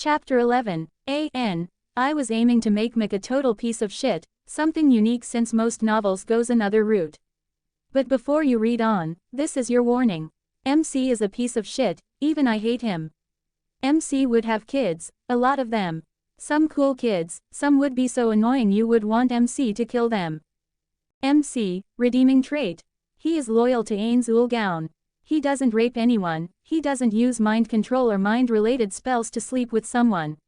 Chapter 11. I was aiming to make Mick a total piece of shit, something unique since most novels goes another route. But before you read on, this is your warning. MC is a piece of shit, even I hate him. MC would have kids, a lot of them. Some cool kids, some would be so annoying you would want MC to kill them. MC, redeeming trait. He is loyal to Ain's Ulgaun. He doesn't rape anyone, he doesn't use mind control or mind-related spells to sleep with someone.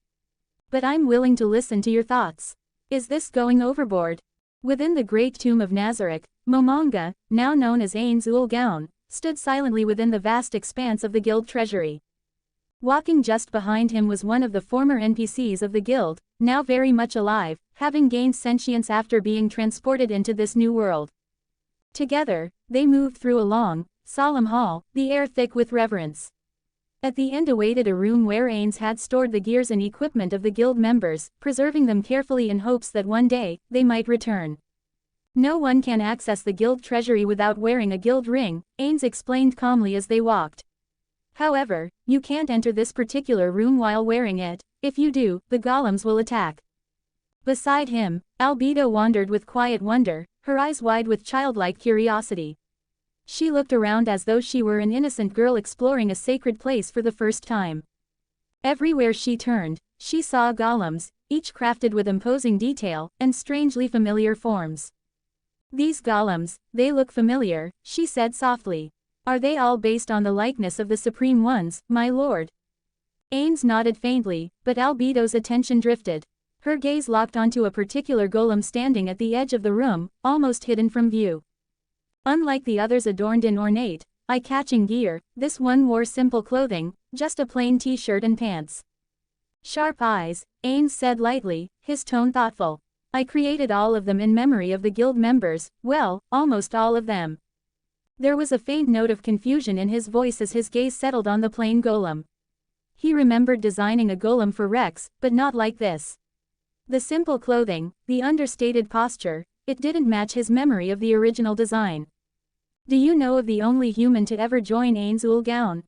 But I'm willing to listen to your thoughts. Is this going overboard? Within the great tomb of Nazarick, Momonga, now known as Ain's Ulgaun, stood silently within the vast expanse of the guild treasury. Walking just behind him was one of the former NPCs of the guild, now very much alive, having gained sentience after being transported into this new world. Together, they moved through a long, solemn hall, the air thick with reverence. At the end awaited a room where Ains had stored the gears and equipment of the guild members, preserving them carefully in hopes that one day, they might return. No one can access the guild treasury without wearing a guild ring, Ains explained calmly as they walked. However, you can't enter this particular room while wearing it. If you do, the golems will attack. Beside him, Albedo wandered with quiet wonder, her eyes wide with childlike curiosity. She looked around as though she were an innocent girl exploring a sacred place for the first time. Everywhere she turned, she saw golems, each crafted with imposing detail and strangely familiar forms. These golems, they look familiar, she said softly. Are they all based on the likeness of the Supreme Ones, my lord? Ains nodded faintly, but Albedo's attention drifted. Her gaze locked onto a particular golem standing at the edge of the room, almost hidden from view. Unlike the others adorned in ornate, eye-catching gear, this one wore simple clothing, just a plain t-shirt and pants. Sharp eyes, Ains said lightly, his tone thoughtful. I created all of them in memory of the guild members, well, almost all of them. There was a faint note of confusion in his voice as his gaze settled on the plain golem. He remembered designing a golem for Rex, but not like this. The simple clothing, the understated posture, it didn't match his memory of the original design. Do you know of the only human to ever join Ain's Ulgaun?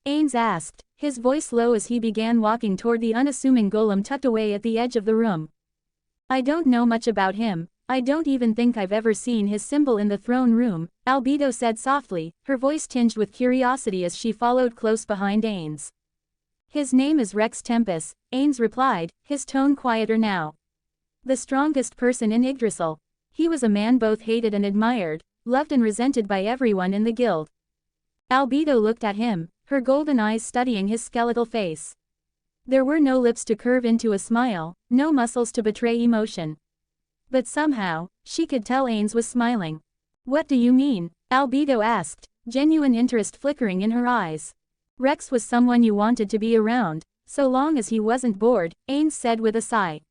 Ains asked, his voice low as he began walking toward the unassuming golem tucked away at the edge of the room. I don't know much about him. I don't even think I've ever seen his symbol in the throne room, Albedo said softly, her voice tinged with curiosity as she followed close behind Ains. His name is Rex Tempest, Ains replied, his tone quieter now. The strongest person in Yggdrasil. He was a man both hated and admired, loved and resented by everyone in the guild. Albedo looked at him, her golden eyes studying his skeletal face. There were no lips to curve into a smile, no muscles to betray emotion. But somehow, she could tell Ains was smiling. What do you mean? Albedo asked, genuine interest flickering in her eyes. Rex was someone you wanted to be around, so long as he wasn't bored, Ains said with a sigh.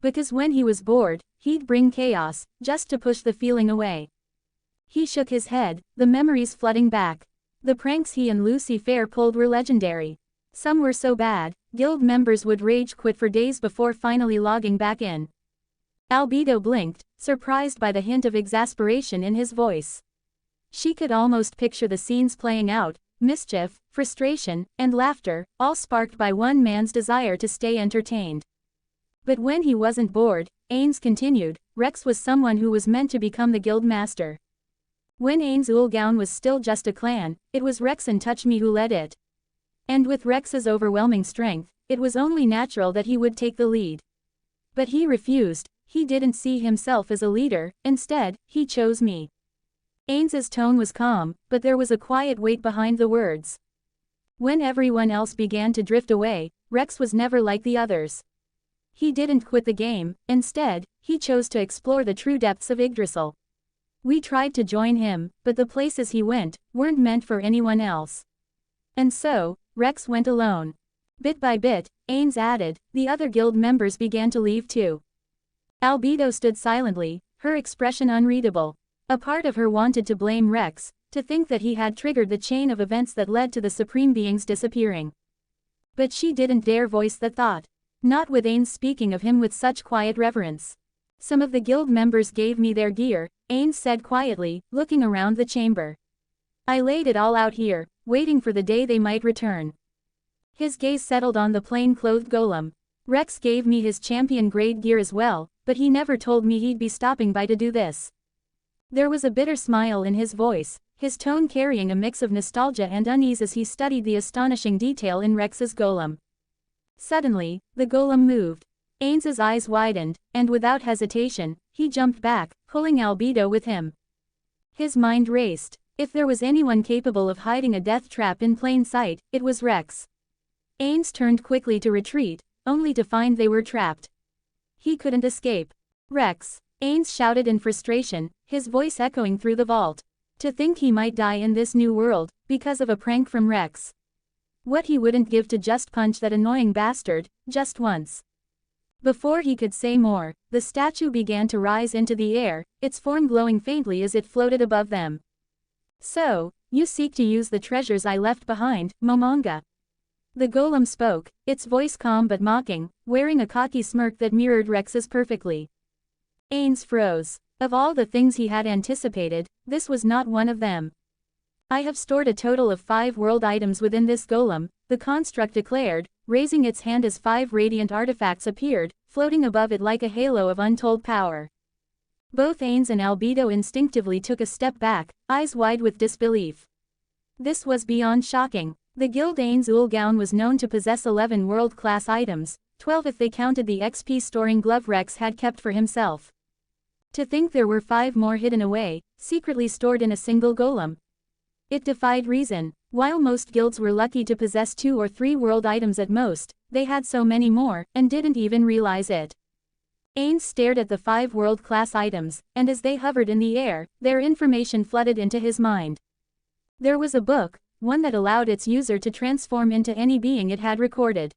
Because when he was bored, he'd bring chaos, just to push the feeling away. He shook his head, the memories flooding back. The pranks he and Lucy Fair pulled were legendary. Some were so bad, guild members would rage quit for days before finally logging back in. Albedo blinked, surprised by the hint of exasperation in his voice. She could almost picture the scenes playing out, mischief, frustration, and laughter, all sparked by one man's desire to stay entertained. But when he wasn't bored, Ains continued, Rex was someone who was meant to become the guild master. When Ain's Ulgaun was still just a clan, it was Rex and Touch Me who led it. And with Rex's overwhelming strength, it was only natural that he would take the lead. But he refused. He didn't see himself as a leader, instead, he chose me. Ains's tone was calm, but there was a quiet weight behind the words. When everyone else began to drift away, Rex was never like the others. He didn't quit the game, instead, he chose to explore the true depths of Yggdrasil. We tried to join him, but the places he went weren't meant for anyone else. And so, Rex went alone. Bit by bit, Ains added, the other guild members began to leave too. Albedo stood silently, her expression unreadable. A part of her wanted to blame Rex, to think that he had triggered the chain of events that led to the Supreme Being's disappearing. But she didn't dare voice that thought. Not with Ains speaking of him with such quiet reverence. Some of the guild members gave me their gear, Ains said quietly, looking around the chamber. I laid it all out here, waiting for the day they might return. His gaze settled on the plain-clothed golem. Rex gave me his champion-grade gear as well, but he never told me he'd be stopping by to do this. There was a bitter smile in his voice, his tone carrying a mix of nostalgia and unease as he studied the astonishing detail in Rex's golem. Suddenly, the golem moved. Ains's eyes widened, and without hesitation, he jumped back, pulling Albedo with him. His mind raced. If there was anyone capable of hiding a death trap in plain sight, it was Rex. Ains turned quickly to retreat, only to find they were trapped. He couldn't escape. Rex! Ains shouted in frustration, his voice echoing through the vault. To think he might die in this new world, because of a prank from Rex. What he wouldn't give to just punch that annoying bastard, just once. Before he could say more, the statue began to rise into the air, its form glowing faintly as it floated above them. So, you seek to use the treasures I left behind, Momonga. The golem spoke, its voice calm but mocking, wearing a cocky smirk that mirrored Rex's perfectly. Ains froze. Of all the things he had anticipated, this was not one of them. I have stored a total of 5 world items within this golem, the construct declared, raising its hand as 5 radiant artifacts appeared, floating above it like a halo of untold power. Both Ains and Albedo instinctively took a step back, eyes wide with disbelief. This was beyond shocking. The guild Ains Ulgaun was known to possess 11 world-class items, 12 if they counted the XP-storing glove Rex had kept for himself. To think there were 5 more hidden away, secretly stored in a single golem. It defied reason. While most guilds were lucky to possess 2 or 3 world items at most, they had so many more, and didn't even realize it. Ains stared at the 5 world-class items, and as they hovered in the air, their information flooded into his mind. There was a book, one that allowed its user to transform into any being it had recorded.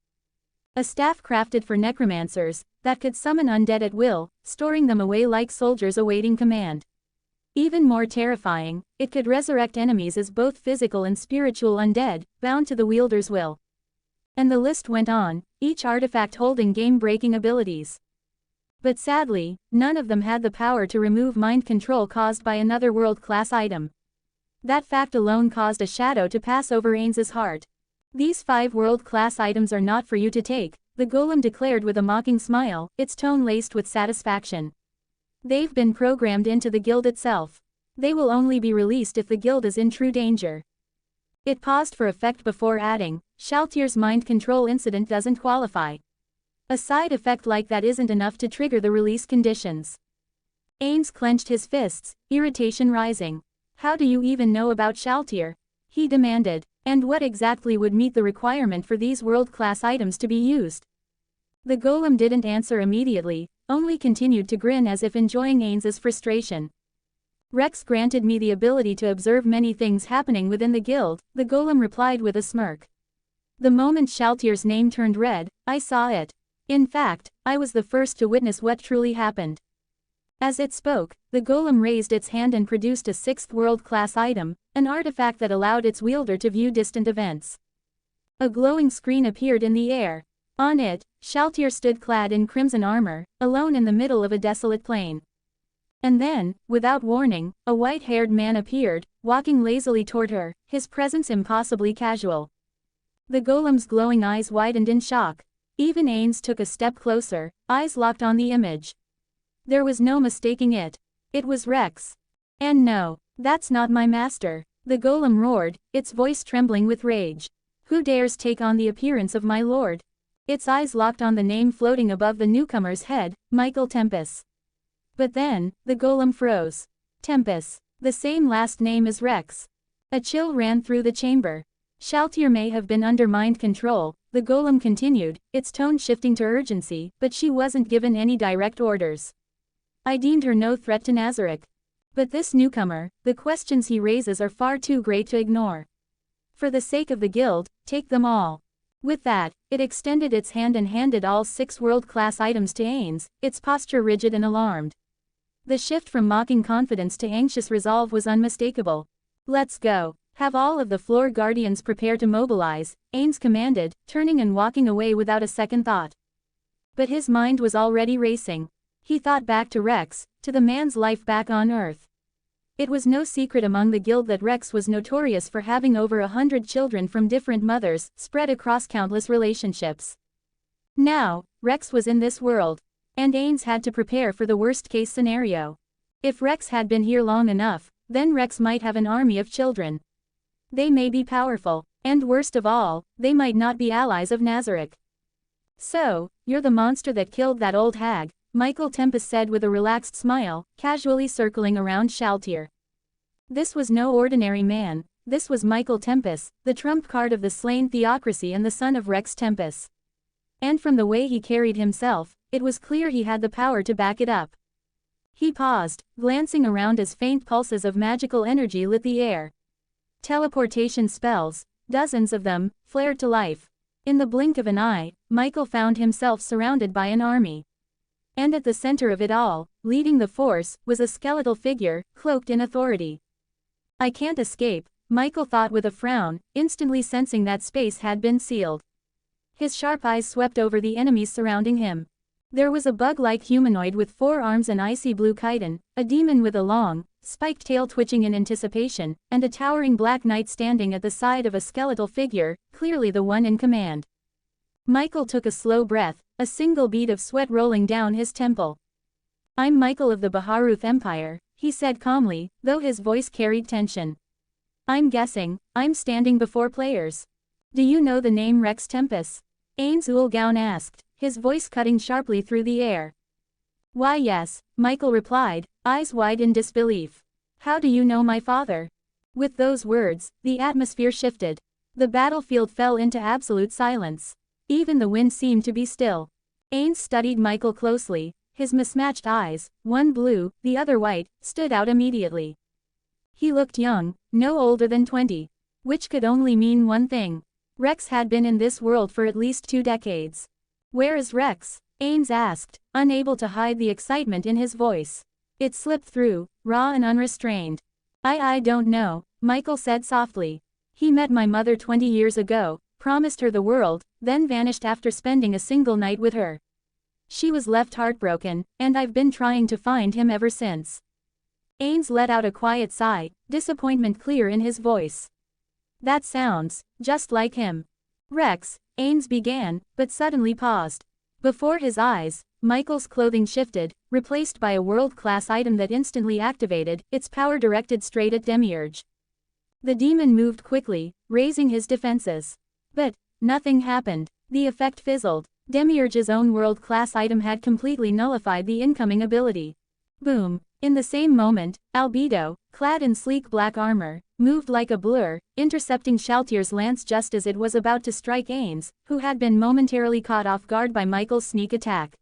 A staff crafted for necromancers, that could summon undead at will, storing them away like soldiers awaiting command. Even more terrifying, it could resurrect enemies as both physical and spiritual undead, bound to the wielder's will. And the list went on, each artifact holding game-breaking abilities. But sadly, none of them had the power to remove mind control caused by another world-class item. That fact alone caused a shadow to pass over Ains's heart. These 5 world-class items are not for you to take, the golem declared with a mocking smile, its tone laced with satisfaction. They've been programmed into the guild itself. They will only be released if the guild is in true danger. It paused for effect before adding, Shaltyr's mind control incident doesn't qualify. A side effect like that isn't enough to trigger the release conditions. Ains clenched his fists, irritation rising. How do you even know about Shaltyr? He demanded. And what exactly would meet the requirement for these world-class items to be used? The golem didn't answer immediately, only continued to grin as if enjoying Ains's frustration. Rex granted me the ability to observe many things happening within the guild, the golem replied with a smirk. The moment Shaltyr's name turned red, I saw it. In fact, I was the first to witness what truly happened. As it spoke, the golem raised its hand and produced a 6th world-class item, an artifact that allowed its wielder to view distant events. A glowing screen appeared in the air. On it, Shaltyr stood clad in crimson armor, alone in the middle of a desolate plain. And then, without warning, a white-haired man appeared, walking lazily toward her, his presence impossibly casual. The golem's glowing eyes widened in shock. Even Ains took a step closer, eyes locked on the image. There was no mistaking it. It was Rex. And no, that's not my master. The golem roared, its voice trembling with rage. Who dares take on the appearance of my lord? Its eyes locked on the name floating above the newcomer's head, Michael Tempest. But then, the golem froze. Tempest. The same last name as Rex. A chill ran through the chamber. Shaltyr may have been under mind control, the golem continued, its tone shifting to urgency, but she wasn't given any direct orders. I deemed her no threat to Nazarick. But this newcomer, the questions he raises are far too great to ignore. For the sake of the guild, take them all. With that, it extended its hand and handed all 6 world-class items to Ains, its posture rigid and alarmed. The shift from mocking confidence to anxious resolve was unmistakable. Let's go. Have all of the floor guardians prepare to mobilize, Ains commanded, turning and walking away without a second thought. But his mind was already racing. He thought back to Rex, to the man's life back on Earth. It was no secret among the guild that Rex was notorious for having over 100 children from different mothers, spread across countless relationships. Now, Rex was in this world. And Ains had to prepare for the worst-case scenario. If Rex had been here long enough, then Rex might have an army of children. They may be powerful, and worst of all, they might not be allies of Nazarick. So, you're the monster that killed that old hag, Michael Tempest said with a relaxed smile, casually circling around Shaltir. This was no ordinary man, this was Michael Tempest, the trump card of the slain theocracy and the son of Rex Tempest. And from the way he carried himself, it was clear he had the power to back it up. He paused, glancing around as faint pulses of magical energy lit the air. Teleportation spells, dozens of them, flared to life. In the blink of an eye, Michael found himself surrounded by an army. And at the center of it all, leading the force, was a skeletal figure, cloaked in authority. I can't escape, Michael thought with a frown, instantly sensing that space had been sealed. His sharp eyes swept over the enemies surrounding him. There was a bug-like humanoid with 4 arms and icy blue chitin, a demon with a long, spiked tail twitching in anticipation, and a towering black knight standing at the side of a skeletal figure, clearly the one in command. Michael took a slow breath, a single bead of sweat rolling down his temple. I'm Michael of the Baharuth Empire, he said calmly, though his voice carried tension. I'm guessing, I'm standing before players. Do you know the name Rex Tempest? Ains Ulgaun asked, his voice cutting sharply through the air. Why yes, Michael replied, eyes wide in disbelief. How do you know my father? With those words, the atmosphere shifted. The battlefield fell into absolute silence. Even the wind seemed to be still. Ains studied Michael closely, his mismatched eyes, one blue, the other white, stood out immediately. He looked young, no older than 20. Which could only mean one thing. Rex had been in this world for at least 2 decades. Where is Rex? Ains asked, unable to hide the excitement in his voice. It slipped through, raw and unrestrained. I don't know, Michael said softly. He met my mother 20 years ago, promised her the world, then vanished after spending a single night with her. She was left heartbroken, and I've been trying to find him ever since. Ains let out a quiet sigh, disappointment clear in his voice. That sounds just like him. Rex, Ains began, but suddenly paused. Before his eyes, Michael's clothing shifted, replaced by a world-class item that instantly activated, its power directed straight at Demiurge. The demon moved quickly, raising his defenses. But nothing happened. The effect fizzled. Demiurge's own world-class item had completely nullified the incoming ability. Boom. In the same moment, Albedo, clad in sleek black armor, moved like a blur, intercepting Shaltir's lance just as it was about to strike Ains, who had been momentarily caught off guard by Michael's sneak attack.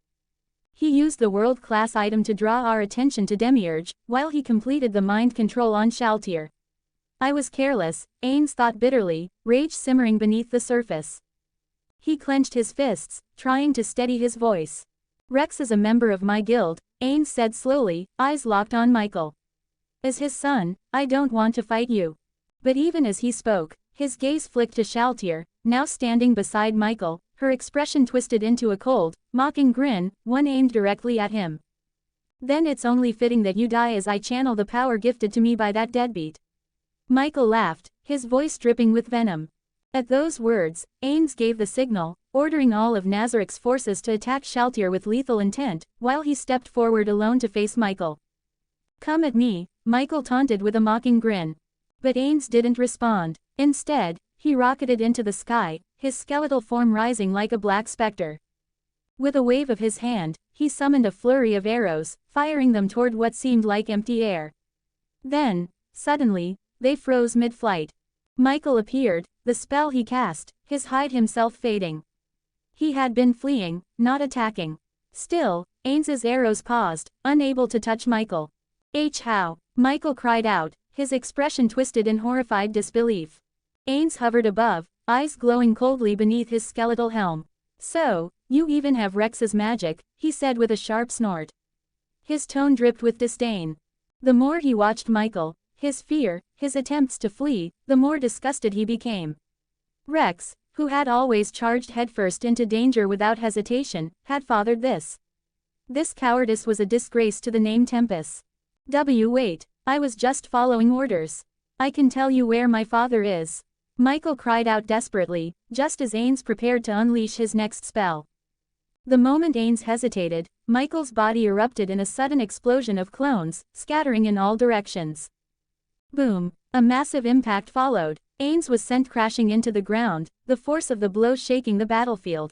He used the world-class item to draw our attention to Demiurge, while he completed the mind control on Shaltir. I was careless, Ains thought bitterly, rage simmering beneath the surface. He clenched his fists, trying to steady his voice. Rex is a member of my guild, Ains said slowly, eyes locked on Michael. As his son, I don't want to fight you. But even as he spoke, his gaze flicked to Shaltir, now standing beside Michael, her expression twisted into a cold, mocking grin, one aimed directly at him. Then it's only fitting that you die as I channel the power gifted to me by that deadbeat. Michael laughed, his voice dripping with venom. At those words, Ains gave the signal, ordering all of Nazarick's forces to attack Shaltir with lethal intent, while he stepped forward alone to face Michael. Come at me, Michael taunted with a mocking grin. But Ains didn't respond. Instead, he rocketed into the sky, his skeletal form rising like a black specter. With a wave of his hand, he summoned a flurry of arrows, firing them toward what seemed like empty air. Then, suddenly, they froze mid-flight. Michael appeared, the spell he cast, his hide himself fading. He had been fleeing, not attacking. Still, Ains's arrows paused, unable to touch Michael. How? Michael cried out, his expression twisted in horrified disbelief. Ains hovered above, eyes glowing coldly beneath his skeletal helm. So, you even have Rex's magic, he said with a sharp snort. His tone dripped with disdain. The more he watched Michael, his fear, his attempts to flee, the more disgusted he became. Rex, who had always charged headfirst into danger without hesitation, had fathered this. This cowardice was a disgrace to the name Tempest. Wait, I was just following orders. I can tell you where my father is. Michael cried out desperately, just as Ains prepared to unleash his next spell. The moment Ains hesitated, Michael's body erupted in a sudden explosion of clones, scattering in all directions. Boom! A massive impact followed. Ains was sent crashing into the ground, the force of the blow shaking the battlefield.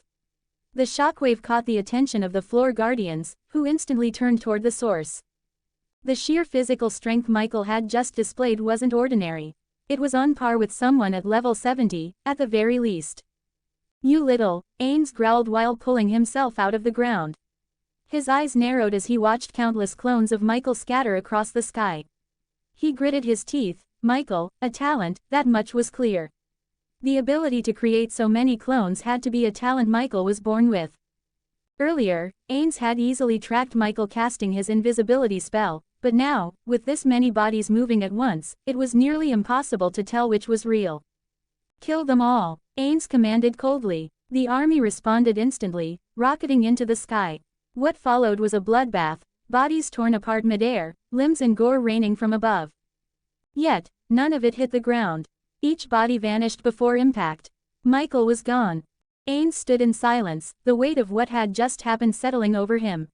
The shockwave caught the attention of the floor guardians, who instantly turned toward the source. The sheer physical strength Michael had just displayed wasn't ordinary. It was on par with someone at level 70, at the very least. You little, Ains growled while pulling himself out of the ground. His eyes narrowed as he watched countless clones of Michael scatter across the sky. He gritted his teeth. Michael, a talent, that much was clear. The ability to create so many clones had to be a talent Michael was born with. Earlier, Ains had easily tracked Michael casting his invisibility spell, but now, with this many bodies moving at once, it was nearly impossible to tell which was real. Kill them all, Ains commanded coldly. The army responded instantly, rocketing into the sky. What followed was a bloodbath, bodies torn apart midair, limbs and gore raining from above. Yet, none of it hit the ground. Each body vanished before impact. Michael was gone. Ains stood in silence, the weight of what had just happened settling over him.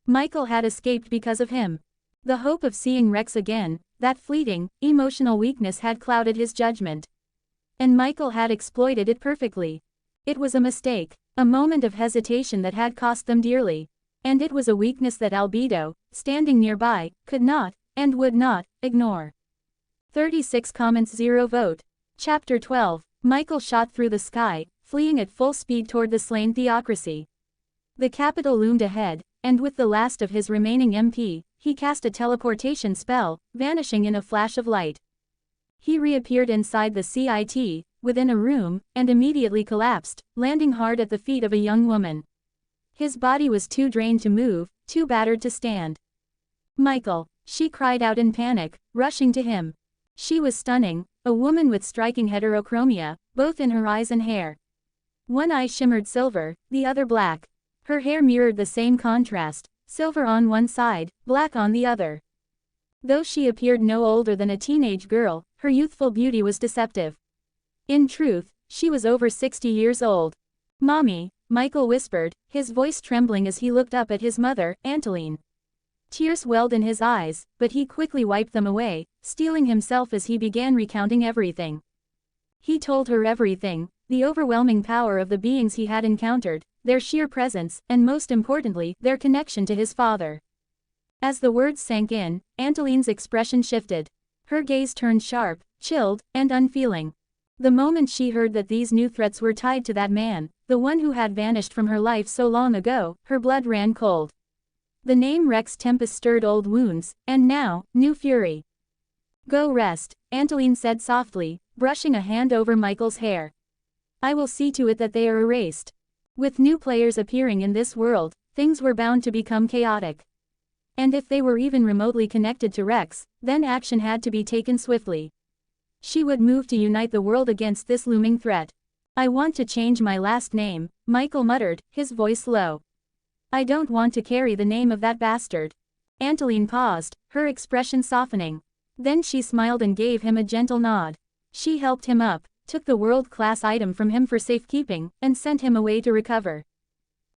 Michael had escaped because of him. The hope of seeing Rex again, that fleeting, emotional weakness had clouded his judgment. And Michael had exploited it perfectly. It was a mistake, a moment of hesitation that had cost them dearly. And it was a weakness that Albedo, standing nearby, could not, and would not, ignore. 36 comments 0 vote. Chapter 12, Michael shot through the sky, fleeing at full speed toward the slain theocracy. The capital loomed ahead, and with the last of his remaining MP, he cast a teleportation spell, vanishing in a flash of light. He reappeared inside the CIT, within a room, and immediately collapsed, landing hard at the feet of a young woman. His body was too drained to move, too battered to stand. Michael, she cried out in panic, rushing to him. She was stunning, a woman with striking heterochromia, both in her eyes and hair. One eye shimmered silver, the other black. Her hair mirrored the same contrast, silver on one side, black on the other. Though she appeared no older than a teenage girl, her youthful beauty was deceptive. In truth, she was over 60 years old. "Mommy," Michael whispered, his voice trembling as he looked up at his mother, Anteline. Tears welled in his eyes, but he quickly wiped them away, steeling himself as he began recounting everything. He told her everything, the overwhelming power of the beings he had encountered, their sheer presence, and most importantly, their connection to his father. As the words sank in, Anteline's expression shifted. Her gaze turned sharp, chilled, and unfeeling. The moment she heard that these new threats were tied to that man, the one who had vanished from her life so long ago, her blood ran cold. The name Rex Tempest stirred old wounds, and now, new fury. "Go rest," Anteline said softly, brushing a hand over Michael's hair. "I will see to it that they are erased." With new players appearing in this world, things were bound to become chaotic. And if they were even remotely connected to Rex, then action had to be taken swiftly. She would move to unite the world against this looming threat. "I want to change my last name," Michael muttered, his voice low. "I don't want to carry the name of that bastard." Anteline paused, her expression softening. Then she smiled and gave him a gentle nod. She helped him up, took the world-class item from him for safekeeping, and sent him away to recover.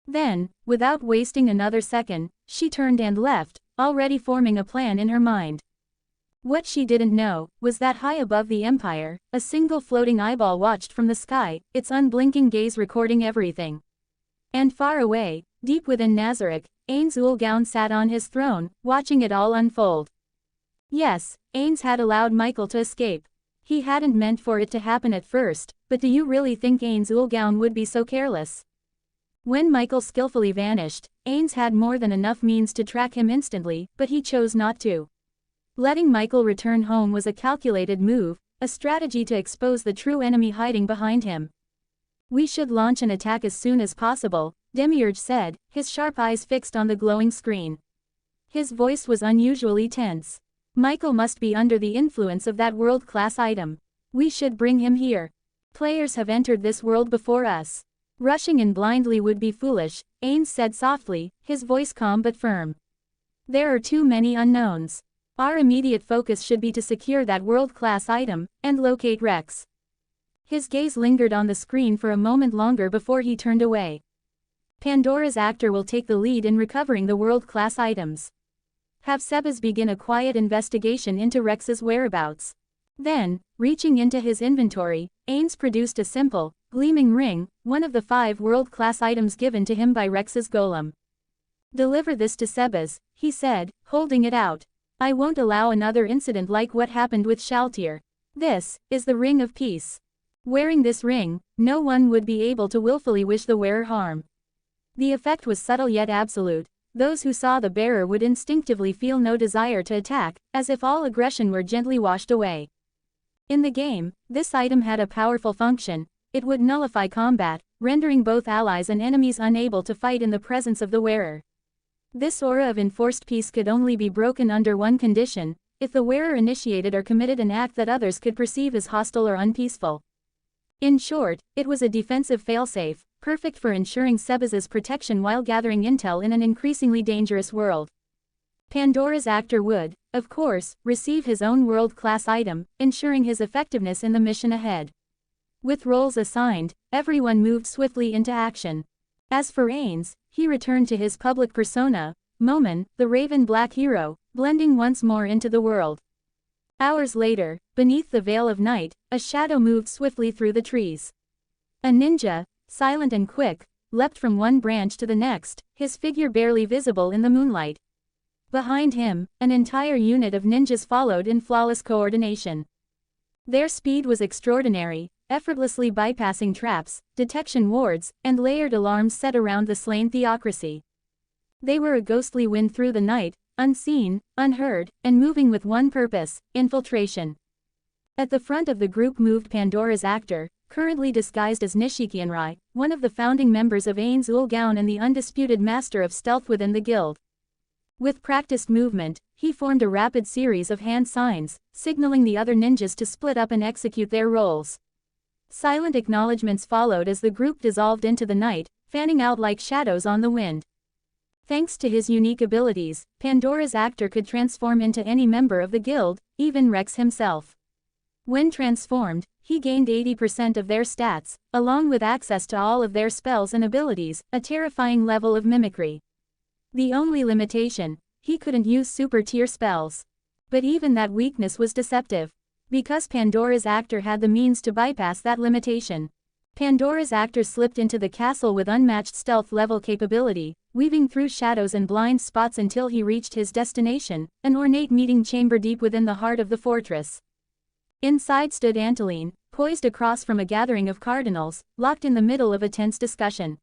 Then, without wasting another second, she turned and left, already forming a plan in her mind. What she didn't know, was that high above the Empire, a single floating eyeball watched from the sky, its unblinking gaze recording everything. And far away, deep within Nazareth, Ains Ulgaun sat on his throne, watching it all unfold. Yes, Ains had allowed Michael to escape. He hadn't meant for it to happen at first, but do you really think Ains Ulgaun would be so careless? When Michael skillfully vanished, Ains had more than enough means to track him instantly, but he chose not to. Letting Michael return home was a calculated move, a strategy to expose the true enemy hiding behind him. "We should launch an attack as soon as possible," Demiurge said, his sharp eyes fixed on the glowing screen. His voice was unusually tense. "Michael must be under the influence of that world-class item. We should bring him here. Players have entered this world before us. Rushing in blindly would be foolish," Ains said softly, his voice calm but firm. "There are too many unknowns. Our immediate focus should be to secure that world-class item, and locate Rex. His gaze lingered on the screen for a moment longer before he turned away. Pandora's actor will take the lead in recovering the world-class items. Have Sebas begin a quiet investigation into Rex's whereabouts. Then, reaching into his inventory, Ains produced a simple, gleaming ring, one of the 5 world-class items given to him by Rex's golem. Deliver this to Sebas, he said, holding it out. I won't allow another incident like what happened with Shaltir. This is the Ring of Peace. Wearing this ring, no one would be able to willfully wish the wearer harm. The effect was subtle yet absolute. Those who saw the bearer would instinctively feel no desire to attack, as if all aggression were gently washed away. In the game, this item had a powerful function. It would nullify combat, rendering both allies and enemies unable to fight in the presence of the wearer. This aura of enforced peace could only be broken under one condition: if the wearer initiated or committed an act that others could perceive as hostile or unpeaceful. In short, it was a defensive failsafe, perfect for ensuring Sebas's protection while gathering intel in an increasingly dangerous world. Pandora's actor would, of course, receive his own world-class item, ensuring his effectiveness in the mission ahead. With roles assigned, everyone moved swiftly into action. As for Ains, he returned to his public persona, Momin, the Raven Black hero, blending once more into the world. Hours later, beneath the veil of night, a shadow moved swiftly through the trees. A ninja, silent and quick, leapt from one branch to the next, his figure barely visible in the moonlight. Behind him, an entire unit of ninjas followed in flawless coordination. Their speed was extraordinary, effortlessly bypassing traps, detection wards, and layered alarms set around the slain theocracy. They were a ghostly wind through the night, unseen, unheard, and moving with one purpose: infiltration. At the front of the group moved Pandora's actor, currently disguised as Nishikianrai, one of the founding members of Ains Ul Gaon and the undisputed master of stealth within the guild. With practiced movement, he formed a rapid series of hand signs, signaling the other ninjas to split up and execute their roles. Silent acknowledgements followed as the group dissolved into the night, fanning out like shadows on the wind. Thanks to his unique abilities, Pandora's actor could transform into any member of the guild, even Rex himself. When transformed, he gained 80% of their stats, along with access to all of their spells and abilities, a terrifying level of mimicry. The only limitation: he couldn't use super-tier spells. But even that weakness was deceptive. Because Pandora's actor had the means to bypass that limitation. Pandora's actor slipped into the castle with unmatched stealth-level capability, weaving through shadows and blind spots until he reached his destination, an ornate meeting chamber deep within the heart of the fortress. Inside stood Anteline, poised across from a gathering of cardinals, locked in the middle of a tense discussion.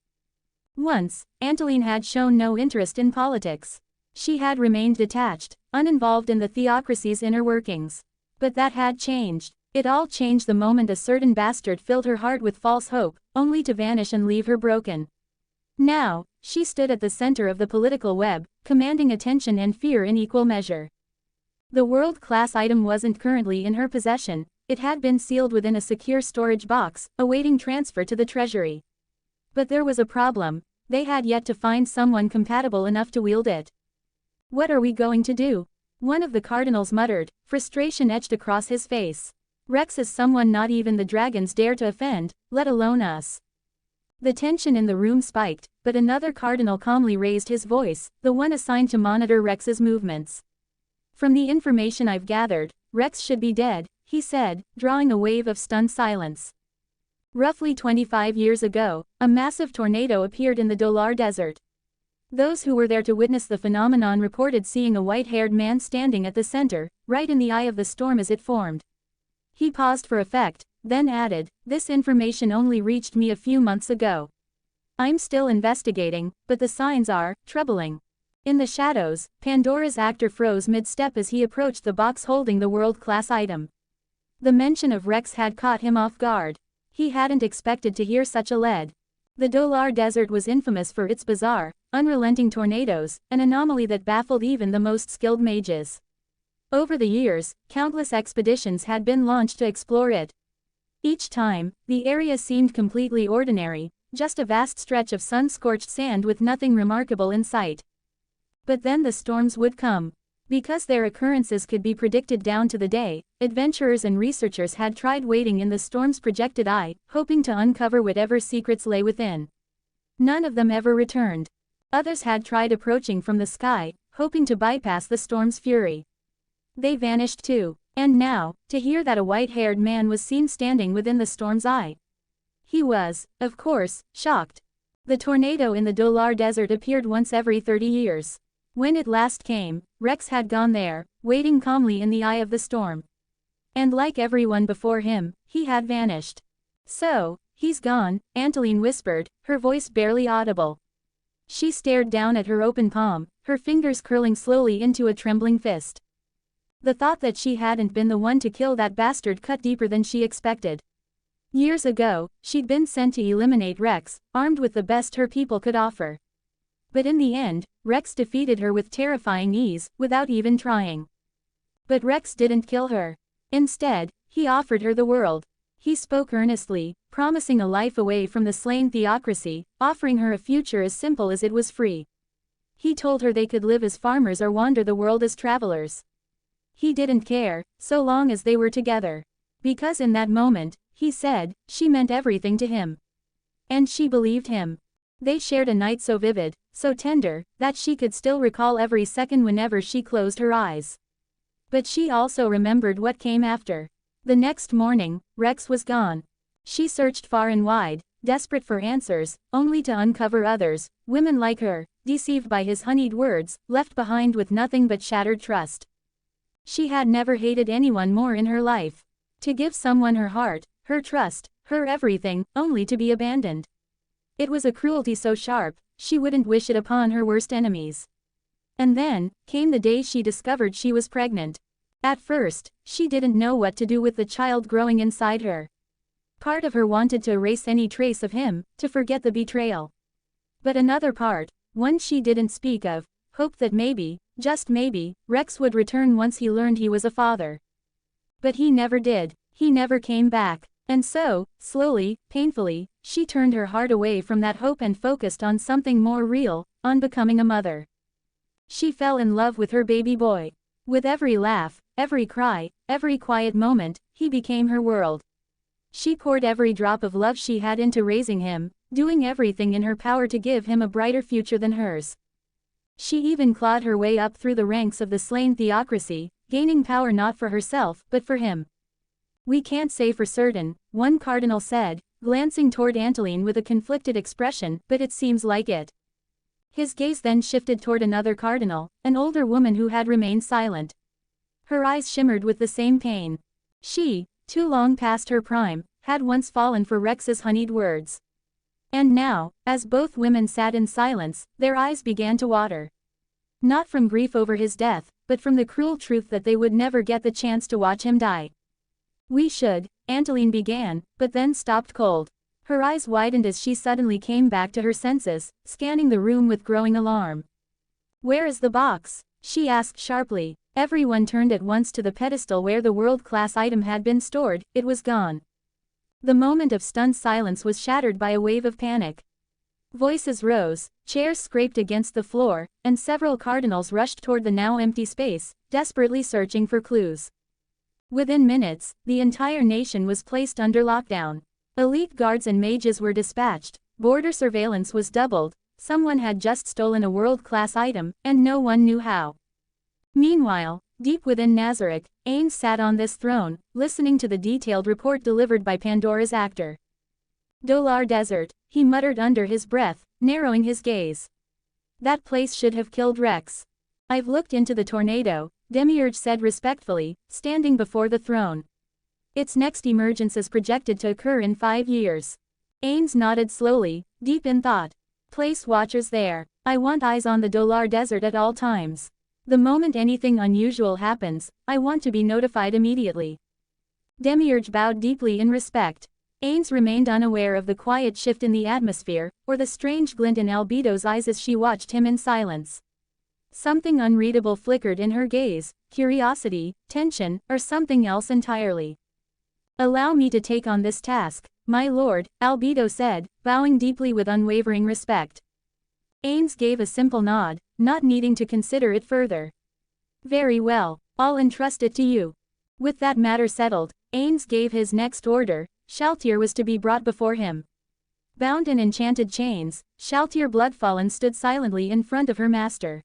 Once, Anteline had shown no interest in politics. She had remained detached, uninvolved in the theocracy's inner workings. But that had changed. It all changed the moment a certain bastard filled her heart with false hope, only to vanish and leave her broken. Now, she stood at the center of the political web, commanding attention and fear in equal measure. The world-class item wasn't currently in her possession. It had been sealed within a secure storage box, awaiting transfer to the treasury. But there was a problem: they had yet to find someone compatible enough to wield it. "What are we going to do?" one of the cardinals muttered, frustration etched across his face. "Rex is someone not even the dragons dare to offend, let alone us." The tension in the room spiked, but another cardinal calmly raised his voice, the one assigned to monitor Rex's movements. "From the information I've gathered, Rex should be dead," he said, drawing a wave of stunned silence. Roughly 25 years ago, a massive tornado appeared in the Dolar Desert. Those who were there to witness the phenomenon reported seeing a white-haired man standing at the center, right in the eye of the storm as it formed. He paused for effect, then added, "This information only reached me a few months ago. I'm still investigating, but the signs are troubling." In the shadows, Pandora's actor froze mid-step as he approached the box holding the world-class item. The mention of Rex had caught him off guard. He hadn't expected to hear such a lead. The Dolar Desert was infamous for its bizarre, unrelenting tornadoes, an anomaly that baffled even the most skilled mages. Over the years, countless expeditions had been launched to explore it. Each time, the area seemed completely ordinary, just a vast stretch of sun-scorched sand with nothing remarkable in sight. But then the storms would come. Because their occurrences could be predicted down to the day, adventurers and researchers had tried waiting in the storm's projected eye, hoping to uncover whatever secrets lay within. None of them ever returned. Others had tried approaching from the sky, hoping to bypass the storm's fury. They vanished too. And now, to hear that a white-haired man was seen standing within the storm's eye. He was, of course, shocked. The tornado in the Dolar Desert appeared once every 30 years. When it last came, Rex had gone there, waiting calmly in the eye of the storm. And like everyone before him, he had vanished. So, he's gone, Anteline whispered, her voice barely audible. She stared down at her open palm, her fingers curling slowly into a trembling fist. The thought that she hadn't been the one to kill that bastard cut deeper than she expected. Years ago, she'd been sent to eliminate Rex, armed with the best her people could offer. But in the end, Rex defeated her with terrifying ease, without even trying. But Rex didn't kill her. Instead, he offered her the world. He spoke earnestly, promising a life away from the slain theocracy, offering her a future as simple as it was free. He told her they could live as farmers or wander the world as travelers. He didn't care, so long as they were together. Because in that moment, he said, she meant everything to him. And she believed him. They shared a night so vivid, so tender, that she could still recall every second whenever she closed her eyes. But she also remembered what came after. The next morning, Rex was gone. She searched far and wide, desperate for answers, only to uncover others, women like her, deceived by his honeyed words, left behind with nothing but shattered trust. She had never hated anyone more in her life. To give someone her heart, her trust, her everything, only to be abandoned. It was a cruelty so sharp, she wouldn't wish it upon her worst enemies. And then, came the day she discovered she was pregnant. At first, she didn't know what to do with the child growing inside her. Part of her wanted to erase any trace of him, to forget the betrayal. But another part, one she didn't speak of, hoped that maybe, just maybe, Rex would return once he learned he was a father. But he never did, he never came back. And so, slowly, painfully, she turned her heart away from that hope and focused on something more real, on becoming a mother. She fell in love with her baby boy. With every laugh, every cry, every quiet moment, he became her world. She poured every drop of love she had into raising him, doing everything in her power to give him a brighter future than hers. She even clawed her way up through the ranks of the slain theocracy, gaining power not for herself, but for him. We can't say for certain, one cardinal said, glancing toward Anteline with a conflicted expression, but it seems like it. His gaze then shifted toward another cardinal, an older woman who had remained silent. Her eyes shimmered with the same pain. She, too long past her prime, had once fallen for Rex's honeyed words. And now, as both women sat in silence, their eyes began to water. Not from grief over his death, but from the cruel truth that they would never get the chance to watch him die. We should, Anteline began, but then stopped cold. Her eyes widened as she suddenly came back to her senses, scanning the room with growing alarm. "Where is the box?" she asked sharply. Everyone turned at once to the pedestal where the world-class item had been stored. It was gone. The moment of stunned silence was shattered by a wave of panic. Voices rose, chairs scraped against the floor, and several cardinals rushed toward the now empty space, desperately searching for clues. Within minutes, the entire nation was placed under lockdown. Elite guards and mages were dispatched, border surveillance was doubled, someone had just stolen a world-class item, and no one knew how. Meanwhile, deep within Nazareth, Ains sat on this throne, listening to the detailed report delivered by Pandora's actor. Dolar Desert, he muttered under his breath, narrowing his gaze. That place should have killed Rex. I've looked into the tornado, Demiurge said respectfully, standing before the throne. Its next emergence is projected to occur in 5 years. Ains nodded slowly, deep in thought. Place watchers there. I want eyes on the Dolar Desert at all times. The moment anything unusual happens, I want to be notified immediately. Demiurge bowed deeply in respect. Ains remained unaware of the quiet shift in the atmosphere, or the strange glint in Albedo's eyes as she watched him in silence. Something unreadable flickered in her gaze, curiosity, tension, or something else entirely. Allow me to take on this task, my lord, Albedo said, bowing deeply with unwavering respect. Ains gave a simple nod, not needing to consider it further. Very well, I'll entrust it to you. With that matter settled, Ains gave his next order. Shaltir was to be brought before him. Bound in enchanted chains, Shaltir Bloodfallen stood silently in front of her master.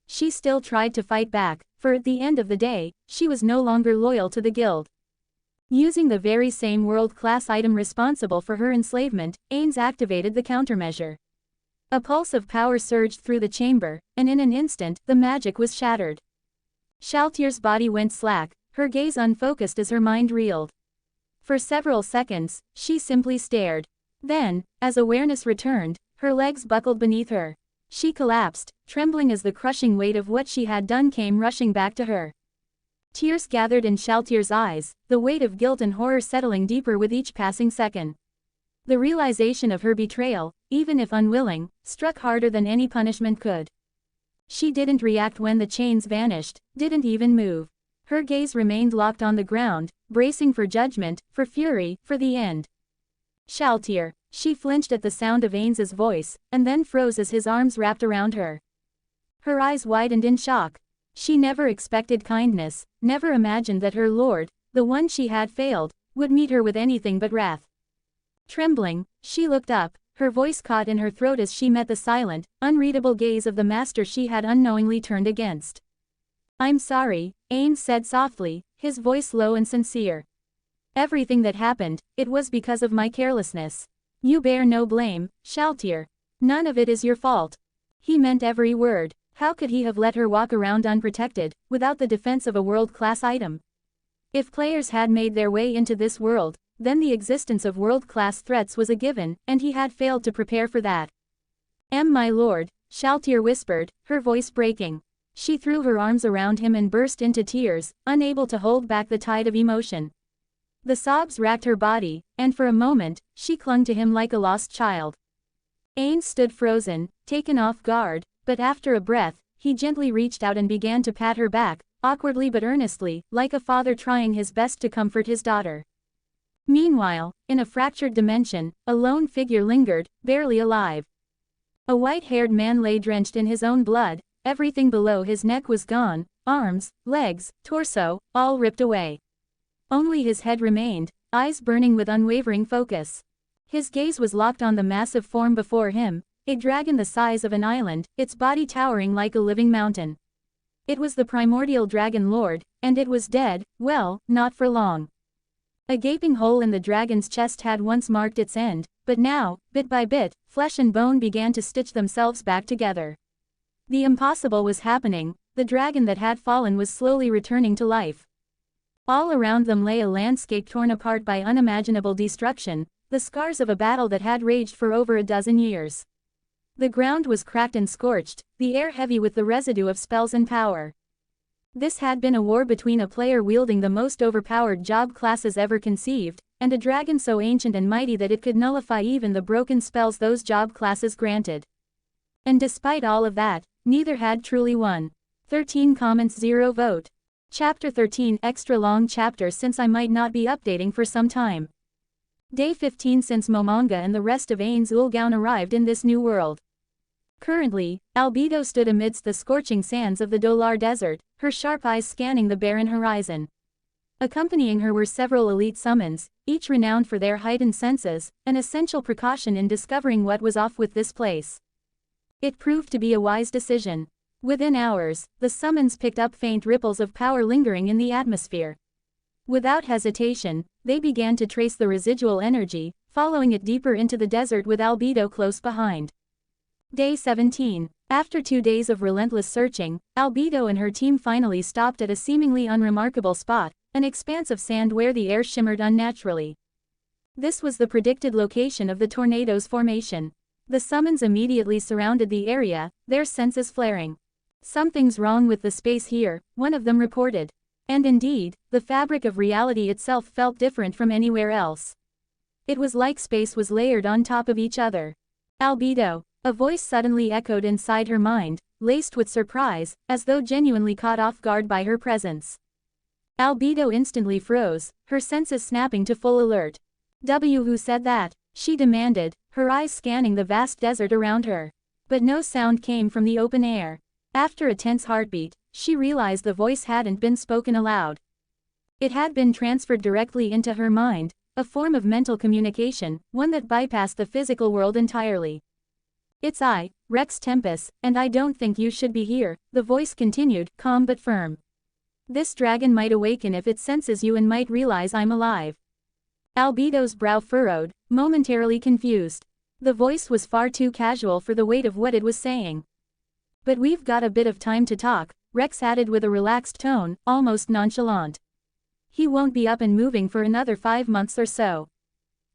She still tried to fight back, for at the end of the day, she was no longer loyal to the guild. Using the very same world-class item responsible for her enslavement, Ains activated the countermeasure. A pulse of power surged through the chamber, and in an instant, the magic was shattered. Shaltir's body went slack, her gaze unfocused as her mind reeled. For several seconds, she simply stared. Then, as awareness returned, her legs buckled beneath her. She collapsed, trembling as the crushing weight of what she had done came rushing back to her. Tears gathered in Shaltir's eyes, the weight of guilt and horror settling deeper with each passing second. The realization of her betrayal, even if unwilling, struck harder than any punishment could. She didn't react when the chains vanished, didn't even move. Her gaze remained locked on the ground, bracing for judgment, for fury, for the end. Shaltir. She flinched at the sound of Ains's voice, and then froze as his arms wrapped around her. Her eyes widened in shock. She never expected kindness, never imagined that her lord, the one she had failed, would meet her with anything but wrath. Trembling, she looked up, her voice caught in her throat as she met the silent, unreadable gaze of the master she had unknowingly turned against. "I'm sorry," Ains said softly, his voice low and sincere. "Everything that happened, it was because of my carelessness. You bear no blame, Shaltir. None of it is your fault." He meant every word. How could he have let her walk around unprotected, without the defense of a world-class item? If players had made their way into this world, then the existence of world-class threats was a given, and he had failed to prepare for that. My lord," Shaltir whispered, her voice breaking. She threw her arms around him and burst into tears, unable to hold back the tide of emotion. The sobs racked her body, and for a moment, she clung to him like a lost child. Ains stood frozen, taken off guard, but after a breath, he gently reached out and began to pat her back, awkwardly but earnestly, like a father trying his best to comfort his daughter. Meanwhile, in a fractured dimension, a lone figure lingered, barely alive. A white-haired man lay drenched in his own blood, everything below his neck was gone, arms, legs, torso, all ripped away. Only his head remained, eyes burning with unwavering focus. His gaze was locked on the massive form before him, a dragon the size of an island, its body towering like a living mountain. It was the primordial dragon lord, and it was dead, well, not for long. A gaping hole in the dragon's chest had once marked its end, but now, bit by bit, flesh and bone began to stitch themselves back together. The impossible was happening, the dragon that had fallen was slowly returning to life. All around them lay a landscape torn apart by unimaginable destruction, the scars of a battle that had raged for over a dozen years. The ground was cracked and scorched, the air heavy with the residue of spells and power. This had been a war between a player wielding the most overpowered job classes ever conceived, and a dragon so ancient and mighty that it could nullify even the broken spells those job classes granted. And despite all of that, neither had truly won. 13 comments 0 vote. Chapter 13 extra long chapter since I might not be updating for some time. Day 15 since Momonga and the rest of Ains Ulgaun arrived in this new world. Currently, Albedo stood amidst the scorching sands of the Dolar Desert, her sharp eyes scanning the barren horizon. Accompanying her were several elite summons, each renowned for their heightened senses, an essential precaution in discovering what was off with this place. It proved to be a wise decision. Within hours, the summons picked up faint ripples of power lingering in the atmosphere. Without hesitation, they began to trace the residual energy, following it deeper into the desert with Albedo close behind. Day 17. After 2 days of relentless searching, Albedo and her team finally stopped at a seemingly unremarkable spot, an expanse of sand where the air shimmered unnaturally. This was the predicted location of the tornado's formation. The summons immediately surrounded the area, their senses flaring. "Something's wrong with the space here," one of them reported. And indeed, the fabric of reality itself felt different from anywhere else. It was like space was layered on top of each other. "Albedo," a voice suddenly echoed inside her mind, laced with surprise, as though genuinely caught off guard by her presence. Albedo instantly froze, her senses snapping to full alert. Who said that?" she demanded, her eyes scanning the vast desert around her. But no sound came from the open air. After a tense heartbeat, she realized the voice hadn't been spoken aloud. It had been transferred directly into her mind, a form of mental communication, one that bypassed the physical world entirely. "It's I, Rex Tempest, and I don't think you should be here," the voice continued, calm but firm. "This dragon might awaken if it senses you and might realize I'm alive." Albedo's brow furrowed, momentarily confused. The voice was far too casual for the weight of what it was saying. "But we've got a bit of time to talk," Rex added with a relaxed tone, almost nonchalant. "He won't be up and moving for another 5 months or so.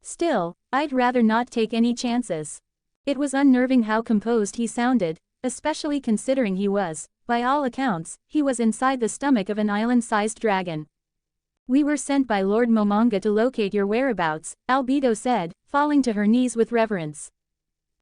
Still, I'd rather not take any chances." It was unnerving how composed he sounded, especially considering he was, by all accounts, he was inside the stomach of an island-sized dragon. "We were sent by Lord Momonga to locate your whereabouts," Albedo said, falling to her knees with reverence.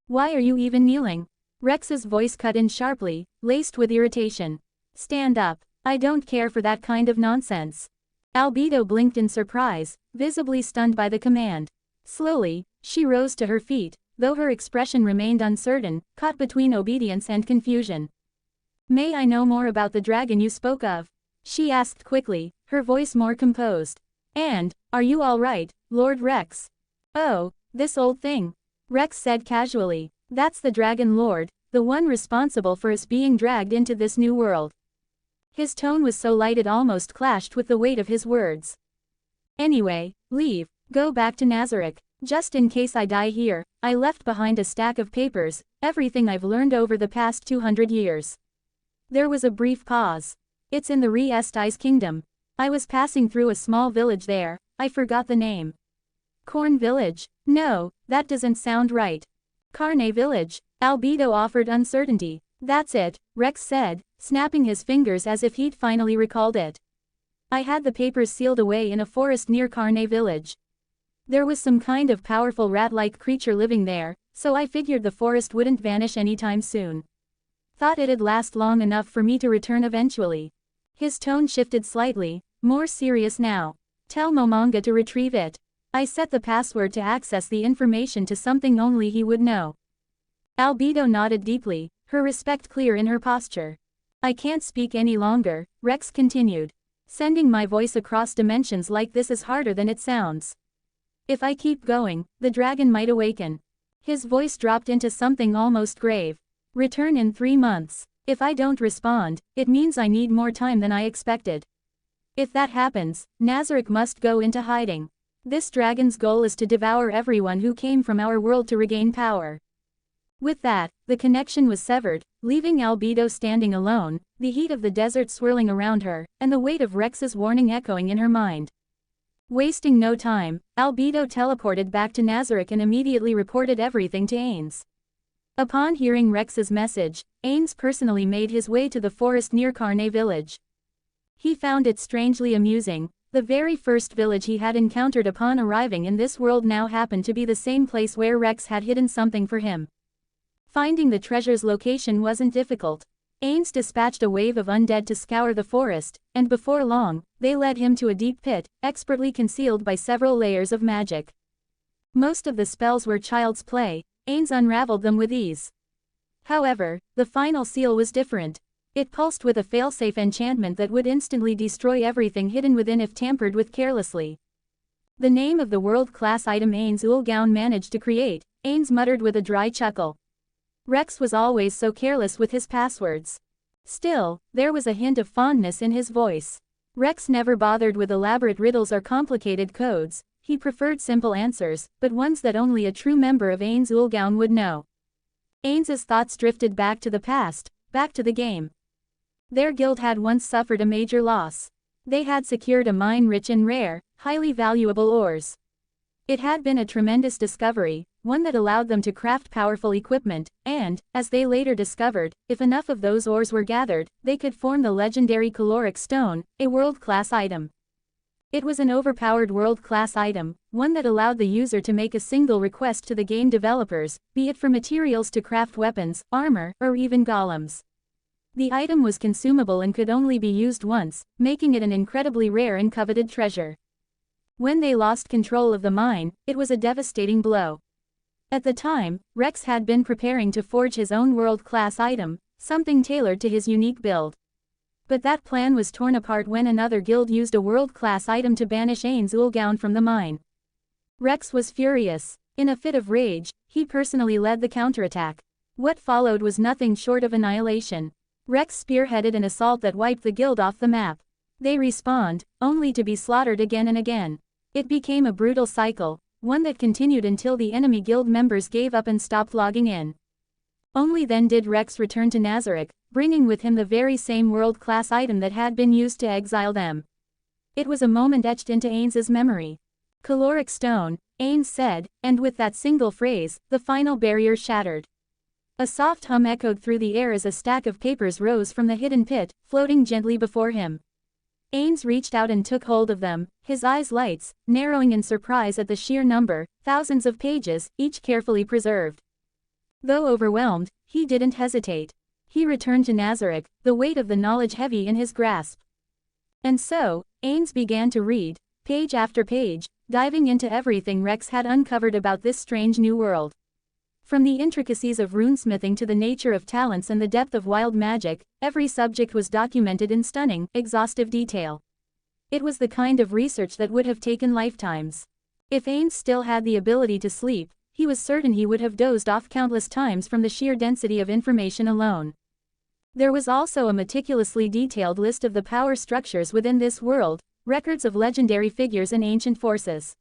"Why are you even kneeling?" Rex's voice cut in sharply, laced with irritation. "Stand up. I don't care for that kind of nonsense." Albedo blinked in surprise, visibly stunned by the command. Slowly, she rose to her feet, though her expression remained uncertain, caught between obedience and confusion. "May I know more about the dragon you spoke of?" she asked quickly, her voice more composed. "And, are you all right, Lord Rex?" "Oh, this old thing," Rex said casually. "That's the Dragon Lord, the one responsible for us being dragged into this new world." His tone was so light it almost clashed with the weight of his words. "Anyway, leave, go back to Nazarick. Just in case I die here, I left behind a stack of papers, everything I've learned over the past 200 years. There was a brief pause. "It's in the Re-Esti's kingdom. I was passing through a small village there, I forgot the name." "Corn Village? No, that doesn't sound right." "Carne Village," Albedo offered uncertainty. "That's it," Rex said, snapping his fingers as if he'd finally recalled it. "I had the papers sealed away in a forest near Carne Village. There was some kind of powerful rat-like creature living there, so I figured the forest wouldn't vanish anytime soon. Thought it'd last long enough for me to return eventually." His tone shifted slightly, more serious now. "Tell Momonga to retrieve it. I set the password to access the information to something only he would know." Albedo nodded deeply, her respect clear in her posture. "I can't speak any longer," Rex continued. "Sending my voice across dimensions like this is harder than it sounds. If I keep going, the dragon might awaken." His voice dropped into something almost grave. "Return in 3 months. If I don't respond, it means I need more time than I expected. If that happens, Nazarick must go into hiding. This dragon's goal is to devour everyone who came from our world to regain power." With that, the connection was severed, leaving Albedo standing alone, the heat of the desert swirling around her, and the weight of Rex's warning echoing in her mind. Wasting no time, Albedo teleported back to Nazarick and immediately reported everything to Ains. Upon hearing Rex's message, Ains personally made his way to the forest near Carne Village. He found it strangely amusing. The very first village he had encountered upon arriving in this world now happened to be the same place where Rex had hidden something for him. Finding the treasure's location wasn't difficult. Ains dispatched a wave of undead to scour the forest, and before long, they led him to a deep pit, expertly concealed by several layers of magic. Most of the spells were child's play. Ains unraveled them with ease. However, the final seal was different. It pulsed with a failsafe enchantment that would instantly destroy everything hidden within if tampered with carelessly. The name of the world-class item Ains Ulgaun managed to create, Ains muttered with a dry chuckle. Rex was always so careless with his passwords. Still, there was a hint of fondness in his voice. Rex never bothered with elaborate riddles or complicated codes. He preferred simple answers, but ones that only a true member of Ains Ulgaun would know. Ains's thoughts drifted back to the past, back to the game. Their guild had once suffered a major loss. They had secured a mine rich in rare, highly valuable ores. It had been a tremendous discovery, one that allowed them to craft powerful equipment, and, as they later discovered, if enough of those ores were gathered, they could form the legendary caloric stone, a world-class item. It was an overpowered world-class item, one that allowed the user to make a single request to the game developers, be it for materials to craft weapons, armor, or even golems. The item was consumable and could only be used once, making it an incredibly rare and coveted treasure. When they lost control of the mine, it was a devastating blow. At the time, Rex had been preparing to forge his own world-class item, something tailored to his unique build. But that plan was torn apart when another guild used a world-class item to banish Ain's Ulgaun from the mine. Rex was furious. In a fit of rage, he personally led the counterattack. What followed was nothing short of annihilation. Rex spearheaded an assault that wiped the guild off the map. They respawned, only to be slaughtered again and again. It became a brutal cycle, one that continued until the enemy guild members gave up and stopped logging in. Only then did Rex return to Nazarick, bringing with him the very same world-class item that had been used to exile them. It was a moment etched into Ain's memory. "Caloric stone," Ain said, and with that single phrase, the final barrier shattered. A soft hum echoed through the air as a stack of papers rose from the hidden pit, floating gently before him. Ains reached out and took hold of them, his eyes lights, narrowing in surprise at the sheer number, thousands of pages, each carefully preserved. Though overwhelmed, he didn't hesitate. He returned to Nazarick, the weight of the knowledge heavy in his grasp. And so, Ains began to read, page after page, diving into everything Rex had uncovered about this strange new world. From the intricacies of runesmithing to the nature of talents and the depth of wild magic, every subject was documented in stunning, exhaustive detail. It was the kind of research that would have taken lifetimes. If Ains still had the ability to sleep, he was certain he would have dozed off countless times from the sheer density of information alone. There was also a meticulously detailed list of the power structures within this world, records of legendary figures and ancient forces.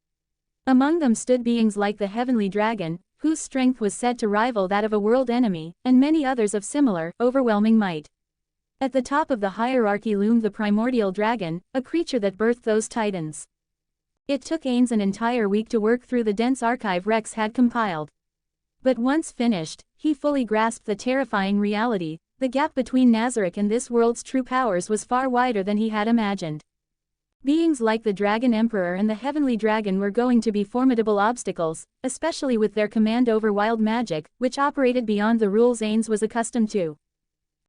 Among them stood beings like the Heavenly Dragon, whose strength was said to rival that of a world enemy, and many others of similar, overwhelming might. At the top of the hierarchy loomed the Primordial Dragon, a creature that birthed those titans. It took Ains an entire week to work through the dense archive Rex had compiled. But once finished, he fully grasped the terrifying reality: the gap between Nazarick and this world's true powers was far wider than he had imagined. Beings like the Dragon Emperor and the Heavenly Dragon were going to be formidable obstacles, especially with their command over wild magic, which operated beyond the rules Ains was accustomed to.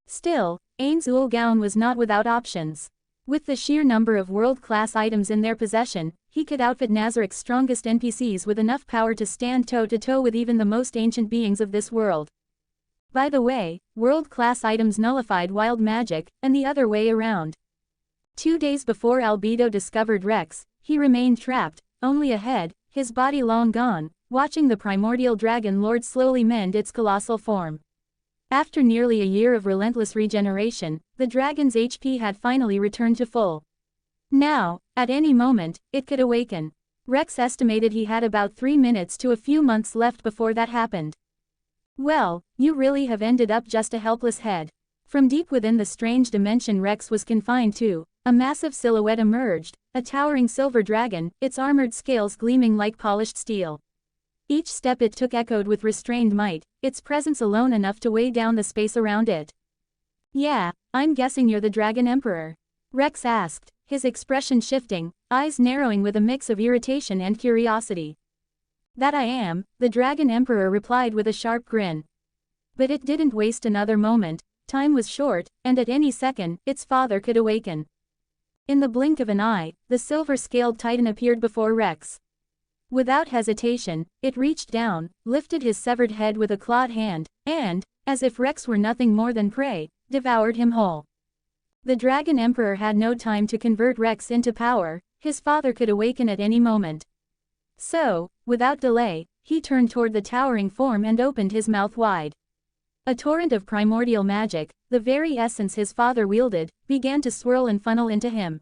Still, Ain's Ulgaun was not without options. With the sheer number of world-class items in their possession, he could outfit Nazarick's strongest NPCs with enough power to stand toe-to-toe with even the most ancient beings of this world. By the way, world-class items nullified wild magic, and the other way around. 2 days before Albedo discovered Rex, he remained trapped, only ahead, his body long gone, watching the Primordial Dragon Lord slowly mend its colossal form. After nearly a year of relentless regeneration, the dragon's HP had finally returned to full. Now, at any moment, it could awaken. Rex estimated he had about 3 minutes to a few months left before that happened. Well, you really have ended up just a helpless head. From deep within the strange dimension Rex was confined to, a massive silhouette emerged, a towering silver dragon, its armored scales gleaming like polished steel. Each step it took echoed with restrained might, its presence alone enough to weigh down the space around it. "Yeah, I'm guessing you're the Dragon Emperor?" Rex asked, his expression shifting, eyes narrowing with a mix of irritation and curiosity. "That I am," the Dragon Emperor replied with a sharp grin. But it didn't waste another moment. Time was short, and at any second, its father could awaken. In the blink of an eye, the silver-scaled titan appeared before Rex. Without hesitation, it reached down, lifted his severed head with a clawed hand, and, as if Rex were nothing more than prey, devoured him whole. The Dragon Emperor had no time to convert Rex into power. His father could awaken at any moment. So, without delay, he turned toward the towering form and opened his mouth wide. A torrent of primordial magic, the very essence his father wielded, began to swirl and funnel into him.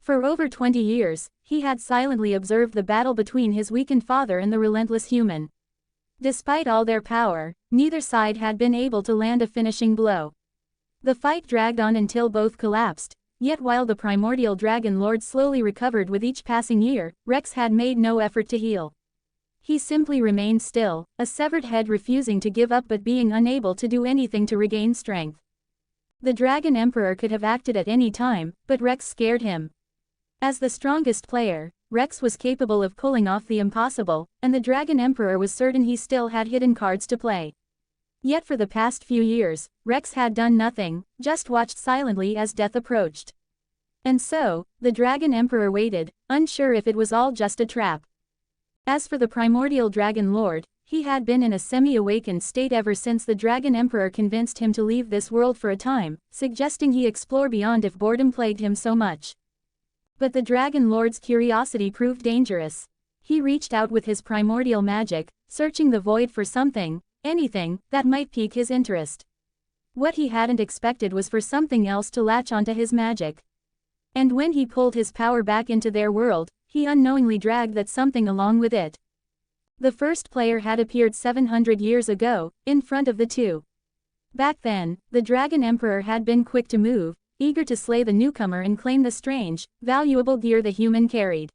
For over 20 years, he had silently observed the battle between his weakened father and the relentless human. Despite all their power, neither side had been able to land a finishing blow. The fight dragged on until both collapsed, yet while the primordial dragon lord slowly recovered with each passing year, Rex had made no effort to heal. He simply remained still, a severed head refusing to give up but being unable to do anything to regain strength. The Dragon Emperor could have acted at any time, but Rex scared him. As the strongest player, Rex was capable of pulling off the impossible, and the Dragon Emperor was certain he still had hidden cards to play. Yet for the past few years, Rex had done nothing, just watched silently as death approached. And so, the Dragon Emperor waited, unsure if it was all just a trap. As for the Primordial Dragon Lord, He had been in a semi-awakened state ever since the Dragon Emperor convinced him to leave this world for a time, suggesting he explore beyond if boredom plagued him so much. But the Dragon Lord's curiosity proved dangerous. He reached out with his primordial magic, searching the void for something, anything, that might pique his interest. What he hadn't expected was for something else to latch onto his magic. And when he pulled his power back into their world, he unknowingly dragged that something along with it. The first player had appeared 700 years ago, in front of the two. Back then, the Dragon Emperor had been quick to move, eager to slay the newcomer and claim the strange, valuable gear the human carried.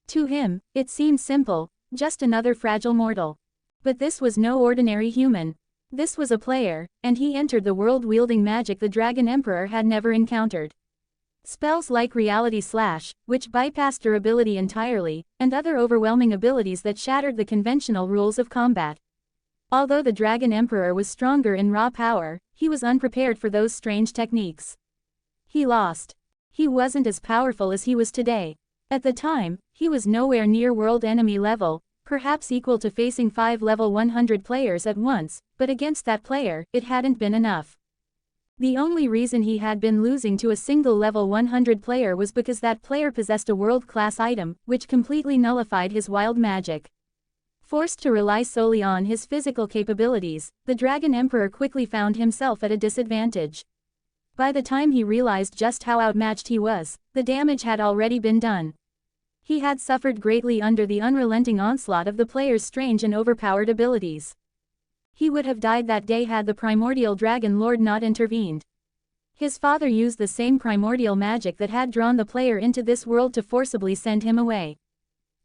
To him, it seemed simple, just another fragile mortal. But this was no ordinary human. This was a player, and he entered the world wielding magic the Dragon Emperor had never encountered. Spells like Reality Slash, which bypassed durability entirely, and other overwhelming abilities that shattered the conventional rules of combat. Although the Dragon Emperor was stronger in raw power, he was unprepared for those strange techniques. He lost. He wasn't as powerful as he was today. At the time, he was nowhere near world enemy level, perhaps equal to facing 5 level 100 players at once, but against that player, it hadn't been enough. The only reason he had been losing to a single level 100 player was because that player possessed a world-class item, which completely nullified his wild magic. Forced to rely solely on his physical capabilities, the Dragon Emperor quickly found himself at a disadvantage. By the time he realized just how outmatched he was, the damage had already been done. He had suffered greatly under the unrelenting onslaught of the player's strange and overpowered abilities. He would have died that day had the primordial Dragon Lord not intervened. His father used the same primordial magic that had drawn the player into this world to forcibly send him away.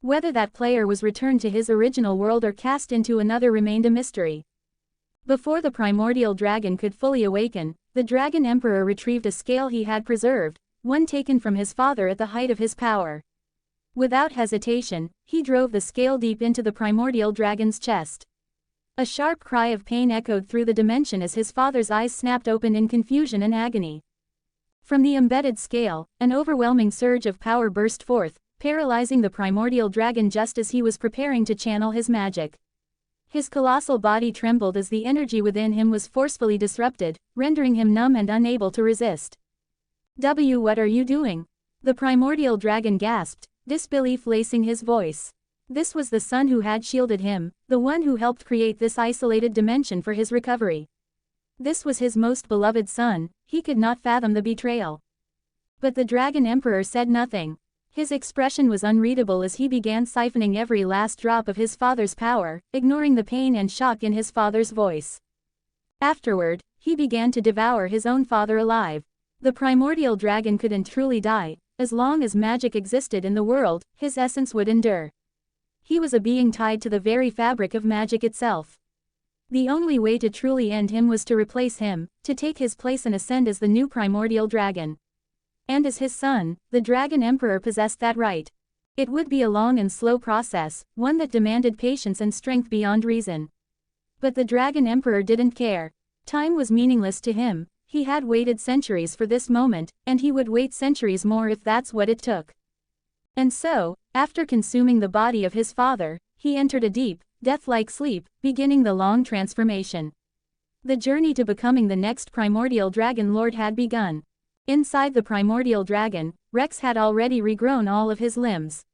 Whether that player was returned to his original world or cast into another remained a mystery. Before the primordial dragon could fully awaken, the Dragon Emperor retrieved a scale he had preserved, one taken from his father at the height of his power. Without hesitation, he drove the scale deep into the primordial dragon's chest. A sharp cry of pain echoed through the dimension as his father's eyes snapped open in confusion and agony. From the embedded scale, an overwhelming surge of power burst forth, paralyzing the primordial dragon just as he was preparing to channel his magic. His colossal body trembled as the energy within him was forcefully disrupted, rendering him numb and unable to resist. What are you doing?" The primordial dragon gasped, disbelief lacing his voice. This was the son who had shielded him, the one who helped create this isolated dimension for his recovery. This was his most beloved son, he could not fathom the betrayal. But the Dragon Emperor said nothing. His expression was unreadable as he began siphoning every last drop of his father's power, ignoring the pain and shock in his father's voice. Afterward, he began to devour his own father alive. The primordial dragon couldn't truly die. As long as magic existed in the world, his essence would endure. He was a being tied to the very fabric of magic itself. The only way to truly end him was to replace him, to take his place and ascend as the new primordial dragon. And as his son, the Dragon Emperor possessed that right. It would be a long and slow process, one that demanded patience and strength beyond reason. But the Dragon Emperor didn't care. Time was meaningless to him. He had waited centuries for this moment, and he would wait centuries more if that's what it took. And so, after consuming the body of his father, he entered a deep, death-like sleep, beginning the long transformation. The journey to becoming the next primordial dragon lord had begun. Inside the primordial dragon, Rex had already regrown all of his limbs.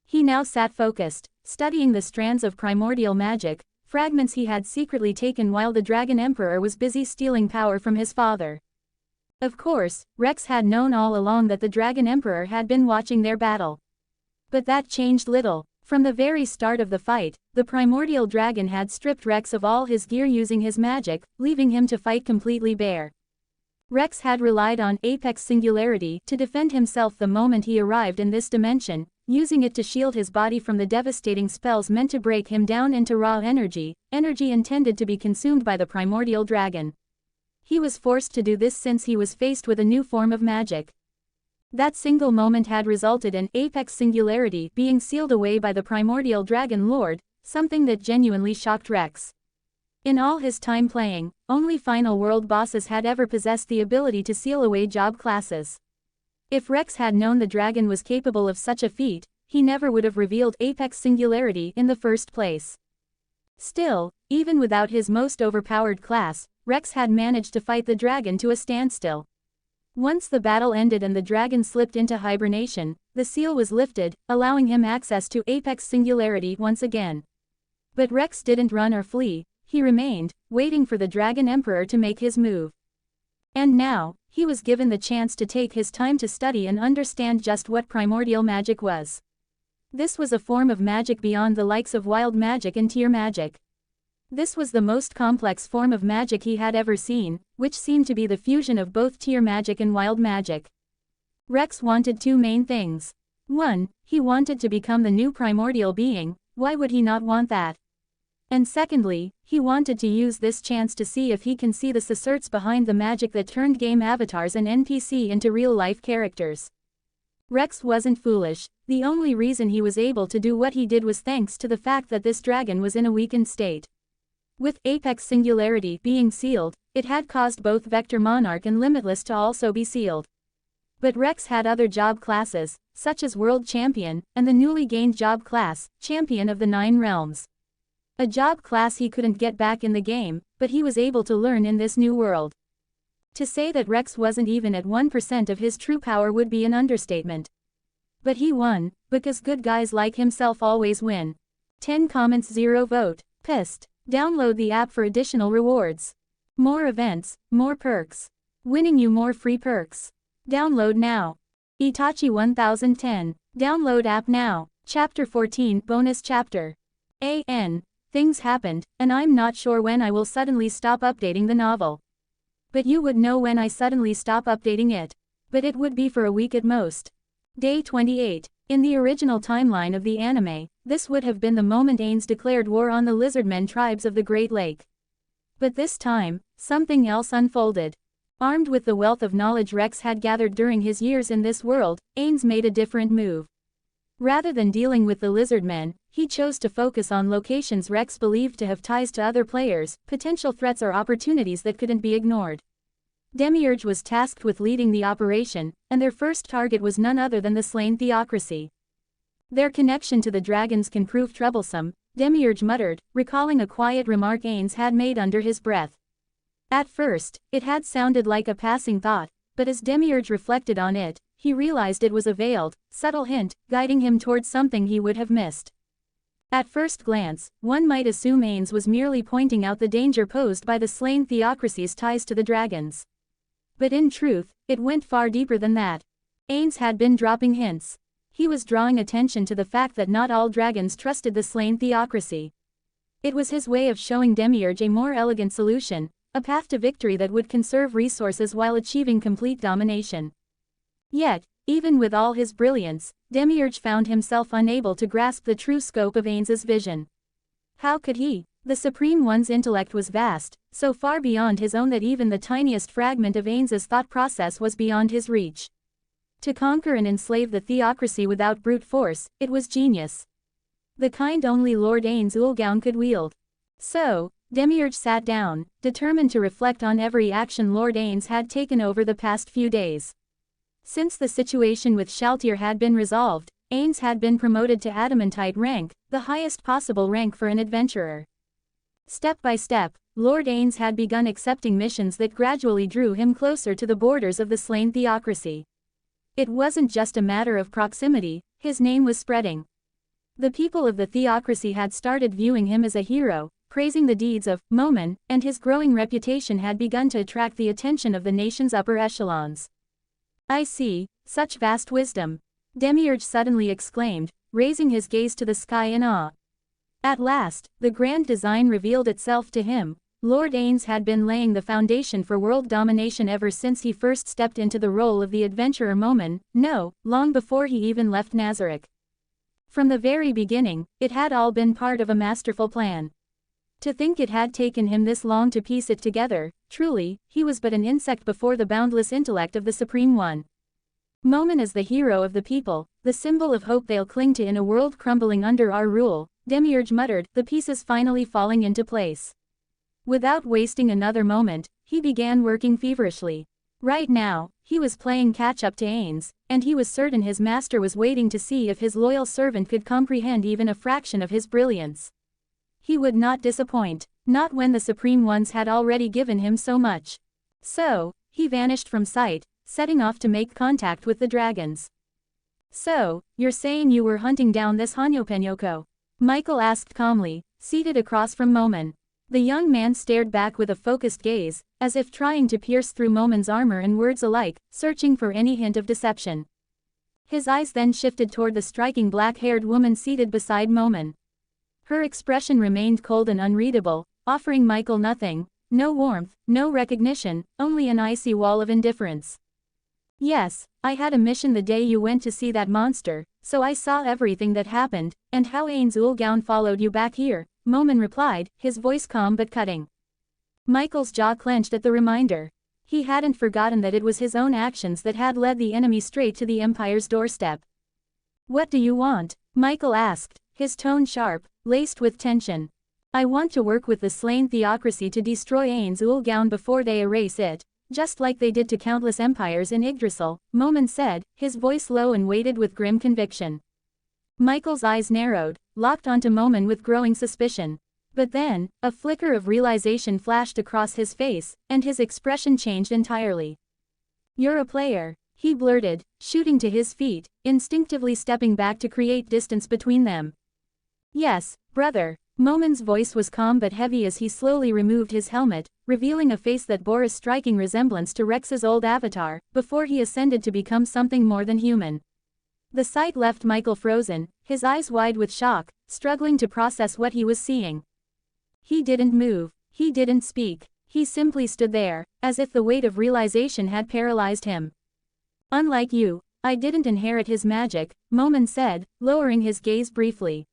He now sat focused, studying the strands of primordial magic, fragments he had secretly taken while the Dragon Emperor was busy stealing power from his father. Of course, Rex had known all along that the Dragon Emperor had been watching their battle. But that changed little. From the very start of the fight, the primordial dragon had stripped Rex of all his gear using his magic, leaving him to fight completely bare. Rex had relied on Apex Singularity to defend himself the moment he arrived in this dimension, using it to shield his body from the devastating spells meant to break him down into raw energy, energy intended to be consumed by the primordial dragon. He was forced to do this since he was faced with a new form of magic. That single moment had resulted in Apex Singularity being sealed away by the primordial dragon lord, something that genuinely shocked Rex. In all his time playing, only final world bosses had ever possessed the ability to seal away job classes. If Rex had known the dragon was capable of such a feat, he never would have revealed Apex Singularity in the first place. Still, even without his most overpowered class, Rex had managed to fight the dragon to a standstill. Once the battle ended and the dragon slipped into hibernation, the seal was lifted, allowing him access to Apex Singularity once again. But Rex didn't run or flee, he remained, waiting for the Dragon Emperor to make his move. And now, he was given the chance to take his time to study and understand just what primordial magic was. This was a form of magic beyond the likes of wild magic and tier magic. This was the most complex form of magic he had ever seen, which seemed to be the fusion of both tier magic and wild magic. Rex wanted two main things. 1. He wanted to become the new primordial being, why would he not want that? And secondly, he wanted to use this chance to see if he can see the secrets behind the magic that turned game avatars and NPC into real-life characters. Rex wasn't foolish, the only reason he was able to do what he did was thanks to the fact that this dragon was in a weakened state. With Apex Singularity being sealed, it had caused both Vector Monarch and Limitless to also be sealed. But Rex had other job classes, such as World Champion, and the newly gained job class, Champion of the Nine Realms. A job class he couldn't get back in the game, but he was able to learn in this new world. To say that Rex wasn't even at 1% of his true power would be an understatement. But he won, because good guys like himself always win. 10 comments 0 vote, pissed. Download the app for additional rewards. More events, more perks. Winning you more free perks. Download now. Itachi 1010. Download app now. Chapter 14 Bonus Chapter. Things happened, and I'm not sure when I will suddenly stop updating the novel. But you would know when I suddenly stop updating it. But it would be for a week at most. Day 28. In the original timeline of the anime, this would have been the moment Ains declared war on the lizardmen tribes of the Great Lake. But this time, something else unfolded. Armed with the wealth of knowledge Rex had gathered during his years in this world, Ains made a different move. Rather than dealing with the lizardmen, he chose to focus on locations Rex believed to have ties to other players, potential threats or opportunities that couldn't be ignored. Demiurge was tasked with leading the operation, and their first target was none other than the slain theocracy. Their connection to the dragons can prove troublesome, Demiurge muttered, recalling a quiet remark Ains had made under his breath. At first, it had sounded like a passing thought, but as Demiurge reflected on it, he realized it was a veiled, subtle hint, guiding him towards something he would have missed. At first glance, one might assume Ains was merely pointing out the danger posed by the slain theocracy's ties to the dragons. But in truth, it went far deeper than that. Ains had been dropping hints. He was drawing attention to the fact that not all dragons trusted the slain theocracy. It was his way of showing Demiurge a more elegant solution, a path to victory that would conserve resources while achieving complete domination. Yet, even with all his brilliance, Demiurge found himself unable to grasp the true scope of Ains's vision. How could he? The Supreme One's intellect was vast, so far beyond his own that even the tiniest fragment of Ains's thought process was beyond his reach. To conquer and enslave the theocracy without brute force, it was genius. The kind only Lord Ains Ulgaun could wield. So, Demiurge sat down, determined to reflect on every action Lord Ains had taken over the past few days. Since the situation with Shaltir had been resolved, Ains had been promoted to Adamantite rank, the highest possible rank for an adventurer. Step by step, Lord Ains had begun accepting missions that gradually drew him closer to the borders of the slain theocracy. It wasn't just a matter of proximity, his name was spreading. The people of the theocracy had started viewing him as a hero, praising the deeds of Momen, and his growing reputation had begun to attract the attention of the nation's upper echelons. I see, such vast wisdom, Demiurge suddenly exclaimed, raising his gaze to the sky in awe. At last, the grand design revealed itself to him. Lord Ains had been laying the foundation for world domination ever since he first stepped into the role of the adventurer Momen, long before he even left Nazarick. From the very beginning, it had all been part of a masterful plan. To think it had taken him this long to piece it together, truly, he was but an insect before the boundless intellect of the Supreme One. Momen is the hero of the people, the symbol of hope they'll cling to in a world crumbling under our rule, Demiurge muttered, the pieces finally falling into place. Without wasting another moment, he began working feverishly. Right now, he was playing catch-up to Ains, and he was certain his master was waiting to see if his loyal servant could comprehend even a fraction of his brilliance. He would not disappoint, not when the Supreme Ones had already given him so much. So, he vanished from sight, setting off to make contact with the dragons. "So, you're saying you were hunting down this Hanyopenyoko?" Michael asked calmly, seated across from Momon. The young man stared back with a focused gaze, as if trying to pierce through Momon's armor and words alike, searching for any hint of deception. His eyes then shifted toward the striking black-haired woman seated beside Momon. Her expression remained cold and unreadable, offering Michael nothing, no warmth, no recognition, only an icy wall of indifference. "Yes, I had a mission the day you went to see that monster, so I saw everything that happened, and how Ains Ulgaun followed you back here," Momon replied, his voice calm but cutting. Michael's jaw clenched at the reminder. He hadn't forgotten that it was his own actions that had led the enemy straight to the Empire's doorstep. "What do you want?" Michael asked, his tone sharp, laced with tension. "I want to work with the slain theocracy to destroy Ains Ulgaun before they erase it, just like they did to countless empires in Yggdrasil," Momon said, his voice low and weighted with grim conviction. Michael's eyes narrowed, locked onto Momon with growing suspicion. But then, a flicker of realization flashed across his face, and his expression changed entirely. "You're a player," he blurted, shooting to his feet, instinctively stepping back to create distance between them. "Yes, brother." Momon's voice was calm but heavy as he slowly removed his helmet, revealing a face that bore a striking resemblance to Rex's old avatar, before he ascended to become something more than human. The sight left Michael frozen, his eyes wide with shock, struggling to process what he was seeing. He didn't move, he didn't speak, he simply stood there, as if the weight of realization had paralyzed him. "Unlike you, I didn't inherit his magic," Momon said, lowering his gaze briefly.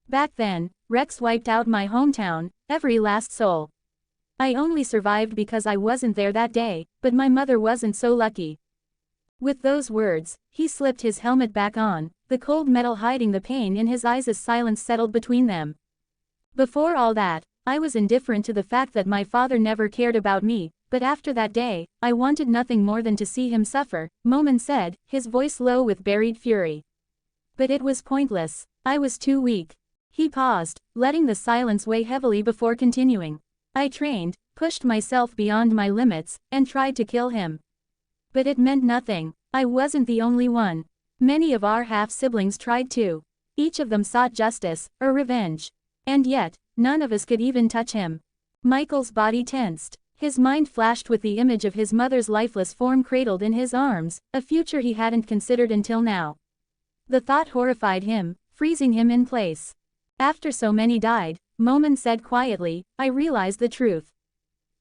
"Back then, Rex wiped out my hometown, every last soul. I only survived because I wasn't there that day, but my mother wasn't so lucky." With those words, he slipped his helmet back on, the cold metal hiding the pain in his eyes as silence settled between them. "Before all that, I was indifferent to the fact that my father never cared about me, but after that day, I wanted nothing more than to see him suffer," Momon said, his voice low with buried fury. "But it was pointless. I was too weak." He paused, letting the silence weigh heavily before continuing. "I trained, pushed myself beyond my limits, and tried to kill him. But it meant nothing. I wasn't the only one. Many of our half-siblings tried too. Each of them sought justice, or revenge. And yet, none of us could even touch him." Michael's body tensed. His mind flashed with the image of his mother's lifeless form cradled in his arms, a future he hadn't considered until now. The thought horrified him, freezing him in place. "After so many died," Momon said quietly, "I realized the truth.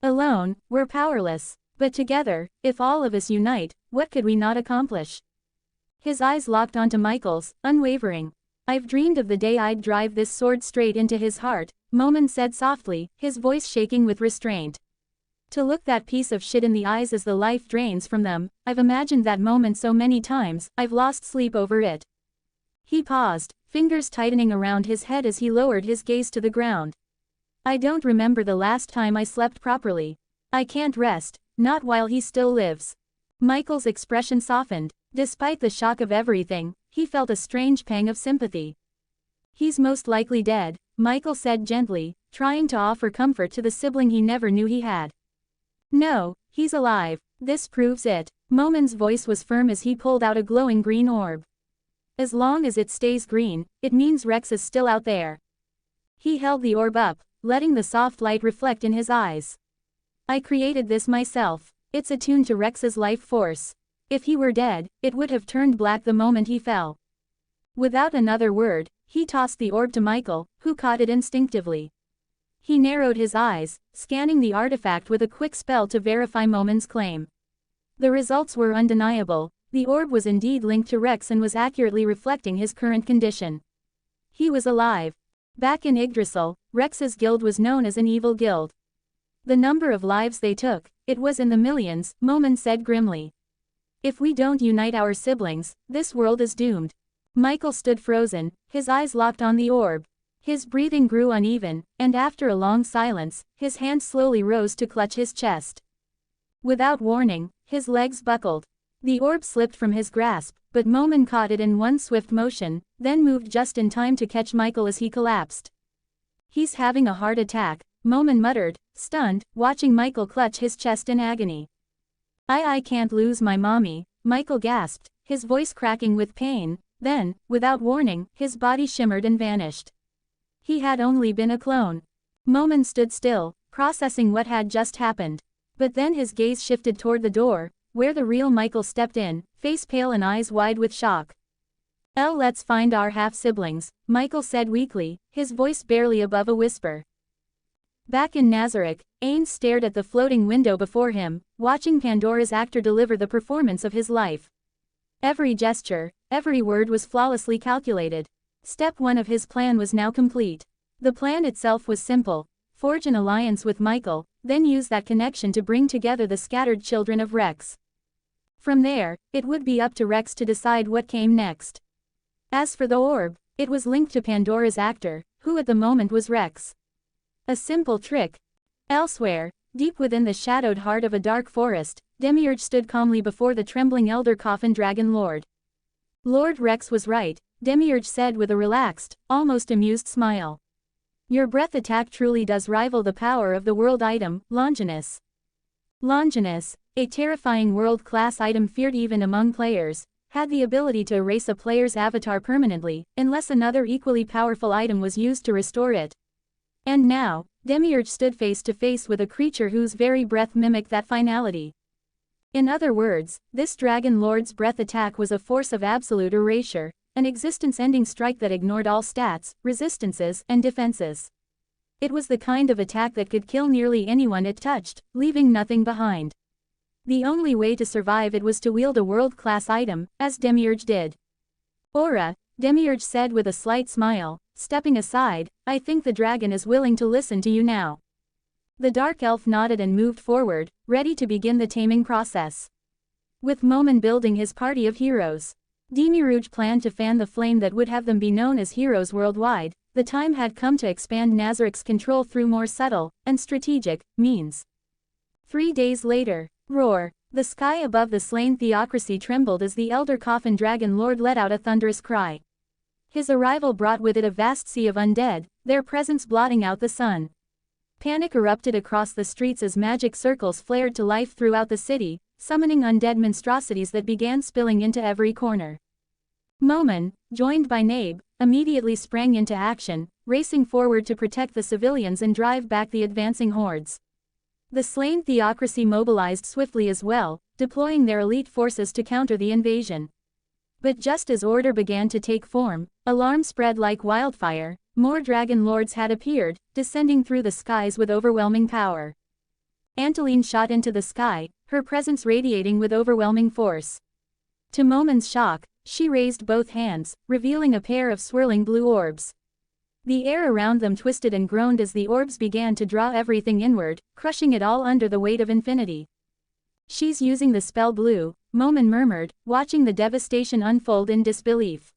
Alone, we're powerless. But together, if all of us unite, what could we not accomplish?" His eyes locked onto Michael's, unwavering. "I've dreamed of the day I'd drive this sword straight into his heart," Momon said softly, his voice shaking with restraint. "To look that piece of shit in the eyes as the life drains from them, I've imagined that moment so many times, I've lost sleep over it." He paused, fingers tightening around his head as he lowered his gaze to the ground. "I don't remember the last time I slept properly. I can't rest, not while he still lives." Michael's expression softened. Despite the shock of everything, he felt a strange pang of sympathy. "He's most likely dead," Michael said gently, trying to offer comfort to the sibling he never knew he had. "No, he's alive. This proves it." Momon's voice was firm as he pulled out a glowing green orb. "As long as it stays green, it means Rex is still out there." He held the orb up, letting the soft light reflect in his eyes. "I created this myself. It's attuned to Rex's life force. If he were dead, it would have turned black the moment he fell." Without another word, he tossed the orb to Michael, who caught it instinctively. He narrowed his eyes, scanning the artifact with a quick spell to verify Momon's claim. The results were undeniable. The orb was indeed linked to Rex and was accurately reflecting his current condition. He was alive. Back in Yggdrasil, Rex's guild was known as an evil guild. The number of lives they took, it was in the millions, Momon said grimly. "If we don't unite our siblings, this world is doomed." Michael stood frozen, his eyes locked on the orb. His breathing grew uneven, and after a long silence, his hand slowly rose to clutch his chest. Without warning, his legs buckled. The orb slipped from his grasp, but Momon caught it in one swift motion, then moved just in time to catch Michael as he collapsed. He's having a heart attack, Momin muttered, stunned, watching Michael clutch his chest in agony. I can't lose my mommy, Michael gasped, his voice cracking with pain. Then, without warning, his body shimmered and vanished. He had only been a clone. Momin stood still, processing what had just happened. But then his gaze shifted toward the door, where the real Michael stepped in, face pale and eyes wide with shock. Let's find our half-siblings, Michael said weakly, his voice barely above a whisper. Back in Nazareth, Ains stared at the floating window before him, watching Pandora's actor deliver the performance of his life. Every gesture, every word was flawlessly calculated. Step 1 of his plan was now complete. The plan itself was simple: forge an alliance with Michael, then use that connection to bring together the scattered children of Rex. From there, it would be up to Rex to decide what came next. As for the orb, it was linked to Pandora's actor, who at the moment was Rex. A simple trick. Elsewhere, deep within the shadowed heart of a dark forest, Demiurge stood calmly before the trembling elder coffin dragon lord. Lord Rex was right, Demiurge said with a relaxed, almost amused smile. Your breath attack truly does rival the power of the world item, Longinus. Longinus, a terrifying world-class item feared even among players, had the ability to erase a player's avatar permanently, unless another equally powerful item was used to restore it. And now, Demiurge stood face to face with a creature whose very breath mimicked that finality. In other words, this Dragon Lord's breath attack was a force of absolute erasure, an existence-ending strike that ignored all stats, resistances, and defenses. It was the kind of attack that could kill nearly anyone it touched, leaving nothing behind. The only way to survive it was to wield a world-class item, as Demiurge did. Aura, Demiurge said with a slight smile, stepping aside, I think the dragon is willing to listen to you now. The dark elf nodded and moved forward, ready to begin the taming process. With Momin building his party of heroes, Demiurge planned to fan the flame that would have them be known as heroes worldwide. The time had come to expand Nazareth's control through more subtle, and strategic, means. 3 days later, roar. The sky above the slain theocracy trembled as the elder coffin dragon lord let out a thunderous cry. His arrival brought with it a vast sea of undead, their presence blotting out the sun. Panic erupted across the streets as magic circles flared to life throughout the city, summoning undead monstrosities that began spilling into every corner. Momin, joined by Nabe, immediately sprang into action, racing forward to protect the civilians and drive back the advancing hordes. The slain theocracy mobilized swiftly as well, deploying their elite forces to counter the invasion. But just as order began to take form, alarm spread like wildfire. More dragon lords had appeared, descending through the skies with overwhelming power. Anteline shot into the sky, her presence radiating with overwhelming force. To Momin's shock, she raised both hands, revealing a pair of swirling blue orbs. The air around them twisted and groaned as the orbs began to draw everything inward, crushing it all under the weight of infinity. She's using the spell blue, Momin murmured, watching the devastation unfold in disbelief.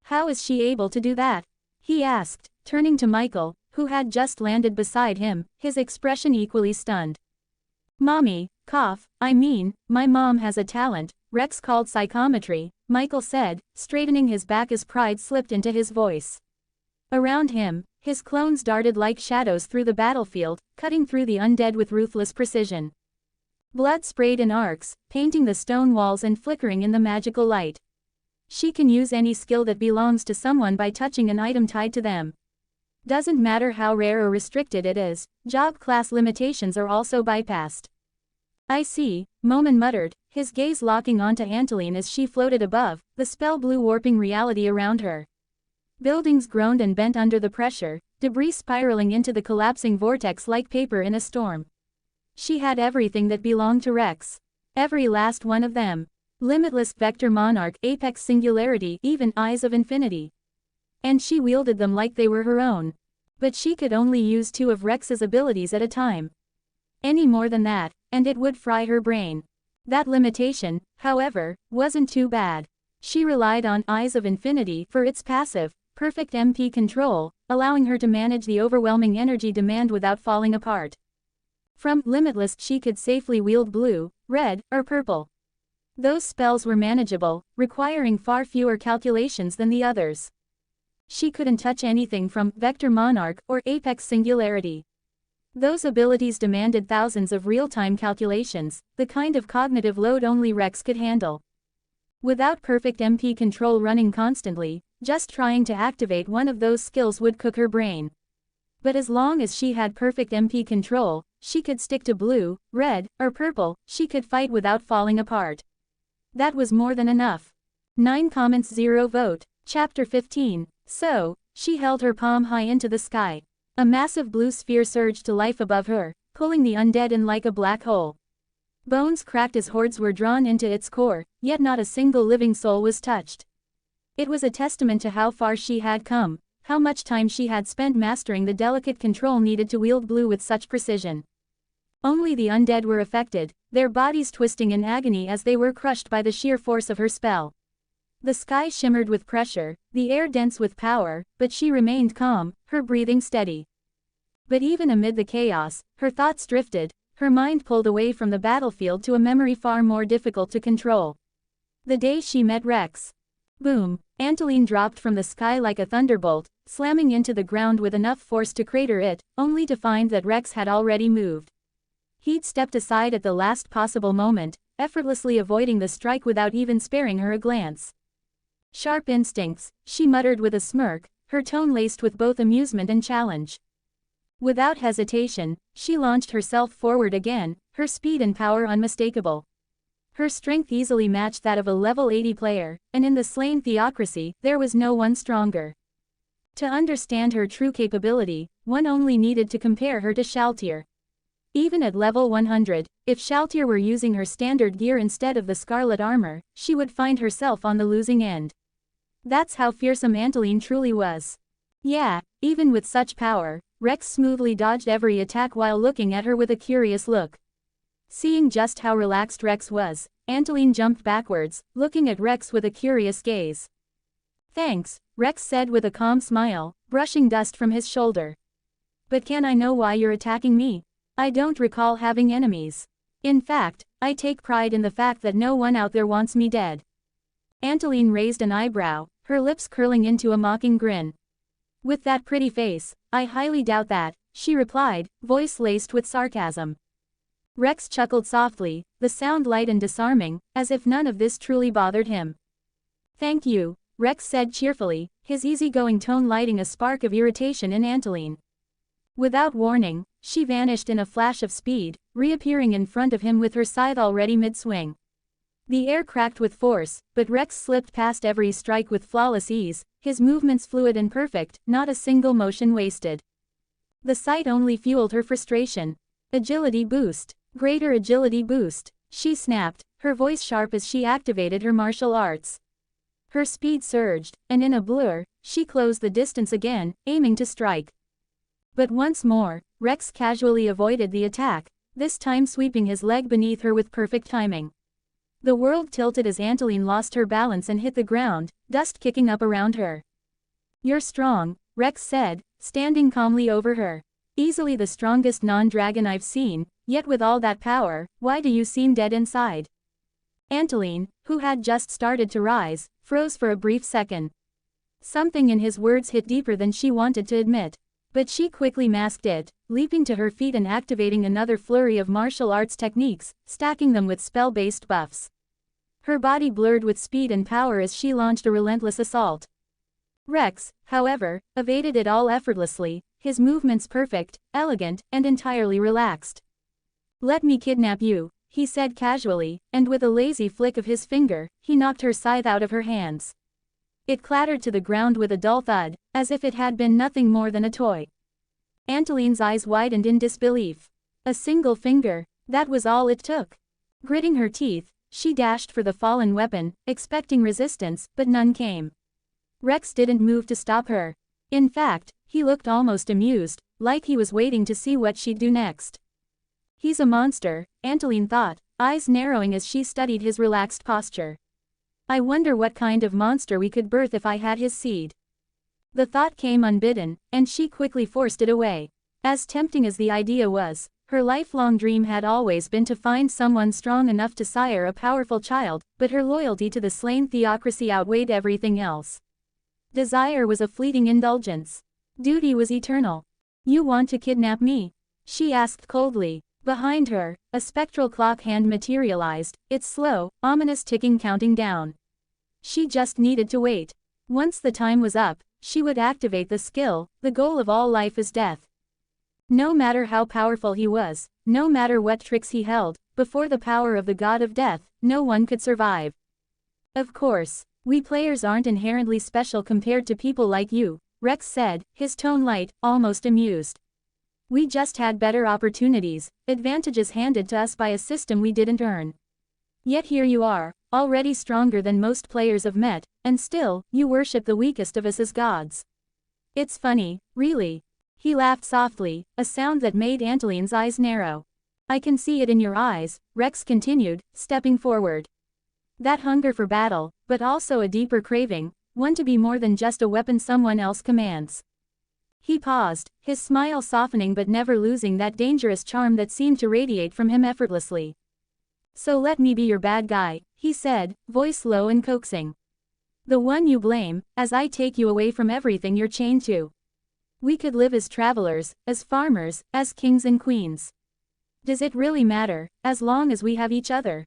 How is she able to do that? He asked, turning to Michael, who had just landed beside him, his expression equally stunned. Mommy, my mom has a talent, Rex called psychometry, Michael said, straightening his back as pride slipped into his voice. Around him, his clones darted like shadows through the battlefield, cutting through the undead with ruthless precision. Blood sprayed in arcs, painting the stone walls and flickering in the magical light. She can use any skill that belongs to someone by touching an item tied to them. Doesn't matter how rare or restricted it is, job class limitations are also bypassed. I see, Momin muttered, his gaze locking onto Anteline as she floated above, the spell blue warping reality around her. Buildings groaned and bent under the pressure, debris spiraling into the collapsing vortex like paper in a storm. She had everything that belonged to Rex. Every last one of them. Limitless Vector Monarch, Apex Singularity, even Eyes of Infinity. And she wielded them like they were her own. But she could only use 2 of Rex's abilities at a time. Any more than that, and it would fry her brain. That limitation, however, wasn't too bad. She relied on Eyes of Infinity for its passive, perfect MP control, allowing her to manage the overwhelming energy demand without falling apart. From Limitless she could safely wield blue, red, or purple. Those spells were manageable, requiring far fewer calculations than the others. she couldn't touch anything from Vector Monarch or Apex Singularity. Those abilities demanded thousands of real-time calculations, the kind of cognitive load only Rex could handle. Without perfect MP control running constantly, just trying to activate one of those skills would cook her brain. But as long as she had perfect MP control, she could stick to blue, red, or purple, she could fight without falling apart. That was more than enough. 9 comments 0 vote. Chapter 15. So, she held her palm high into the sky. A massive blue sphere surged to life above her, pulling the undead in like a black hole. Bones cracked as hordes were drawn into its core, yet not a single living soul was touched. It was a testament to how far she had come, how much time she had spent mastering the delicate control needed to wield blue with such precision. Only the undead were affected, their bodies twisting in agony as they were crushed by the sheer force of her spell. The sky shimmered with pressure, the air dense with power, but she remained calm, her breathing steady. But even amid the chaos, her thoughts drifted, her mind pulled away from the battlefield to a memory far more difficult to control. The day she met Rex. Boom! Anteline dropped from the sky like a thunderbolt, slamming into the ground with enough force to crater it, only to find that Rex had already moved. He'd stepped aside at the last possible moment, effortlessly avoiding the strike without even sparing her a glance. Sharp instincts, she muttered with a smirk, her tone laced with both amusement and challenge. Without hesitation, she launched herself forward again, her speed and power unmistakable. Her strength easily matched that of a level 80 player, and in the slain theocracy, there was no one stronger. To understand her true capability, one only needed to compare her to Shaltir. Even at level 100, if Shaltir were using her standard gear instead of the scarlet armor, she would find herself on the losing end. That's how fearsome Anteline truly was. Yeah, even with such power, Rex smoothly dodged every attack while looking at her with a curious look. Seeing just how relaxed Rex was, Anteline jumped backwards, looking at Rex with a curious gaze. Thanks, Rex said with a calm smile, brushing dust from his shoulder. But can I know why you're attacking me? I don't recall having enemies. In fact, I take pride in the fact that no one out there wants me dead. Anteline raised an eyebrow, her lips curling into a mocking grin. With that pretty face, I highly doubt that, she replied, voice laced with sarcasm. Rex chuckled softly, the sound light and disarming, as if none of this truly bothered him. Thank you, Rex said cheerfully, his easygoing tone lighting a spark of irritation in Anteline. Without warning, she vanished in a flash of speed, reappearing in front of him with her scythe already mid-swing. The air cracked with force, but Rex slipped past every strike with flawless ease, his movements fluid and perfect, not a single motion wasted. The sight only fueled her frustration. Agility boost. Greater agility boost. She snapped, her voice sharp as she activated her martial arts. Her speed surged, and in a blur, she closed the distance again, aiming to strike. But once more, Rex casually avoided the attack, this time sweeping his leg beneath her with perfect timing. The world tilted as Anteline lost her balance and hit the ground, dust kicking up around her. You're strong, Rex said, standing calmly over her. Easily the strongest non-dragon I've seen, yet with all that power, why do you seem dead inside? Anteline, who had just started to rise, froze for a brief second. Something in his words hit deeper than she wanted to admit. But she quickly masked it, leaping to her feet and activating another flurry of martial arts techniques, stacking them with spell-based buffs. Her body blurred with speed and power as she launched a relentless assault. Rex, however, evaded it all effortlessly, his movements perfect, elegant, and entirely relaxed. Let me kidnap you, he said casually, and with a lazy flick of his finger, he knocked her scythe out of her hands. It clattered to the ground with a dull thud, as if it had been nothing more than a toy. Anteline's eyes widened in disbelief. A single finger, that was all it took. Gritting her teeth, she dashed for the fallen weapon, expecting resistance, but none came. Rex didn't move to stop her. In fact, he looked almost amused, like he was waiting to see what she'd do next. He's a monster, Anteline thought, eyes narrowing as she studied his relaxed posture. I wonder what kind of monster we could birth if I had his seed. The thought came unbidden, and she quickly forced it away. As tempting as the idea was, her lifelong dream had always been to find someone strong enough to sire a powerful child, but her loyalty to the slain theocracy outweighed everything else. Desire was a fleeting indulgence. Duty was eternal. You want to kidnap me? She asked coldly. Behind her, a spectral clock hand materialized, its slow, ominous ticking counting down. She just needed to wait. Once the time was up, she would activate the skill. The goal of all life is death. No matter how powerful he was, no matter what tricks he held, before the power of the god of death, no one could survive. Of course, we players aren't inherently special compared to people like you, Rex said, his tone light, almost amused. We just had better opportunities, advantages handed to us by a system we didn't earn. Yet here you are, already stronger than most players have met, and still, you worship the weakest of us as gods. It's funny, really. He laughed softly, a sound that made Anteline's eyes narrow. I can see it in your eyes, Rex continued, stepping forward. That hunger for battle, but also a deeper craving, one to be more than just a weapon someone else commands. He paused, his smile softening but never losing that dangerous charm that seemed to radiate from him effortlessly. So let me be your bad guy, he said, voice low and coaxing. The one you blame, as I take you away from everything you're chained to. We could live as travelers, as farmers, as kings and queens. Does it really matter, as long as we have each other?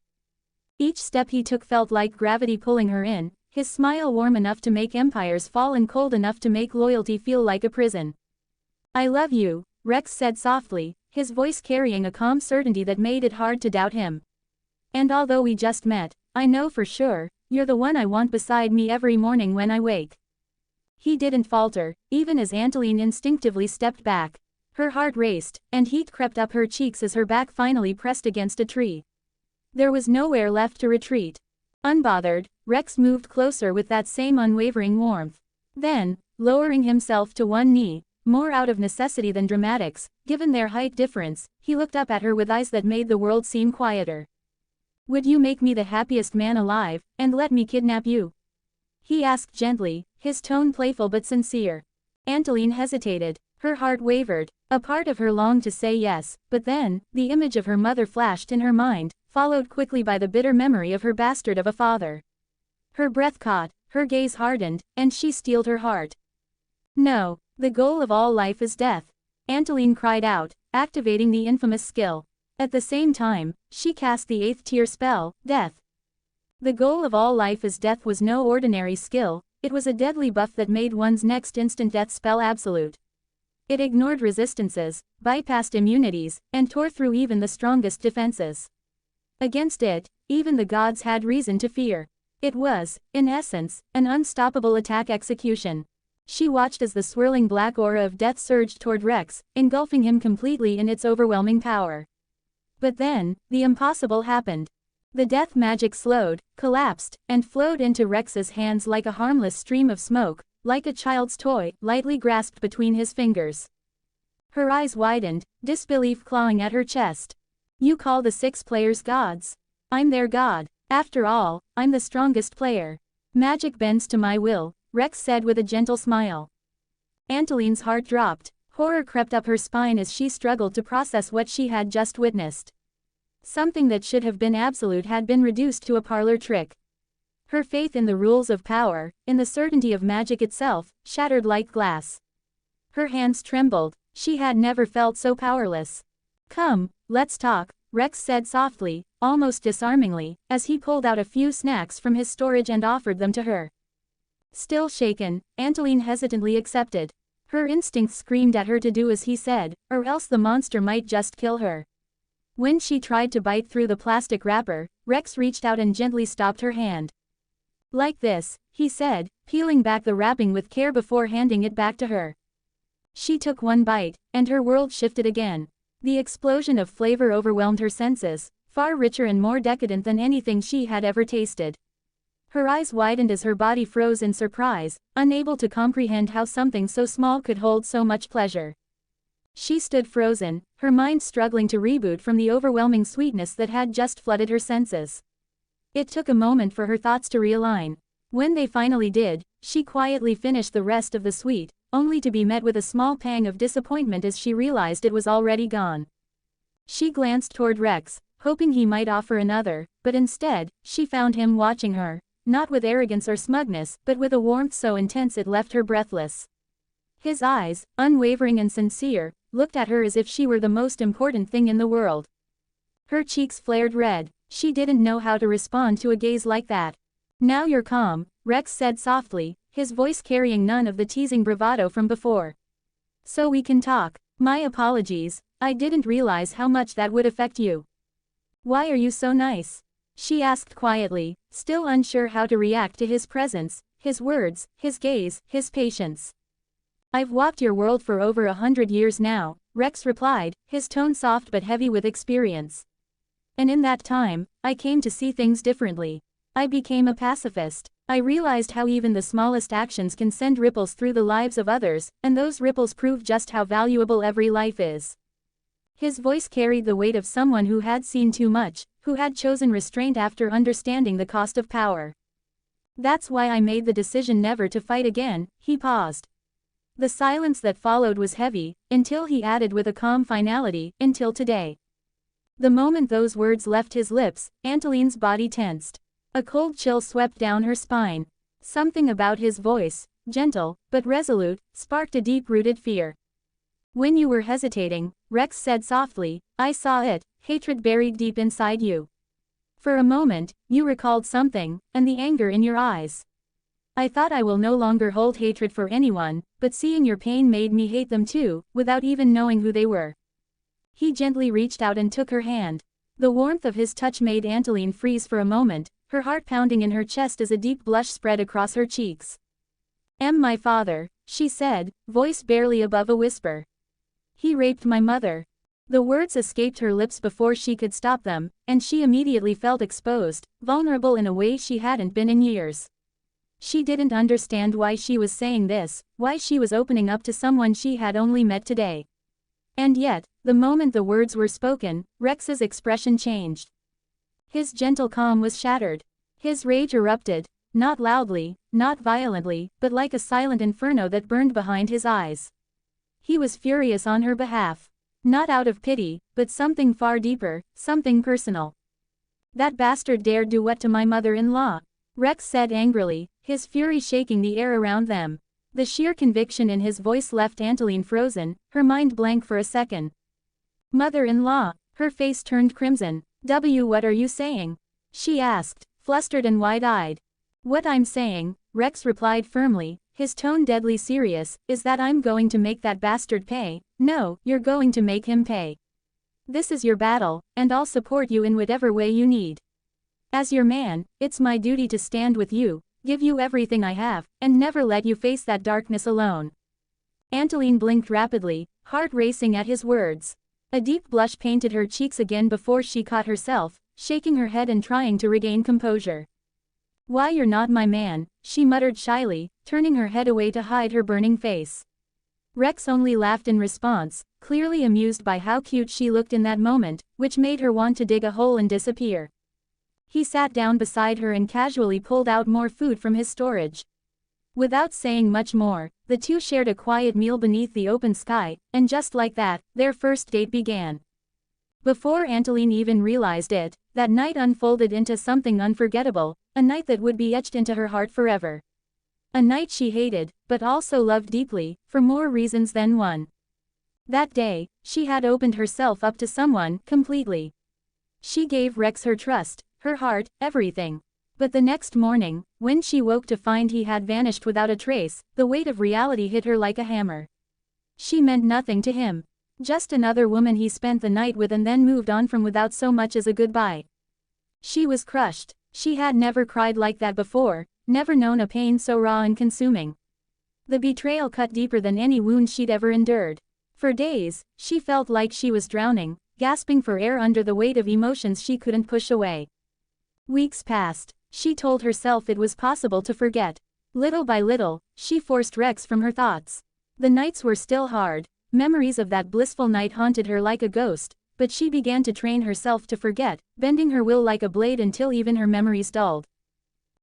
Each step he took felt like gravity pulling her in, his smile warm enough to make empires fall and cold enough to make loyalty feel like a prison. I love you, Rex said softly, his voice carrying a calm certainty that made it hard to doubt him. And although we just met, I know for sure, you're the one I want beside me every morning when I wake. He didn't falter, even as Anteline instinctively stepped back. Her heart raced, and heat crept up her cheeks as her back finally pressed against a tree. There was nowhere left to retreat. Unbothered, Rex moved closer with that same unwavering warmth. Then, lowering himself to one knee, more out of necessity than dramatics, given their height difference, he looked up at her with eyes that made the world seem quieter. Would you make me the happiest man alive, and let me kidnap you? He asked gently, his tone playful but sincere. Anteline hesitated, her heart wavered, a part of her longed to say yes, but then, the image of her mother flashed in her mind, followed quickly by the bitter memory of her bastard of a father. Her breath caught, her gaze hardened, and she steeled her heart. No, the goal of all life is death, Anteline cried out, activating the infamous skill. At the same time, she cast the 8th tier spell, Death. The goal of all life is death was no ordinary skill, it was a deadly buff that made one's next instant death spell absolute. It ignored resistances, bypassed immunities, and tore through even the strongest defenses. Against it, even the gods had reason to fear. It was, in essence, an unstoppable attack execution. She watched as the swirling black aura of death surged toward Rex, engulfing him completely in its overwhelming power. But then, the impossible happened. The death magic slowed, collapsed, and flowed into Rex's hands like a harmless stream of smoke, like a child's toy, lightly grasped between his fingers. Her eyes widened, disbelief clawing at her chest. You call the 6 players gods? I'm their god. After all, I'm the strongest player. Magic bends to my will, Rex said with a gentle smile. Anteline's heart dropped. Horror crept up her spine as she struggled to process what she had just witnessed. Something that should have been absolute had been reduced to a parlor trick. Her faith in the rules of power, in the certainty of magic itself, shattered like glass. Her hands trembled, she had never felt so powerless. Come, let's talk, Rex said softly, almost disarmingly, as he pulled out a few snacks from his storage and offered them to her. Still shaken, Anteline hesitantly accepted. Her instincts screamed at her to do as he said, or else the monster might just kill her. When she tried to bite through the plastic wrapper, Rex reached out and gently stopped her hand. Like this, he said, peeling back the wrapping with care before handing it back to her. She took one bite, and her world shifted again. The explosion of flavor overwhelmed her senses, far richer and more decadent than anything she had ever tasted. Her eyes widened as her body froze in surprise, unable to comprehend how something so small could hold so much pleasure. She stood frozen, her mind struggling to reboot from the overwhelming sweetness that had just flooded her senses. It took a moment for her thoughts to realign. When they finally did, she quietly finished the rest of the sweet, only to be met with a small pang of disappointment as she realized it was already gone. She glanced toward Rex, hoping he might offer another, but instead, she found him watching her, not with arrogance or smugness, but with a warmth so intense it left her breathless. His eyes, unwavering and sincere, looked at her as if she were the most important thing in the world. Her cheeks flared red. She didn't know how to respond to a gaze like that. "Now you're calm," Rex said softly, his voice carrying none of the teasing bravado from before. "So we can talk. My apologies, I didn't realize how much that would affect you." "Why are you so nice?" she asked quietly, still unsure how to react to his presence, his words, his gaze, his patience. "I've walked your world for over 100 years now," Rex replied, his tone soft but heavy with experience. "And in that time, I came to see things differently. I became a pacifist. I realized how even the smallest actions can send ripples through the lives of others, and those ripples prove just how valuable every life is." His voice carried the weight of someone who had seen too much, who had chosen restraint after understanding the cost of power. "That's why I made the decision never to fight again." He paused. The silence that followed was heavy, until he added with a calm finality, "Until today." The moment those words left his lips, Anteline's body tensed. A cold chill swept down her spine. Something about his voice, gentle, but resolute, sparked a deep-rooted fear. "When you were hesitating," Rex said softly, "I saw it, hatred buried deep inside you. For a moment, you recalled something, and the anger in your eyes. I thought I will no longer hold hatred for anyone, but seeing your pain made me hate them too, without even knowing who they were." He gently reached out and took her hand. The warmth of his touch made Anteline freeze for a moment, her heart pounding in her chest as a deep blush spread across her cheeks. "My father," she said, voice barely above a whisper. "He raped my mother." The words escaped her lips before she could stop them, and she immediately felt exposed, vulnerable in a way she hadn't been in years. She didn't understand why she was saying this, why she was opening up to someone she had only met today. And yet, the moment the words were spoken, Rex's expression changed. His gentle calm was shattered. His rage erupted, not loudly, not violently, but like a silent inferno that burned behind his eyes. He was furious on her behalf. Not out of pity, but something far deeper, something personal. "That bastard dared do what to my mother-in-law?" Rex said angrily, his fury shaking the air around them. The sheer conviction in his voice left Anteline frozen, her mind blank for a second. "Mother-in-law?" Her face turned crimson. What are you saying?" she asked, flustered and wide-eyed. "What I'm saying," Rex replied firmly, his tone deadly serious, "is that I'm going to make that bastard pay. No, you're going to make him pay. This is your battle, and I'll support you in whatever way you need. As your man, it's my duty to stand with you, give you everything I have, and never let you face that darkness alone." Anteline blinked rapidly, heart racing at his words. A deep blush painted her cheeks again before she caught herself, shaking her head and trying to regain composure. "Why you're not my man," she muttered shyly, turning her head away to hide her burning face. Rex only laughed in response, clearly amused by how cute she looked in that moment, which made her want to dig a hole and disappear. He sat down beside her and casually pulled out more food from his storage. Without saying much more, the two shared a quiet meal beneath the open sky, and just like that, their first date began. Before Anteline even realized it, that night unfolded into something unforgettable, a night that would be etched into her heart forever. A night she hated, but also loved deeply, for more reasons than one. That day, she had opened herself up to someone, completely. She gave Rex her trust, her heart, everything. But the next morning, when she woke to find he had vanished without a trace, the weight of reality hit her like a hammer. She meant nothing to him. Just another woman he spent the night with and then moved on from without so much as a goodbye. She was crushed. She had never cried like that before, never known a pain so raw and consuming. The betrayal cut deeper than any wound she'd ever endured. For days, she felt like she was drowning, gasping for air under the weight of emotions she couldn't push away. Weeks passed. She told herself it was possible to forget. Little by little, she forced Rex from her thoughts. The nights were still hard. Memories of that blissful night haunted her like a ghost, but she began to train herself to forget, bending her will like a blade until even her memories dulled.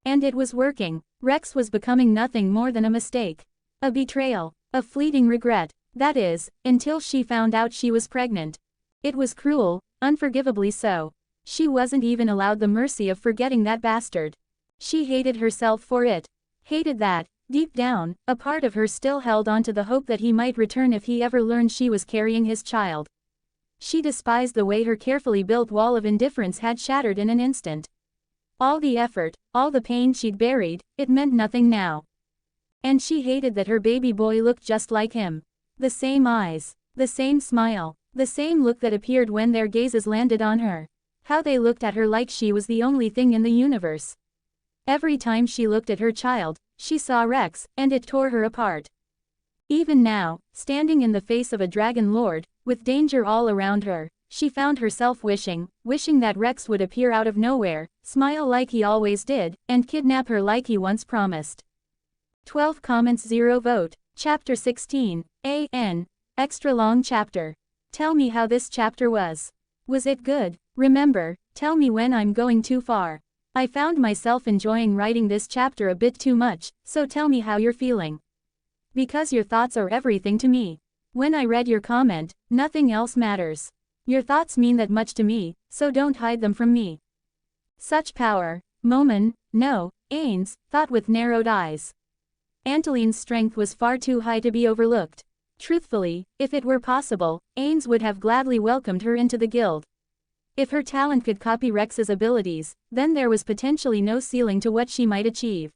And it was working. Rex was becoming nothing more than a mistake. A betrayal. A fleeting regret. That is, until she found out she was pregnant. It was cruel, unforgivably so. She wasn't even allowed the mercy of forgetting that bastard. She hated herself for it. Hated that, deep down, a part of her still held on to the hope that he might return if he ever learned she was carrying his child. She despised the way her carefully built wall of indifference had shattered in an instant. All the effort, all the pain she'd buried, it meant nothing now. And she hated that her baby boy looked just like him. The same eyes, the same smile, the same look that appeared when their gazes landed on her. How they looked at her like she was the only thing in the universe. Every time she looked at her child, she saw Rex, and it tore her apart. Even now, standing in the face of a dragon lord, with danger all around her, she found herself wishing that Rex would appear out of nowhere, smile like he always did, and kidnap her like he once promised. 12 comments 0 vote. Chapter 16, A.N. Extra long chapter. Tell me how this chapter was. Was it good? Remember, tell me when I'm going too far. I found myself enjoying writing this chapter a bit too much, so tell me how you're feeling. Because your thoughts are everything to me. When I read your comment, nothing else matters. Your thoughts mean that much to me, so don't hide them from me. Such power. Momen, no, Ains, thought with narrowed eyes. Anteline's strength was far too high to be overlooked. Truthfully, if it were possible, Ains would have gladly welcomed her into the guild. If her talent could copy Rex's abilities, then there was potentially no ceiling to what she might achieve.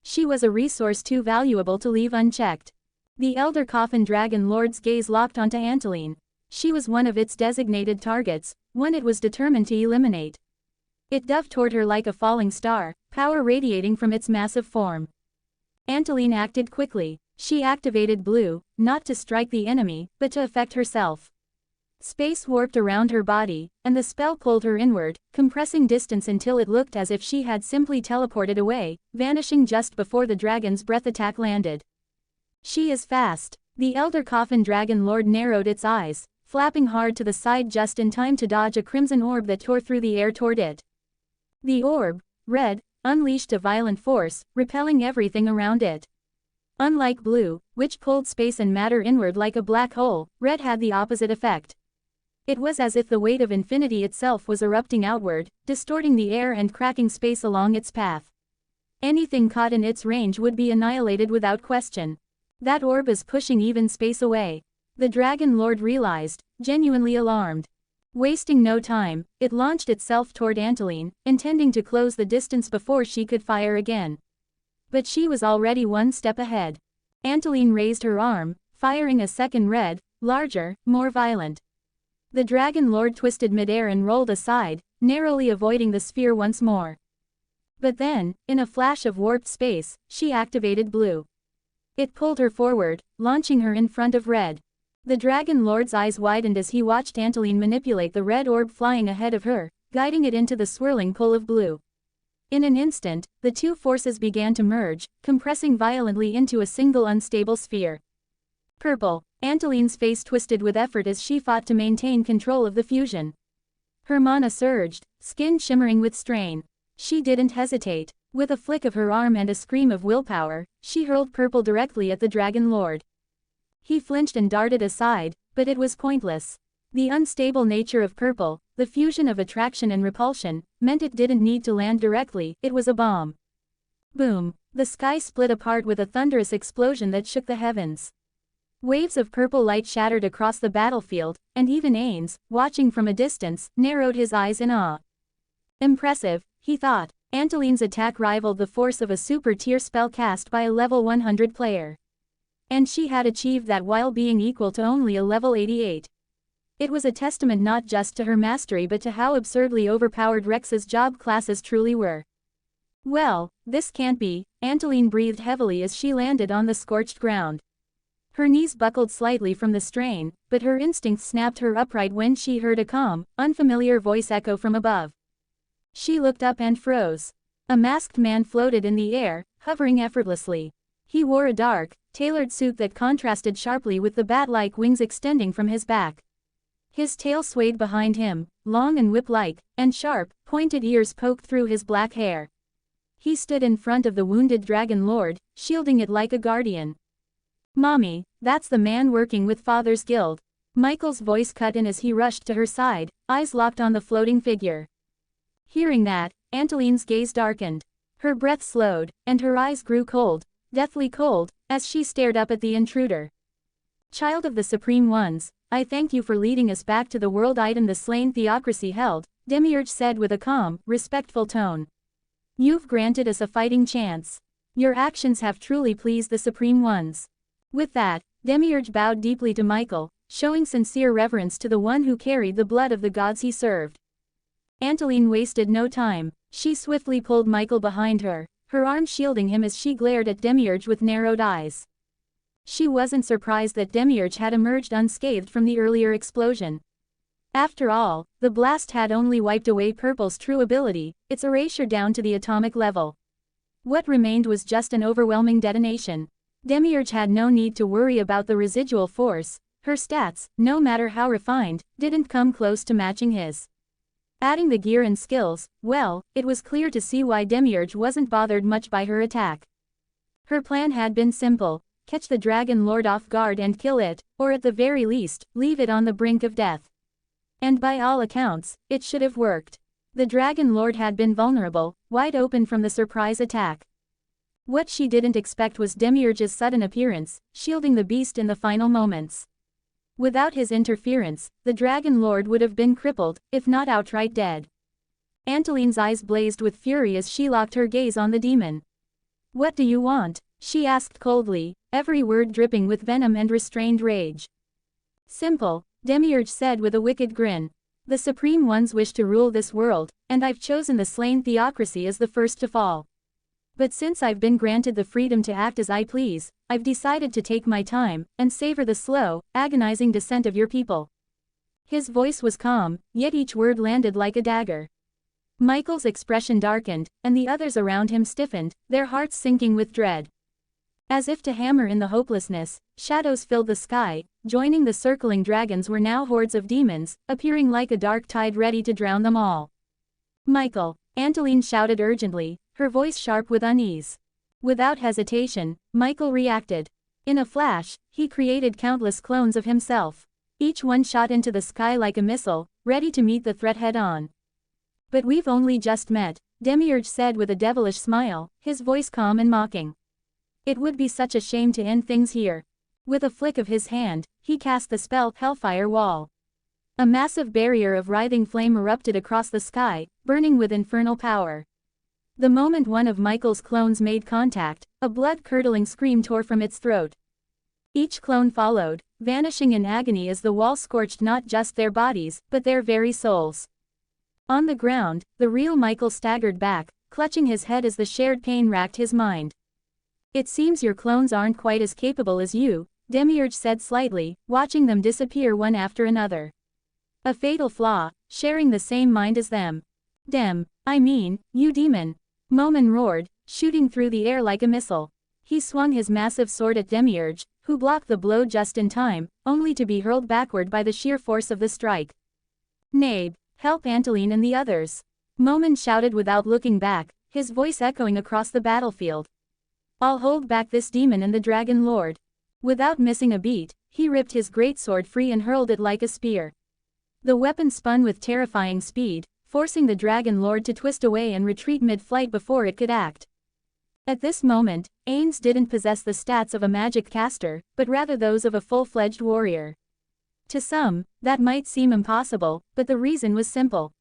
She was a resource too valuable to leave unchecked. The Elder Coffin Dragon Lord's gaze locked onto Anteline. She was one of its designated targets, one it was determined to eliminate. It dove toward her like a falling star, power radiating from its massive form. Anteline acted quickly. She activated blue, not to strike the enemy, but to affect herself. Space warped around her body, and the spell pulled her inward, compressing distance until it looked as if she had simply teleported away, vanishing just before the dragon's breath attack landed. She is fast. The Elder Coffin Dragon Lord narrowed its eyes, flapping hard to the side just in time to dodge a crimson orb that tore through the air toward it. The orb, red, unleashed a violent force, repelling everything around it. Unlike blue, which pulled space and matter inward like a black hole, red had the opposite effect. It was as if the weight of infinity itself was erupting outward, distorting the air and cracking space along its path. Anything caught in its range would be annihilated without question. That orb is pushing even space away. The Dragon Lord realized, genuinely alarmed. Wasting no time, it launched itself toward Anteline, intending to close the distance before she could fire again. But she was already one step ahead. Anteline raised her arm, firing a second red, larger, more violent. The Dragon Lord twisted midair and rolled aside, narrowly avoiding the sphere once more. But then, in a flash of warped space, she activated blue. It pulled her forward, launching her in front of red. The Dragon Lord's eyes widened as he watched Anteline manipulate the red orb flying ahead of her, guiding it into the swirling pull of blue. In an instant, the two forces began to merge, compressing violently into a single unstable sphere. Purple. Anteline's face twisted with effort as she fought to maintain control of the fusion. Her mana surged, skin shimmering with strain. She didn't hesitate. With a flick of her arm and a scream of willpower, she hurled purple directly at the Dragon Lord. He flinched and darted aside, but it was pointless. The unstable nature of purple, the fusion of attraction and repulsion, meant it didn't need to land directly, it was a bomb. Boom! The sky split apart with a thunderous explosion that shook the heavens. Waves of purple light shattered across the battlefield, and even Ains, watching from a distance, narrowed his eyes in awe. Impressive, he thought. Anteline's attack rivaled the force of a super-tier spell cast by a level 100 player. And she had achieved that while being equal to only a level 88. It was a testament not just to her mastery but to how absurdly overpowered Rex's job classes truly were. Well, this can't be, Anteline breathed heavily as she landed on the scorched ground. Her knees buckled slightly from the strain, but her instincts snapped her upright when she heard a calm, unfamiliar voice echo from above. She looked up and froze. A masked man floated in the air, hovering effortlessly. He wore a dark, tailored suit that contrasted sharply with the bat-like wings extending from his back. His tail swayed behind him, long and whip-like, and sharp, pointed ears poked through his black hair. He stood in front of the wounded Dragon Lord, shielding it like a guardian. "Mommy, that's the man working with Father's Guild." Michael's voice cut in as he rushed to her side, eyes locked on the floating figure. Hearing that, Anteline's gaze darkened. Her breath slowed, and her eyes grew cold, deathly cold, as she stared up at the intruder. Child of the Supreme Ones, I thank you for leading us back to the world item the slain theocracy held, Demiurge said with a calm, respectful tone. You've granted us a fighting chance. Your actions have truly pleased the Supreme Ones. With that, Demiurge bowed deeply to Michael, showing sincere reverence to the one who carried the blood of the gods he served. Anteline wasted no time. She swiftly pulled Michael behind her, her arm shielding him as she glared at Demiurge with narrowed eyes. She wasn't surprised that Demiurge had emerged unscathed from the earlier explosion. After all, the blast had only wiped away Purple's true ability, its erasure down to the atomic level. What remained was just an overwhelming detonation. Demiurge had no need to worry about the residual force. Her stats, no matter how refined, didn't come close to matching his. Adding the gear and skills, well, it was clear to see why Demiurge wasn't bothered much by her attack. Her plan had been simple: catch the Dragon Lord off guard and kill it, or at the very least, leave it on the brink of death. And by all accounts, it should have worked. The Dragon Lord had been vulnerable, wide open from the surprise attack. What she didn't expect was Demiurge's sudden appearance, shielding the beast in the final moments. Without his interference, the Dragon Lord would have been crippled, if not outright dead. Anteline's eyes blazed with fury as she locked her gaze on the demon. What do you want? She asked coldly, every word dripping with venom and restrained rage. Simple, Demiurge said with a wicked grin. The Supreme Ones wish to rule this world, and I've chosen the slain theocracy as the first to fall. But since I've been granted the freedom to act as I please, I've decided to take my time, and savor the slow, agonizing descent of your people. His voice was calm, yet each word landed like a dagger. Michael's expression darkened, and the others around him stiffened, their hearts sinking with dread. As if to hammer in the hopelessness, shadows filled the sky. Joining the circling dragons were now hordes of demons, appearing like a dark tide ready to drown them all. Michael, Anteline shouted urgently, her voice sharp with unease. Without hesitation, Michael reacted. In a flash, he created countless clones of himself. Each one shot into the sky like a missile, ready to meet the threat head-on. But we've only just met, Demiurge said with a devilish smile, his voice calm and mocking. It would be such a shame to end things here. With a flick of his hand, he cast the spell Hellfire Wall. A massive barrier of writhing flame erupted across the sky, burning with infernal power. The moment one of Michael's clones made contact, a blood-curdling scream tore from its throat. Each clone followed, vanishing in agony as the wall scorched not just their bodies, but their very souls. On the ground, the real Michael staggered back, clutching his head as the shared pain racked his mind. It seems your clones aren't quite as capable as you, Demiurge said slightly, watching them disappear one after another. A fatal flaw, sharing the same mind as them. You demon. Momin roared, shooting through the air like a missile. He swung his massive sword at Demiurge, who blocked the blow just in time, only to be hurled backward by the sheer force of the strike. Nabe, help Anteline and the others. Momin shouted without looking back, his voice echoing across the battlefield. I'll hold back this demon and the Dragon Lord. Without missing a beat, he ripped his greatsword free and hurled it like a spear. The weapon spun with terrifying speed, forcing the Dragon Lord to twist away and retreat mid-flight before it could act. At this moment, Ains didn't possess the stats of a magic caster, but rather those of a full-fledged warrior. To some, that might seem impossible, but the reason was simple.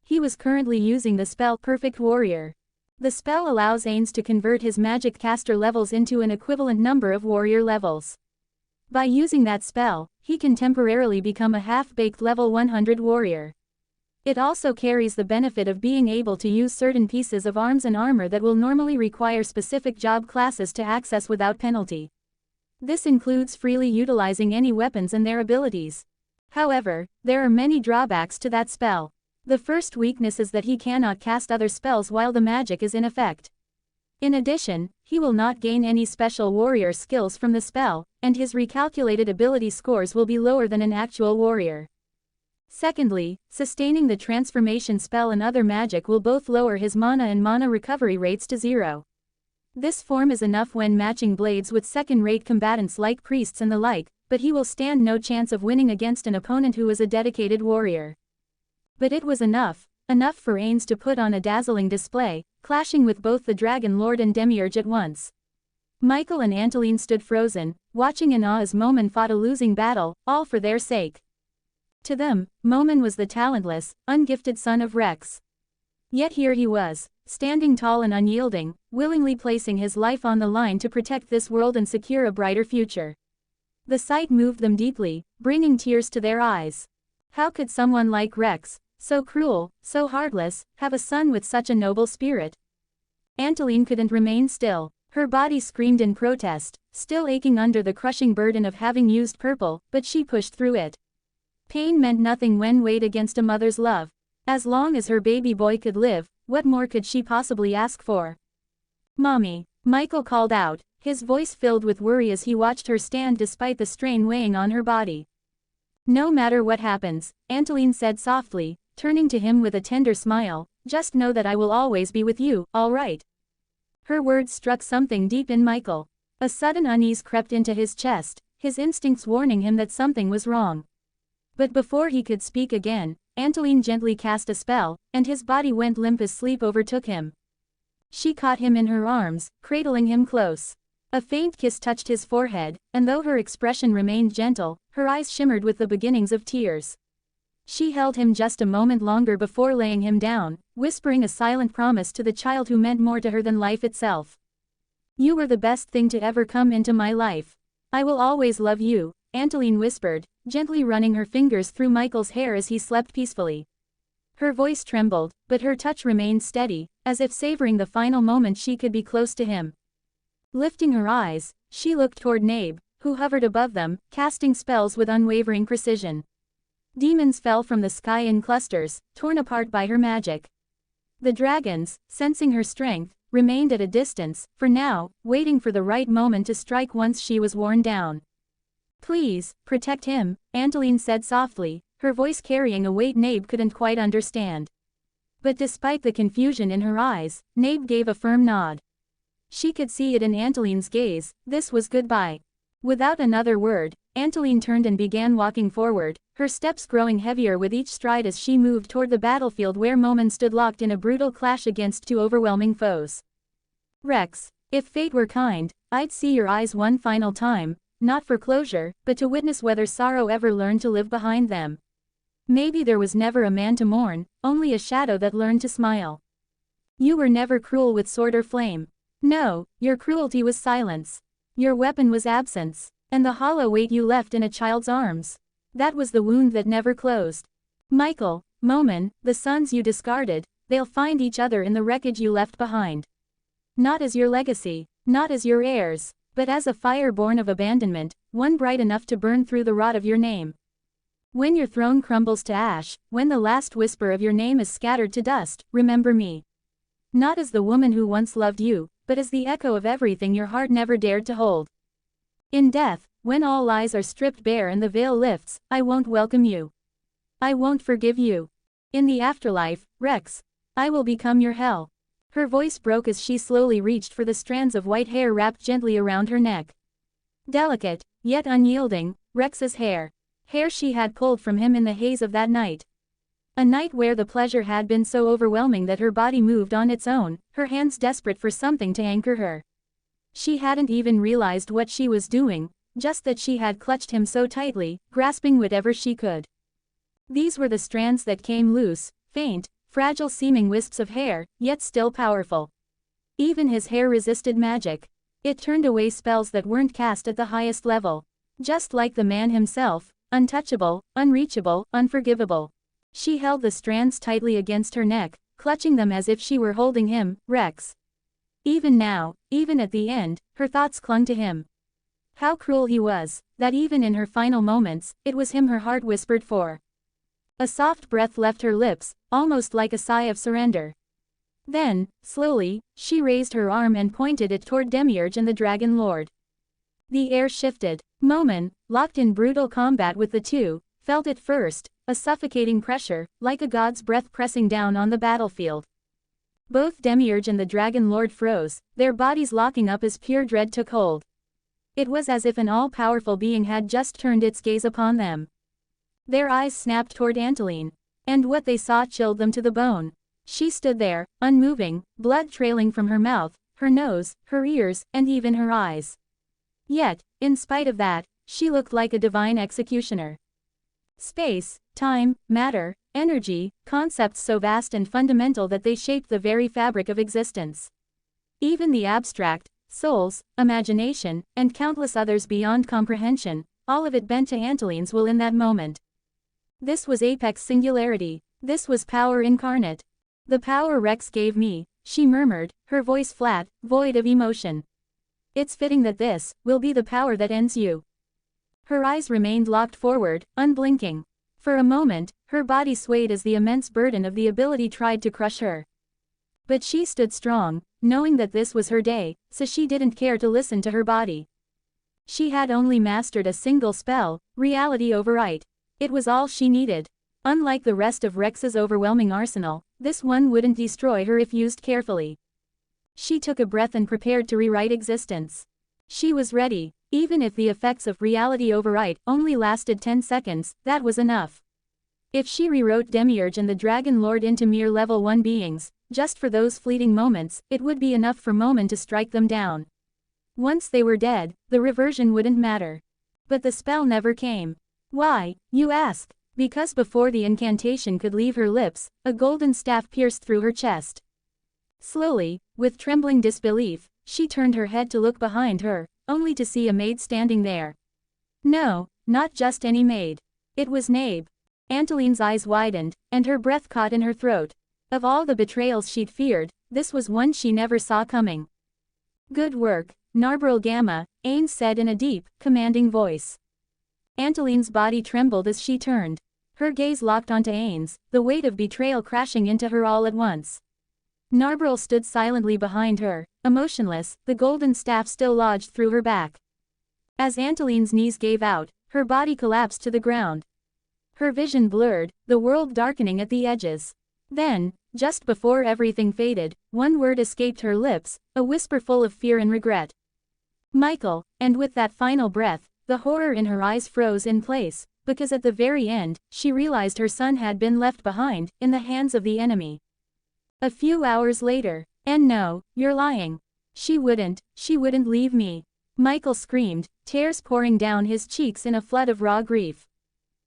He was currently using the spell Perfect Warrior. The spell allows Ains to convert his magic caster levels into an equivalent number of warrior levels. By using that spell, he can temporarily become a half-baked level 100 warrior. It also carries the benefit of being able to use certain pieces of arms and armor that will normally require specific job classes to access without penalty. This includes freely utilizing any weapons and their abilities. However, there are many drawbacks to that spell. The first weakness is that he cannot cast other spells while the magic is in effect. In addition, he will not gain any special warrior skills from the spell, and his recalculated ability scores will be lower than an actual warrior. Secondly, sustaining the transformation spell and other magic will both lower his mana and mana recovery rates to 0. This form is enough when matching blades with second-rate combatants like priests and the like, but he will stand no chance of winning against an opponent who is a dedicated warrior. But it was enough enough for Ains to put on a dazzling display, clashing with both the Dragon Lord and Demiurge at once. Michael and Anteline stood frozen, watching in awe as Momin fought a losing battle, all for their sake. To them, Momin was the talentless, ungifted son of Rex. Yet here he was, standing tall and unyielding, willingly placing his life on the line to protect this world and secure a brighter future. The sight moved them deeply, bringing tears to their eyes. How could someone like Rex, so cruel, so heartless, have a son with such a noble spirit? Anteline couldn't remain still. Her body screamed in protest, still aching under the crushing burden of having used purple, but she pushed through it. Pain meant nothing when weighed against a mother's love. As long as her baby boy could live, what more could she possibly ask for? "Mommy," Michael called out, his voice filled with worry as he watched her stand despite the strain weighing on her body. "No matter what happens," Anteline said softly, turning to him with a tender smile, "just know that I will always be with you, all right?" Her words struck something deep in Michael. A sudden unease crept into his chest, his instincts warning him that something was wrong. But before he could speak again, Anteline gently cast a spell, and his body went limp as sleep overtook him. She caught him in her arms, cradling him close. A faint kiss touched his forehead, and though her expression remained gentle, her eyes shimmered with the beginnings of tears. She held him just a moment longer before laying him down, whispering a silent promise to the child who meant more to her than life itself. "You were the best thing to ever come into my life. I will always love you," Anteline whispered, gently running her fingers through Michael's hair as he slept peacefully. Her voice trembled, but her touch remained steady, as if savoring the final moment she could be close to him. Lifting her eyes, she looked toward Nabe, who hovered above them, casting spells with unwavering precision. Demons fell from the sky in clusters, torn apart by her magic. The dragons, sensing her strength, remained at a distance, for now, waiting for the right moment to strike once she was worn down. "Please, protect him," Anteline said softly, her voice carrying a weight Nabe couldn't quite understand. But despite the confusion in her eyes, Nabe gave a firm nod. She could see it in Anteline's gaze, this was goodbye. Without another word, Anteline turned and began walking forward, her steps growing heavier with each stride as she moved toward the battlefield where Momin stood locked in a brutal clash against two overwhelming foes. "Rex, if fate were kind, I'd see your eyes one final time, not for closure, but to witness whether sorrow ever learned to live behind them. Maybe there was never a man to mourn, only a shadow that learned to smile. You were never cruel with sword or flame. No, your cruelty was silence. Your weapon was absence, and the hollow weight you left in a child's arms. That was the wound that never closed. Michael, Momin, the sons you discarded, they'll find each other in the wreckage you left behind. Not as your legacy, not as your heirs, but as a fire born of abandonment, one bright enough to burn through the rot of your name. When your throne crumbles to ash, when the last whisper of your name is scattered to dust, remember me. Not as the woman who once loved you, but as the echo of everything your heart never dared to hold. In death, when all lies are stripped bare and the veil lifts, I won't welcome you. I won't forgive you. In the afterlife, Rex, I will become your hell." Her voice broke as she slowly reached for the strands of white hair wrapped gently around her neck. Delicate, yet unyielding, Rex's hair. Hair she had pulled from him in the haze of that night. A night where the pleasure had been so overwhelming that her body moved on its own, her hands desperate for something to anchor her. She hadn't even realized what she was doing, just that she had clutched him so tightly, grasping whatever she could. These were the strands that came loose, faint, fragile seeming wisps of hair, yet still powerful. Even his hair resisted magic. It turned away spells that weren't cast at the highest level. Just like the man himself, untouchable, unreachable, unforgivable. She held the strands tightly against her neck, clutching them as if she were holding him, Rex. Even now, even at the end, her thoughts clung to him. How cruel he was, that even in her final moments, it was him her heart whispered for. A soft breath left her lips, almost like a sigh of surrender. Then, slowly, she raised her arm and pointed it toward Demiurge and the Dragon Lord. The air shifted. Momin, locked in brutal combat with the two, felt it first, a suffocating pressure, like a god's breath pressing down on the battlefield. Both Demiurge and the Dragon Lord froze, their bodies locking up as pure dread took hold. It was as if an all-powerful being had just turned its gaze upon them. Their eyes snapped toward Anteline. And what they saw chilled them to the bone. She stood there, unmoving, blood trailing from her mouth, her nose, her ears, and even her eyes. Yet, in spite of that, she looked like a divine executioner. Space, time, matter, energy, concepts so vast and fundamental that they shaped the very fabric of existence. Even the abstract, souls, imagination, and countless others beyond comprehension, all of it bent to Anteline's will in that moment. This was apex singularity. This was power incarnate. The power Rex gave me, she murmured, her voice flat, void of emotion. It's fitting that this will be the power that ends you. Her eyes remained locked forward, unblinking. For a moment, her body swayed as the immense burden of the ability tried to crush her. But she stood strong, knowing that this was her day, so she didn't care to listen to her body. She had only mastered a single spell, reality overwrite. It was all she needed. Unlike the rest of Rex's overwhelming arsenal, this one wouldn't destroy her if used carefully. She took a breath and prepared to rewrite existence. She was ready. Even if the effects of reality overwrite only lasted 10 seconds, that was enough. If she rewrote Demiurge and the Dragon Lord into mere level 1 beings, just for those fleeting moments, it would be enough for Momen to strike them down. Once they were dead, the reversion wouldn't matter. But the spell never came. Why, you ask? Because before the incantation could leave her lips, a golden staff pierced through her chest. Slowly, with trembling disbelief, she turned her head to look behind her, only to see a maid standing there. No, not just any maid. It was Nabe. Anteline's eyes widened, and her breath caught in her throat. Of all the betrayals she'd feared, this was one she never saw coming. Good work, Narbril Gamma, Ains said in a deep, commanding voice. Anteline's body trembled as she turned. Her gaze locked onto Ains, the weight of betrayal crashing into her all at once. Narbril stood silently behind her, emotionless, the golden staff still lodged through her back. As Anteline's knees gave out, her body collapsed to the ground. Her vision blurred, the world darkening at the edges. Then, just before everything faded, one word escaped her lips, a whisper full of fear and regret. Michael, and with that final breath, the horror in her eyes froze in place, because at the very end, she realized her son had been left behind, in the hands of the enemy. A few hours later, and no, you're lying. She wouldn't leave me. Michael screamed, tears pouring down his cheeks in a flood of raw grief.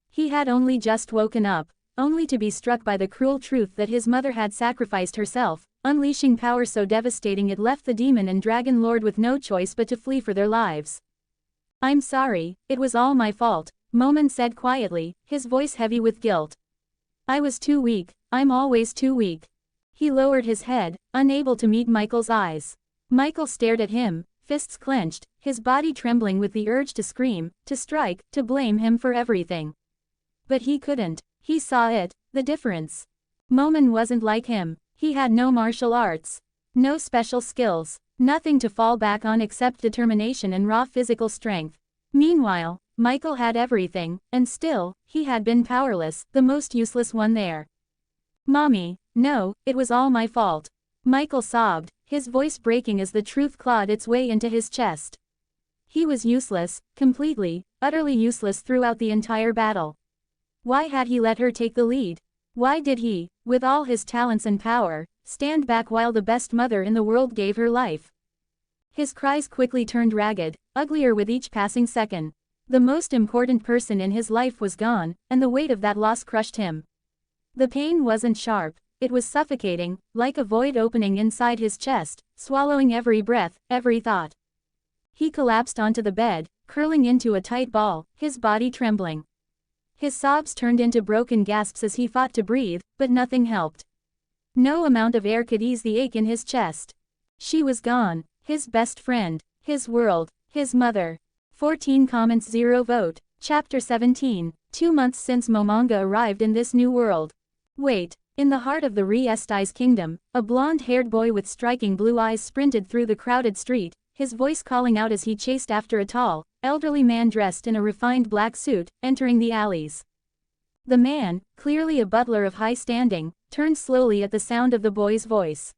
He had only just woken up, only to be struck by the cruel truth that his mother had sacrificed herself, unleashing power so devastating it left the demon and dragon lord with no choice but to flee for their lives. I'm sorry, it was all my fault, Momen said quietly, his voice heavy with guilt. I was too weak, I'm always too weak. He lowered his head, unable to meet Michael's eyes. Michael stared at him, fists clenched, his body trembling with the urge to scream, to strike, to blame him for everything. But he couldn't. He saw it, the difference. Momen wasn't like him. He had no martial arts. No special skills. Nothing to fall back on except determination and raw physical strength. Meanwhile, Michael had everything, and still, he had been powerless, the most useless one there. Mommy, no, it was all my fault. Michael sobbed, his voice breaking as the truth clawed its way into his chest. He was useless, completely, utterly useless throughout the entire battle. Why had he let her take the lead? Why did he, with all his talents and power, stand back while the best mother in the world gave her life? His cries quickly turned ragged, uglier with each passing second. The most important person in his life was gone, and the weight of that loss crushed him. The pain wasn't sharp, it was suffocating, like a void opening inside his chest, swallowing every breath, every thought. He collapsed onto the bed, curling into a tight ball, his body trembling. His sobs turned into broken gasps as he fought to breathe, but nothing helped. No amount of air could ease the ache in his chest. She was gone, his best friend, his world, his mother. 14 comments 0 vote. Chapter 17, 2 months since Momonga arrived in this new world. Wait, in the heart of the Re-Esti's kingdom, a blonde-haired boy with striking blue eyes sprinted through the crowded street, his voice calling out as he chased after a tall, elderly man dressed in a refined black suit, entering the alleys. The man, clearly a butler of high standing, turned slowly at the sound of the boy's voice.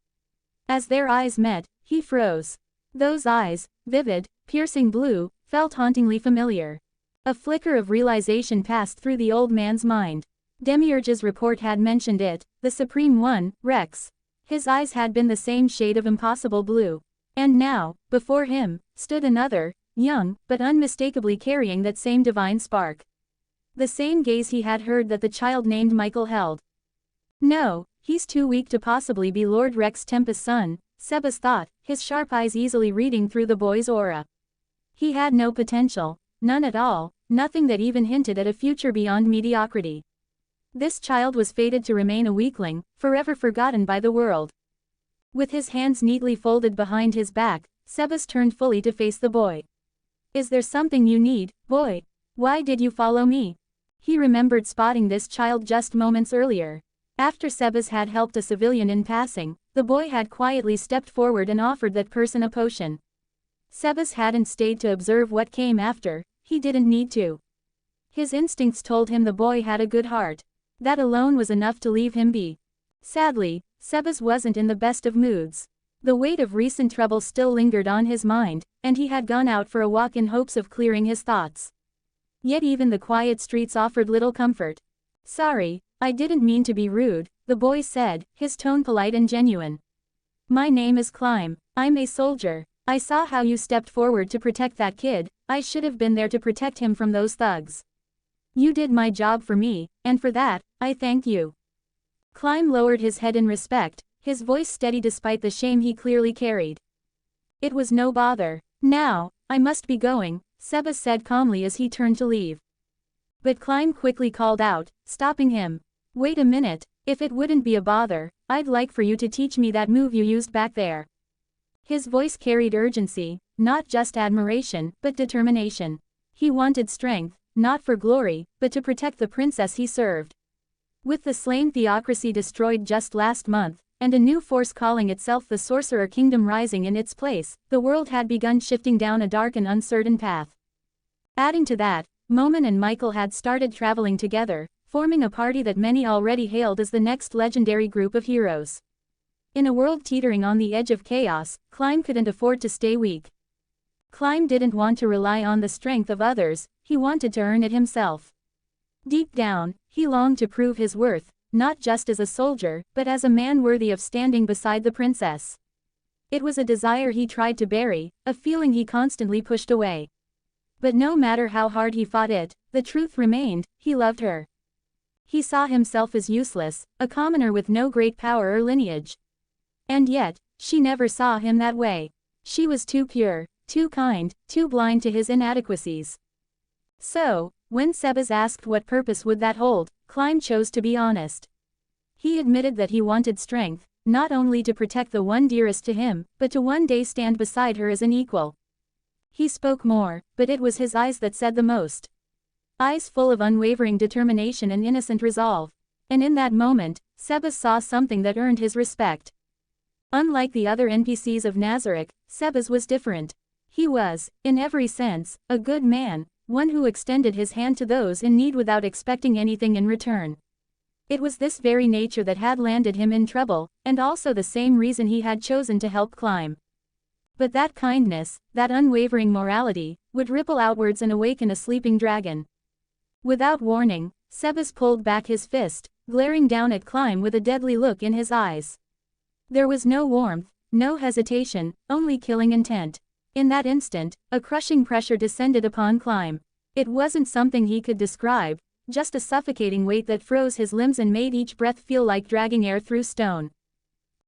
As their eyes met, he froze. Those eyes, vivid, piercing blue, felt hauntingly familiar. A flicker of realization passed through the old man's mind. Demiurge's report had mentioned it, the Supreme One, Rex. His eyes had been the same shade of impossible blue. And now, before him, stood another, young, but unmistakably carrying that same divine spark. The same gaze he had heard that the child named Michael held. No, he's too weak to possibly be Lord Rex Tempest's son, Sebas thought, his sharp eyes easily reading through the boy's aura. He had no potential, none at all, nothing that even hinted at a future beyond mediocrity. This child was fated to remain a weakling, forever forgotten by the world. With his hands neatly folded behind his back, Sebas turned fully to face the boy. Is there something you need, boy? Why did you follow me? He remembered spotting this child just moments earlier. After Sebas had helped a civilian in passing, the boy had quietly stepped forward and offered that person a potion. Sebas hadn't stayed to observe what came after, he didn't need to. His instincts told him the boy had a good heart. That alone was enough to leave him be. Sadly, Sebas wasn't in the best of moods. The weight of recent trouble still lingered on his mind, and he had gone out for a walk in hopes of clearing his thoughts. Yet even the quiet streets offered little comfort. Sorry, I didn't mean to be rude, the boy said, his tone polite and genuine. My name is Climb, I'm a soldier. I saw how you stepped forward to protect that kid, I should have been there to protect him from those thugs. You did my job for me, and for that, I thank you. Climb lowered his head in respect, his voice steady despite the shame he clearly carried. It was no bother. Now, I must be going, Sebas said calmly as he turned to leave. But Climb quickly called out, stopping him. Wait a minute, if it wouldn't be a bother, I'd like for you to teach me that move you used back there. His voice carried urgency, not just admiration, but determination. He wanted strength, not for glory, but to protect the princess he served. With the slain theocracy destroyed just last month, and a new force calling itself the Sorcerer Kingdom rising in its place, the world had begun shifting down a dark and uncertain path. Adding to that, Momin and Michael had started traveling together, forming a party that many already hailed as the next legendary group of heroes. In a world teetering on the edge of chaos, Climb couldn't afford to stay weak. Climb didn't want to rely on the strength of others, he wanted to earn it himself. Deep down, he longed to prove his worth, not just as a soldier, but as a man worthy of standing beside the princess. It was a desire he tried to bury, a feeling he constantly pushed away. But no matter how hard he fought it, the truth remained, he loved her. He saw himself as useless, a commoner with no great power or lineage. And yet, she never saw him that way. She was too pure, too kind, too blind to his inadequacies. So, when Sebas asked what purpose would that hold, Climb chose to be honest. He admitted that he wanted strength, not only to protect the one dearest to him, but to one day stand beside her as an equal. He spoke more, but it was his eyes that said the most. Eyes full of unwavering determination and innocent resolve. And in that moment, Sebas saw something that earned his respect. Unlike the other NPCs of Nazarick, Sebas was different. He was, in every sense, a good man, one who extended his hand to those in need without expecting anything in return. It was this very nature that had landed him in trouble, and also the same reason he had chosen to help Climb. But that kindness, that unwavering morality, would ripple outwards and awaken a sleeping dragon. Without warning, Sebas pulled back his fist, glaring down at Climb with a deadly look in his eyes. There was no warmth, no hesitation, only killing intent. In that instant, a crushing pressure descended upon Climb. It wasn't something he could describe, just a suffocating weight that froze his limbs and made each breath feel like dragging air through stone.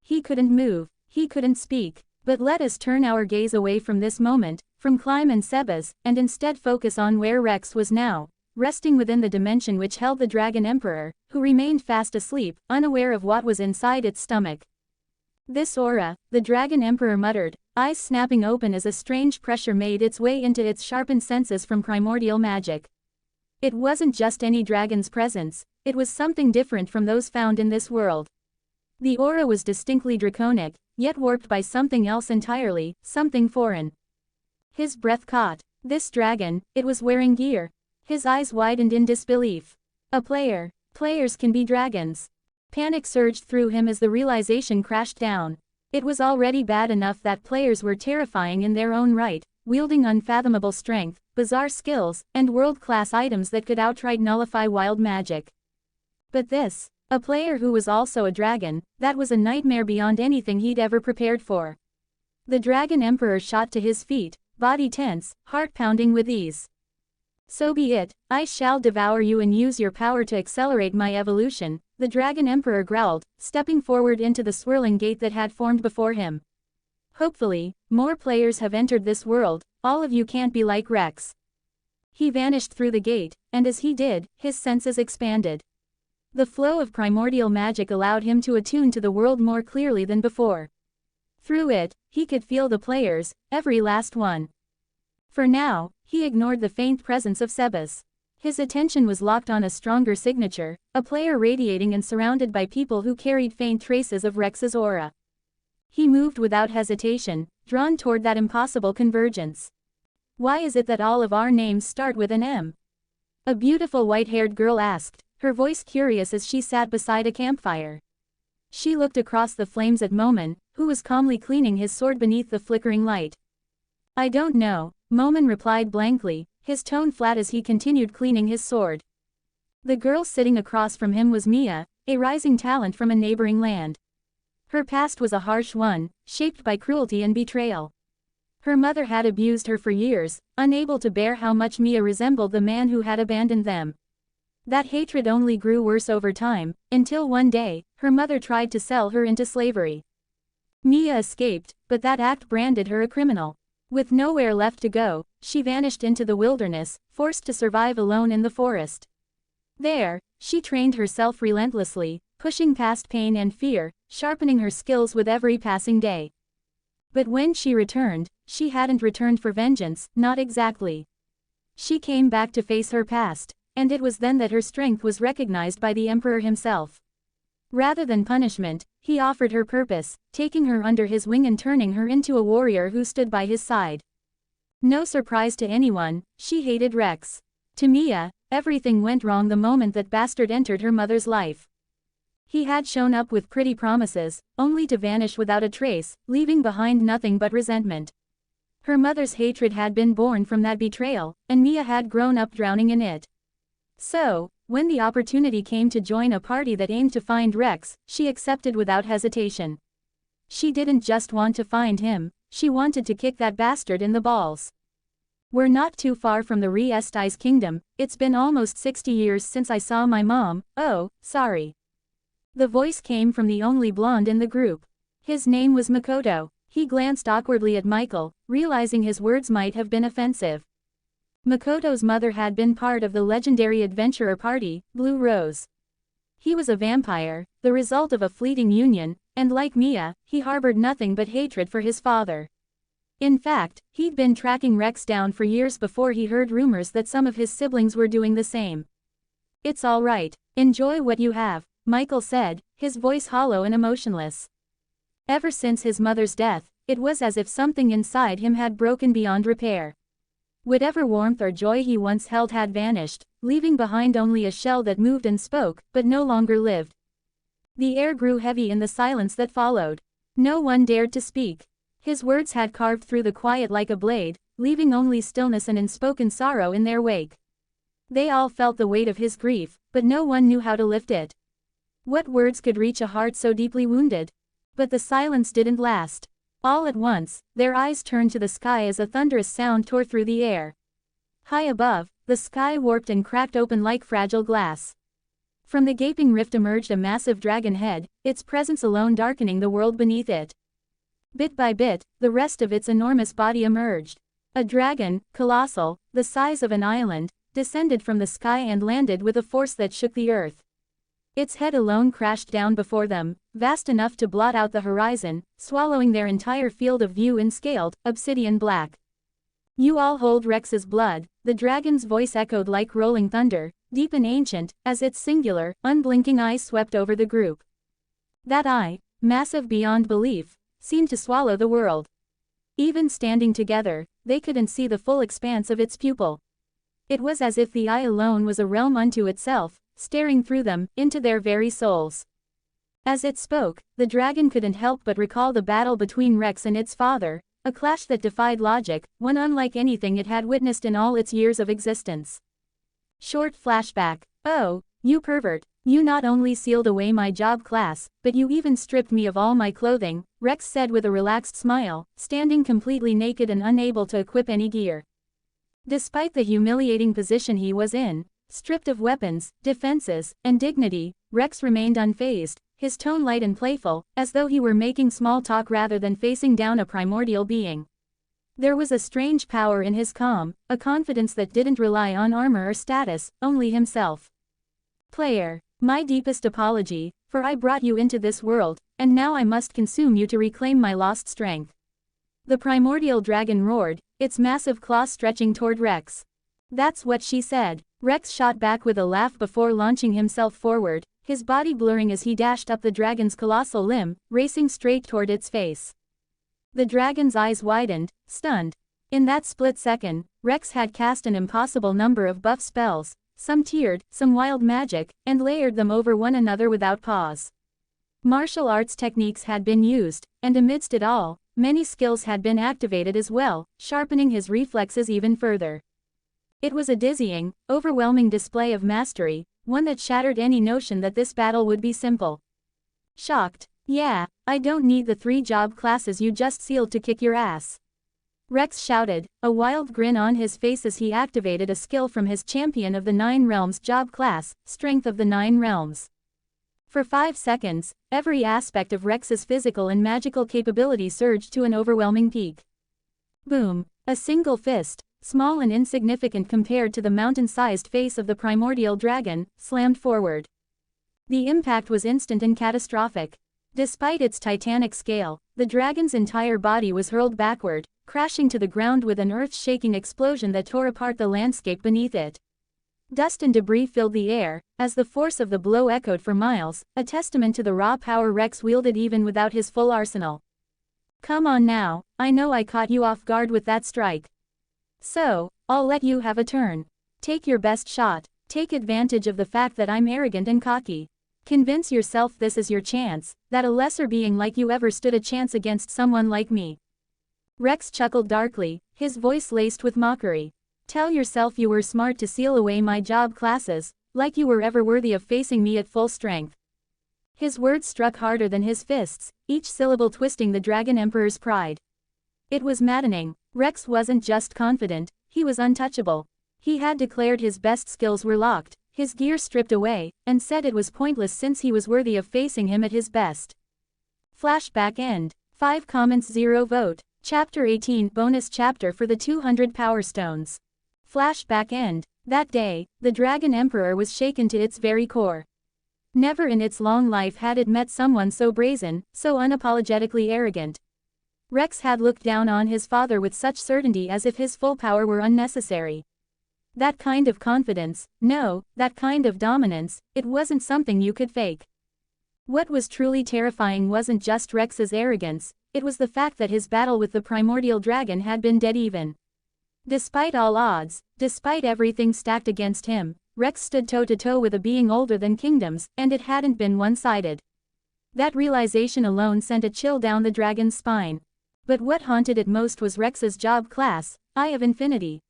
He couldn't move, he couldn't speak. But let us turn our gaze away from this moment, from Climb and Sebas, and instead focus on where Rex was now, resting within the dimension which held the Dragon Emperor, who remained fast asleep, unaware of what was inside its stomach. This aura, the Dragon Emperor muttered, eyes snapping open as a strange pressure made its way into its sharpened senses from primordial magic. It wasn't just any dragon's presence, it was something different from those found in this world. The aura was distinctly draconic, yet warped by something else entirely, something foreign. His breath caught. This dragon, it was wearing gear. His eyes widened in disbelief. A player. Players can be dragons. Panic surged through him as the realization crashed down. It was already bad enough that players were terrifying in their own right, wielding unfathomable strength, bizarre skills, and world-class items that could outright nullify wild magic. But this, a player who was also a dragon, that was a nightmare beyond anything he'd ever prepared for. The Dragon Emperor shot to his feet, body tense, heart pounding with ease. So be it, I shall devour you and use your power to accelerate my evolution, the Dragon Emperor growled, stepping forward into the swirling gate that had formed before him. Hopefully, more players have entered this world, all of you can't be like Rex. He vanished through the gate, and as he did, his senses expanded. The flow of primordial magic allowed him to attune to the world more clearly than before. Through it, he could feel the players, every last one. For now, he ignored the faint presence of Sebas. His attention was locked on a stronger signature, a player radiating and surrounded by people who carried faint traces of Rex's aura. He moved without hesitation, drawn toward that impossible convergence. Why is it that all of our names start with an M? A beautiful white-haired girl asked, her voice curious as she sat beside a campfire. She looked across the flames at Momin, who was calmly cleaning his sword beneath the flickering light. I don't know, Momin replied blankly, his tone flat as he continued cleaning his sword. The girl sitting across from him was Mia, a rising talent from a neighboring land. Her past was a harsh one, shaped by cruelty and betrayal. Her mother had abused her for years, unable to bear how much Mia resembled the man who had abandoned them. That hatred only grew worse over time, until one day, her mother tried to sell her into slavery. Mia escaped, but that act branded her a criminal. With nowhere left to go, she vanished into the wilderness, forced to survive alone in the forest. There, she trained herself relentlessly, pushing past pain and fear, sharpening her skills with every passing day. But when she returned, she hadn't returned for vengeance, not exactly. She came back to face her past, and it was then that her strength was recognized by the Emperor himself. Rather than punishment, he offered her purpose, taking her under his wing and turning her into a warrior who stood by his side. No surprise to anyone, she hated Rex. To Mia, everything went wrong the moment that bastard entered her mother's life. He had shown up with pretty promises, only to vanish without a trace, leaving behind nothing but resentment. Her mother's hatred had been born from that betrayal, and Mia had grown up drowning in it. So, when the opportunity came to join a party that aimed to find Rex, she accepted without hesitation. She didn't just want to find him, she wanted to kick that bastard in the balls. We're not too far from the Re-Esti's kingdom, it's been almost 60 years since I saw my mom, oh, sorry. The voice came from the only blonde in the group. His name was Makoto. He glanced awkwardly at Michael, realizing his words might have been offensive. Makoto's mother had been part of the legendary adventurer party, Blue Rose. He was a vampire, the result of a fleeting union, and like Mia, he harbored nothing but hatred for his father. In fact, he'd been tracking Rex down for years before he heard rumors that some of his siblings were doing the same. It's all right, enjoy what you have, Michael said, his voice hollow and emotionless. Ever since his mother's death, it was as if something inside him had broken beyond repair. Whatever warmth or joy he once held had vanished, leaving behind only a shell that moved and spoke, but no longer lived. The air grew heavy in the silence that followed. No one dared to speak. His words had carved through the quiet like a blade, leaving only stillness and unspoken sorrow in their wake. They all felt the weight of his grief, but no one knew how to lift it. What words could reach a heart so deeply wounded? But the silence didn't last. All at once, their eyes turned to the sky as a thunderous sound tore through the air. High above, the sky warped and cracked open like fragile glass. From the gaping rift emerged a massive dragon head, its presence alone darkening the world beneath it. Bit by bit, the rest of its enormous body emerged. A dragon, colossal, the size of an island, descended from the sky and landed with a force that shook the earth. Its head alone crashed down before them, vast enough to blot out the horizon, swallowing their entire field of view in scaled, obsidian black. You all hold Rex's blood, the dragon's voice echoed like rolling thunder, deep and ancient, as its singular, unblinking eyes swept over the group. That eye, massive beyond belief, seemed to swallow the world. Even standing together, they couldn't see the full expanse of its pupil. It was as if the eye alone was a realm unto itself, staring through them, into their very souls. As it spoke, the dragon couldn't help but recall the battle between Rex and its father, a clash that defied logic, one unlike anything it had witnessed in all its years of existence. Short flashback. Oh, you pervert. You not only sealed away my job class, but you even stripped me of all my clothing, Rex said with a relaxed smile, standing completely naked and unable to equip any gear. Despite the humiliating position he was in, stripped of weapons, defenses, and dignity, Rex remained unfazed, his tone light and playful, as though he were making small talk rather than facing down a primordial being. There was a strange power in his calm, a confidence that didn't rely on armor or status, only himself. Player, my deepest apology, for I brought you into this world, and now I must consume you to reclaim my lost strength. The primordial dragon roared, its massive claws stretching toward Rex. That's what she said. Rex shot back with a laugh before launching himself forward, his body blurring as he dashed up the dragon's colossal limb, racing straight toward its face. The dragon's eyes widened, stunned. In that split second, Rex had cast an impossible number of buff spells, some tiered, some wild magic, and layered them over one another without pause. Martial arts techniques had been used, and amidst it all, many skills had been activated as well, sharpening his reflexes even further. It was a dizzying, overwhelming display of mastery, one that shattered any notion that this battle would be simple. Shocked. Yeah, I don't need the 3 job classes you just sealed to kick your ass. Rex shouted, a wild grin on his face as he activated a skill from his Champion of the 9 Realms job class, Strength of the 9 Realms. For 5 seconds, every aspect of Rex's physical and magical capability surged to an overwhelming peak. Boom! A single fist, small and insignificant compared to the mountain-sized face of the primordial dragon, slammed forward. The impact was instant and catastrophic. Despite its titanic scale, the dragon's entire body was hurled backward, crashing to the ground with an earth-shaking explosion that tore apart the landscape beneath it. Dust and debris filled the air, as the force of the blow echoed for miles, a testament to the raw power Rex wielded even without his full arsenal. Come on now, I know I caught you off guard with that strike. So, I'll let you have a turn. Take your best shot, take advantage of the fact that I'm arrogant and cocky. Convince yourself this is your chance, that a lesser being like you ever stood a chance against someone like me. Rex chuckled darkly, his voice laced with mockery. Tell yourself you were smart to seal away my job classes, like you were ever worthy of facing me at full strength. His words struck harder than his fists, each syllable twisting the Dragon Emperor's pride. It was maddening. Rex wasn't just confident, he was untouchable. He had declared his best skills were locked, his gear stripped away, and said it was pointless since he was worthy of facing him at his best. Flashback end. 5 comments 0 vote. Chapter 18 bonus chapter for the 200 Power Stones. Flashback end. That day, the Dragon Emperor was shaken to its very core. Never in its long life had it met someone so brazen, so unapologetically arrogant. Rex had looked down on his father with such certainty as if his full power were unnecessary. That kind of confidence, no, that kind of dominance, it wasn't something you could fake. What was truly terrifying wasn't just Rex's arrogance, it was the fact that his battle with the primordial dragon had been dead even. Despite all odds, despite everything stacked against him, Rex stood toe-to-toe with a being older than kingdoms, and it hadn't been one-sided. That realization alone sent a chill down the dragon's spine. But what haunted it most was Rex's job class, Eye of Infinity.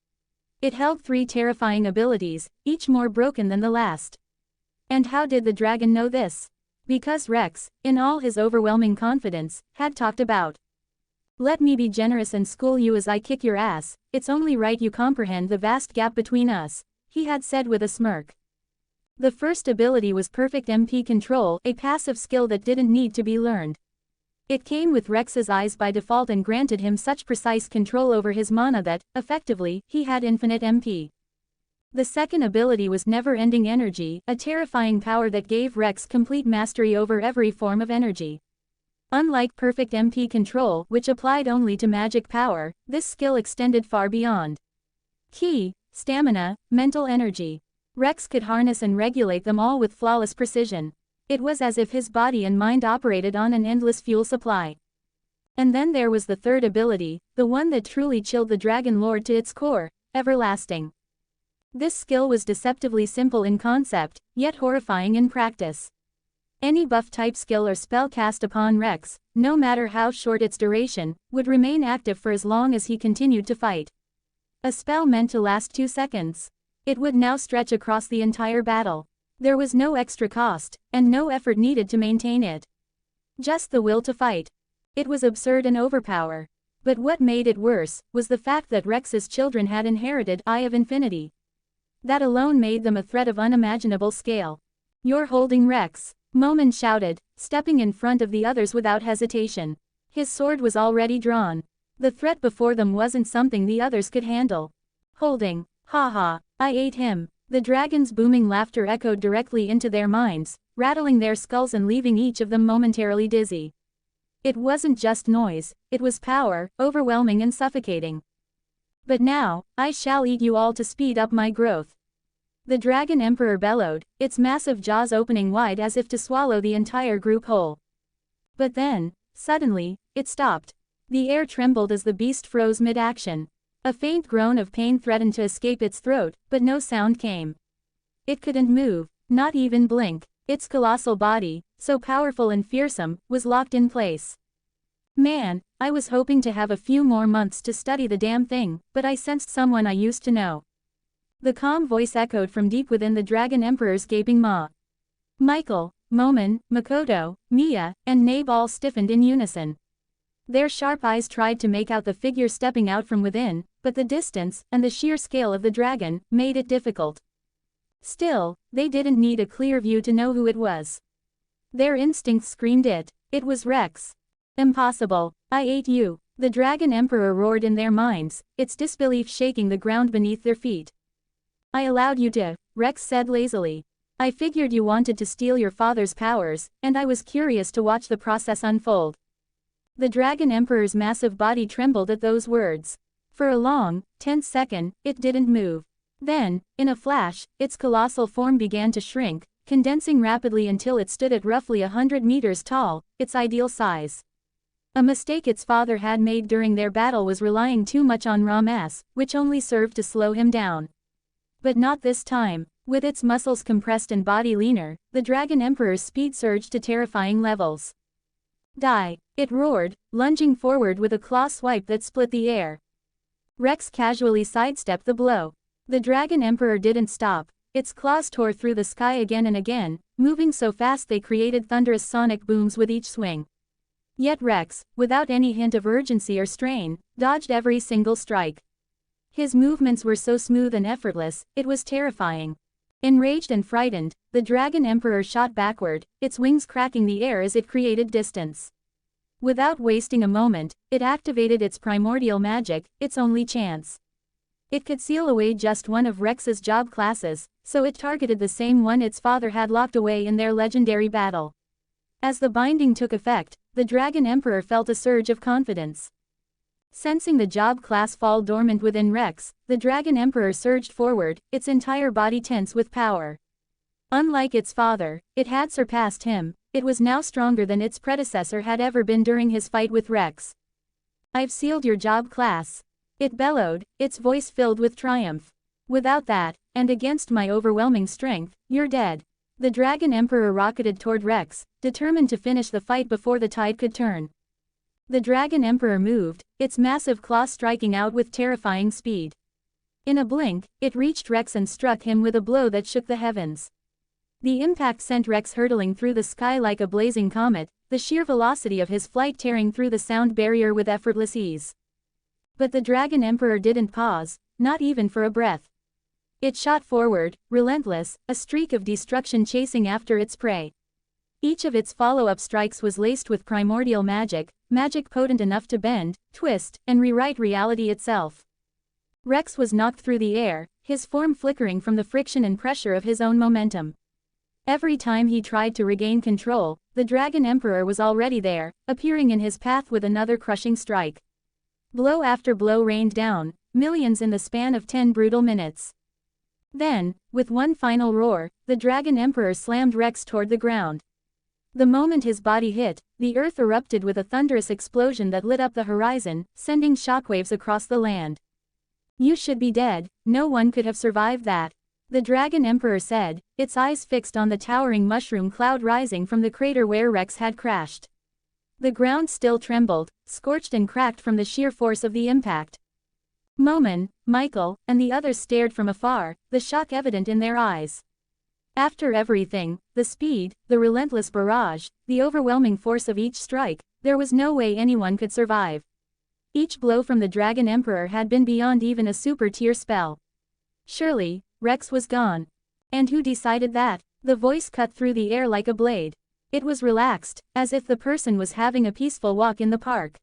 It held 3 terrifying abilities, each more broken than the last. And how did the dragon know this? Because Rex, in all his overwhelming confidence, had talked about. Let me be generous and school you as I kick your ass, it's only right you comprehend the vast gap between us, he had said with a smirk. The first ability was Perfect MP Control, a passive skill that didn't need to be learned. It came with Rex's eyes by default and granted him such precise control over his mana that, effectively, he had infinite MP. The second ability was Never-Ending Energy, a terrifying power that gave Rex complete mastery over every form of energy. Unlike Perfect MP Control, which applied only to magic power, this skill extended far beyond. Ki, stamina, mental energy. Rex could harness and regulate them all with flawless precision. It was as if his body and mind operated on an endless fuel supply. And then there was the third ability, the one that truly chilled the Dragon Lord to its core, Everlasting. This skill was deceptively simple in concept, yet horrifying in practice. Any buff-type skill or spell cast upon Rex, no matter how short its duration, would remain active for as long as he continued to fight. A spell meant to last 2 seconds. It would now stretch across the entire battle. There was no extra cost, and no effort needed to maintain it. Just the will to fight. It was absurd and overpowered. But what made it worse was the fact that Rex's children had inherited Eye of Infinity. That alone made them a threat of unimaginable scale. "You're holding Rex," Momin shouted, stepping in front of the others without hesitation. His sword was already drawn. The threat before them wasn't something the others could handle. "Holding, haha, I ate him." The dragon's booming laughter echoed directly into their minds, rattling their skulls and leaving each of them momentarily dizzy. It wasn't just noise, it was power, overwhelming and suffocating. "But now, I shall eat you all to speed up my growth." The Dragon Emperor bellowed, its massive jaws opening wide as if to swallow the entire group whole. But then, suddenly, it stopped. The air trembled as the beast froze mid-action. A faint groan of pain threatened to escape its throat, but no sound came. It couldn't move, not even blink. Its colossal body, so powerful and fearsome, was locked in place. "Man, I was hoping to have a few more months to study the damn thing, but I sensed someone I used to know." The calm voice echoed from deep within the Dragon Emperor's gaping maw. Michael, Momin, Makoto, Mia, and Nabe all stiffened in unison. Their sharp eyes tried to make out the figure stepping out from within, but the distance, and the sheer scale of the dragon, made it difficult. Still, they didn't need a clear view to know who it was. Their instincts screamed it. It was Rex. "Impossible. I ate you," the Dragon Emperor roared in their minds, its disbelief shaking the ground beneath their feet. "I allowed you to," Rex said lazily. "I figured you wanted to steal your father's powers, and I was curious to watch the process unfold." The Dragon Emperor's massive body trembled at those words. For a long, tense second, it didn't move. Then, in a flash, its colossal form began to shrink, condensing rapidly until it stood at roughly 100 meters tall, its ideal size. A mistake its father had made during their battle was relying too much on raw mass, which only served to slow him down. But not this time. With its muscles compressed and body leaner, the Dragon Emperor's speed surged to terrifying levels. "Die!" it roared, lunging forward with a claw swipe that split the air. Rex casually sidestepped the blow. The Dragon Emperor didn't stop. Its claws tore through the sky again and again, moving so fast they created thunderous sonic booms with each swing. Yet Rex, without any hint of urgency or strain, dodged every single strike. His movements were so smooth and effortless, it was terrifying. Enraged and frightened, the Dragon Emperor shot backward, its wings cracking the air as it created distance. Without wasting a moment, it activated its primordial magic, its only chance. It could seal away just one of Rex's job classes, so it targeted the same one its father had locked away in their legendary battle. As the binding took effect, the Dragon Emperor felt a surge of confidence. Sensing the job class fall dormant within Rex, the Dragon Emperor surged forward, its entire body tense with power. Unlike its father, it had surpassed him. It was now stronger than its predecessor had ever been during his fight with Rex. "I've sealed your job class," it bellowed, its voice filled with triumph. "Without that, and against my overwhelming strength, you're dead." The Dragon Emperor rocketed toward Rex, determined to finish the fight before the tide could turn. The Dragon Emperor moved, its massive claws striking out with terrifying speed. In a blink, it reached Rex and struck him with a blow that shook the heavens. The impact sent Rex hurtling through the sky like a blazing comet, the sheer velocity of his flight tearing through the sound barrier with effortless ease. But the Dragon Emperor didn't pause, not even for a breath. It shot forward, relentless, a streak of destruction chasing after its prey. Each of its follow-up strikes was laced with primordial magic, magic potent enough to bend, twist, and rewrite reality itself. Rex was knocked through the air, his form flickering from the friction and pressure of his own momentum. Every time he tried to regain control, the Dragon Emperor was already there, appearing in his path with another crushing strike. Blow after blow rained down, millions in the span of 10 brutal minutes. Then, with one final roar, the Dragon Emperor slammed Rex toward the ground. The moment his body hit, the earth erupted with a thunderous explosion that lit up the horizon, sending shockwaves across the land. "You should be dead, no one could have survived that," the Dragon Emperor said, its eyes fixed on the towering mushroom cloud rising from the crater where Rex had crashed. The ground still trembled, scorched and cracked from the sheer force of the impact. Momin, Michael, and the others stared from afar, the shock evident in their eyes. After everything, the speed, the relentless barrage, the overwhelming force of each strike, there was no way anyone could survive. Each blow from the Dragon Emperor had been beyond even a super-tier spell. Surely, Rex was gone. And who decided that? The voice cut through the air like a blade. It was relaxed, as if the person was having a peaceful walk in the park.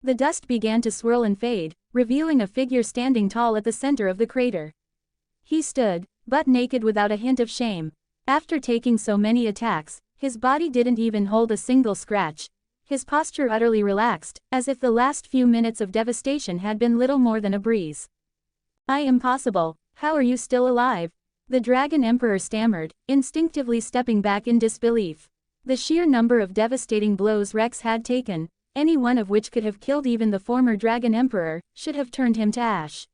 The dust began to swirl and fade, revealing a figure standing tall at the center of the crater. He stood, butt naked without a hint of shame. After taking so many attacks, his body didn't even hold a single scratch. His posture utterly relaxed, as if the last few minutes of devastation had been little more than a breeze. Impossible. How are you still alive? The Dragon Emperor stammered, instinctively stepping back in disbelief. The sheer number of devastating blows Rex had taken, any one of which could have killed even the former Dragon Emperor, should have turned him to ash.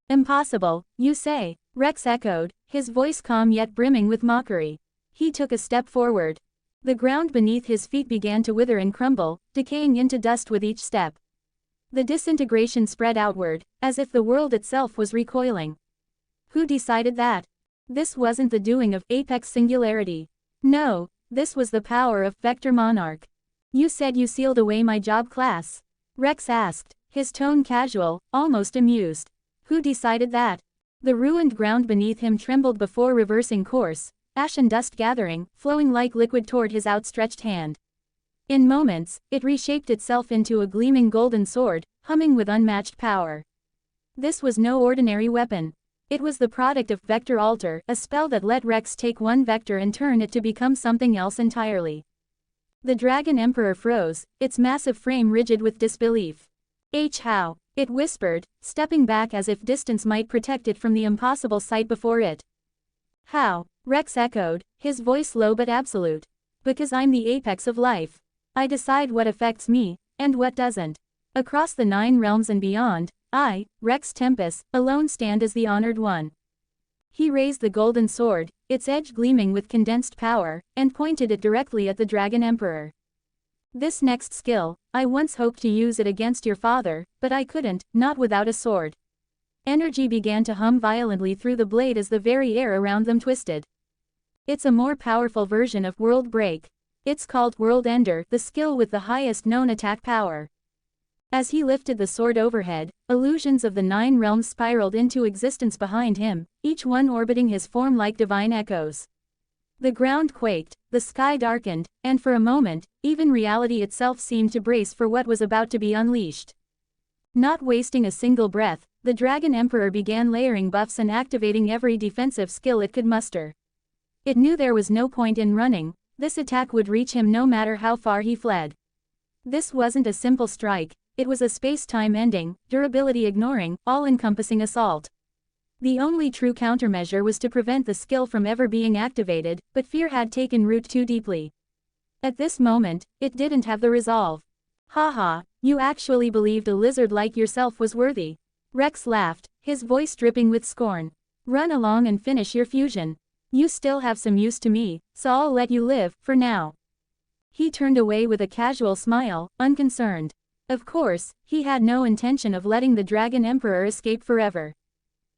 Impossible, you say? Rex echoed, his voice calm yet brimming with mockery. He took a step forward. The ground beneath his feet began to wither and crumble, decaying into dust with each step. The disintegration spread outward, as if the world itself was recoiling. Who decided that? This wasn't the doing of Apex Singularity. No, this was the power of Vector Monarch. You said you sealed away my job class? Rex asked, his tone casual, almost amused. Who decided that? The ruined ground beneath him trembled before reversing course, ash and dust gathering, flowing like liquid toward his outstretched hand. In moments, it reshaped itself into a gleaming golden sword, humming with unmatched power. This was no ordinary weapon. It was the product of Vector Alter, a spell that let Rex take one vector and turn it to become something else entirely. The Dragon Emperor froze, its massive frame rigid with disbelief. How? It whispered, stepping back as if distance might protect it from the impossible sight before it. How? Rex echoed, his voice low but absolute. Because I'm the apex of life. I decide what affects me, and what doesn't. Across the 9 realms and beyond, I, Rex Tempest, alone stand as the honored one. He raised the golden sword, its edge gleaming with condensed power, and pointed it directly at the Dragon Emperor. This next skill, I once hoped to use it against your father, but I couldn't, not without a sword. Energy began to hum violently through the blade as the very air around them twisted. It's a more powerful version of World Break. It's called World Ender, the skill with the highest known attack power. As he lifted the sword overhead, illusions of the 9 realms spiraled into existence behind him, each one orbiting his form like divine echoes. The ground quaked, the sky darkened, and for a moment, even reality itself seemed to brace for what was about to be unleashed. Not wasting a single breath, the Dragon Emperor began layering buffs and activating every defensive skill it could muster. It knew there was no point in running, this attack would reach him no matter how far he fled. This wasn't a simple strike, it was a space-time ending, durability ignoring, all-encompassing assault. The only true countermeasure was to prevent the skill from ever being activated, but fear had taken root too deeply. At this moment, it didn't have the resolve. Haha, you actually believed a lizard like yourself was worthy. Rex laughed, his voice dripping with scorn. Run along and finish your fusion. You still have some use to me, so I'll let you live, for now. He turned away with a casual smile, unconcerned. Of course, he had no intention of letting the Dragon Emperor escape forever.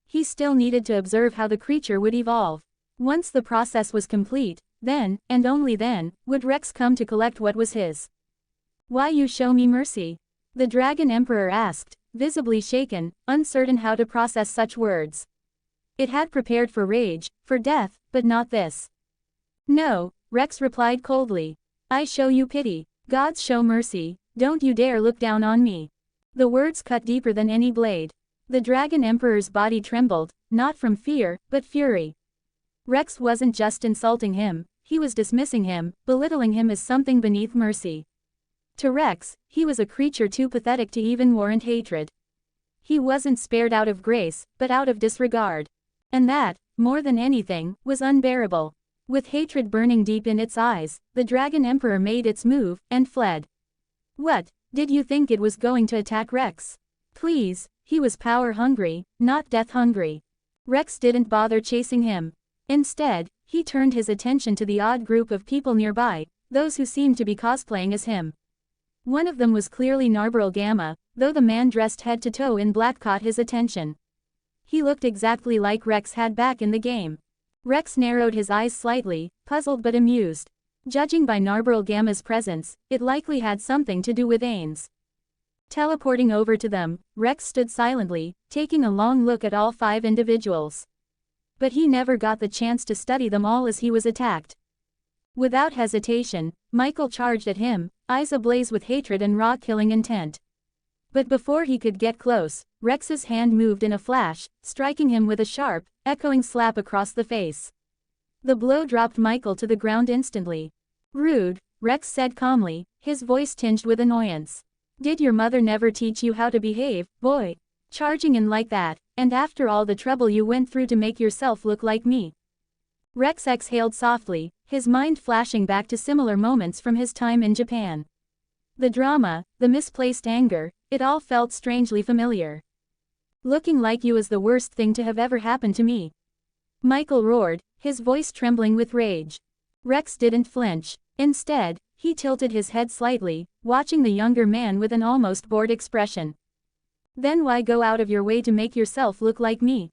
He still needed to observe how the creature would evolve. Once the process was complete, then, and only then, would Rex come to collect what was his. Why you show me mercy? The Dragon Emperor asked, visibly shaken, uncertain how to process such words. It had prepared for rage, for death, but not this. No, Rex replied coldly. I show you pity. Gods show mercy, don't you dare look down on me. The words cut deeper than any blade. The Dragon Emperor's body trembled, not from fear, but fury. Rex wasn't just insulting him, he was dismissing him, belittling him as something beneath mercy. To Rex, he was a creature too pathetic to even warrant hatred. He wasn't spared out of grace, but out of disregard. And that, more than anything, was unbearable. With hatred burning deep in its eyes, the Dragon Emperor made its move, and fled. What, did you think it was going to attack Rex? Please, he was power-hungry, not death-hungry. Rex didn't bother chasing him. Instead, he turned his attention to the odd group of people nearby, those who seemed to be cosplaying as him. One of them was clearly Narberal Gamma, though the man dressed head to toe in black caught his attention. He looked exactly like Rex had back in the game. Rex narrowed his eyes slightly, puzzled but amused. Judging by Narborough Gamma's presence, it likely had something to do with Ains. Teleporting over to them, Rex stood silently, taking a long look at all 5 individuals. But he never got the chance to study them all as he was attacked. Without hesitation, Michael charged at him, eyes ablaze with hatred and raw killing intent. But before he could get close, Rex's hand moved in a flash, striking him with a sharp, echoing slap across the face. The blow dropped Michael to the ground instantly. "Rude," Rex said calmly, his voice tinged with annoyance. "Did your mother never teach you how to behave, boy? Charging in like that, and after all the trouble you went through to make yourself look like me." Rex exhaled softly, his mind flashing back to similar moments from his time in Japan. The drama, the misplaced anger, it all felt strangely familiar. "Looking like you is the worst thing to have ever happened to me," Michael roared, his voice trembling with rage. Rex didn't flinch. Instead, he tilted his head slightly, watching the younger man with an almost bored expression. "Then why go out of your way to make yourself look like me?"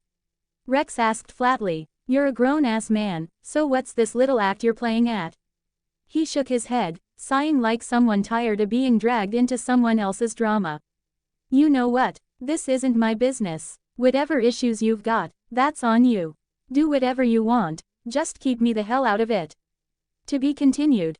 Rex asked flatly. "You're a grown-ass man, so what's this little act you're playing at?" He shook his head, sighing like someone tired of being dragged into someone else's drama. "You know what? This isn't my business. Whatever issues you've got, that's on you. Do whatever you want, just keep me the hell out of it." To be continued.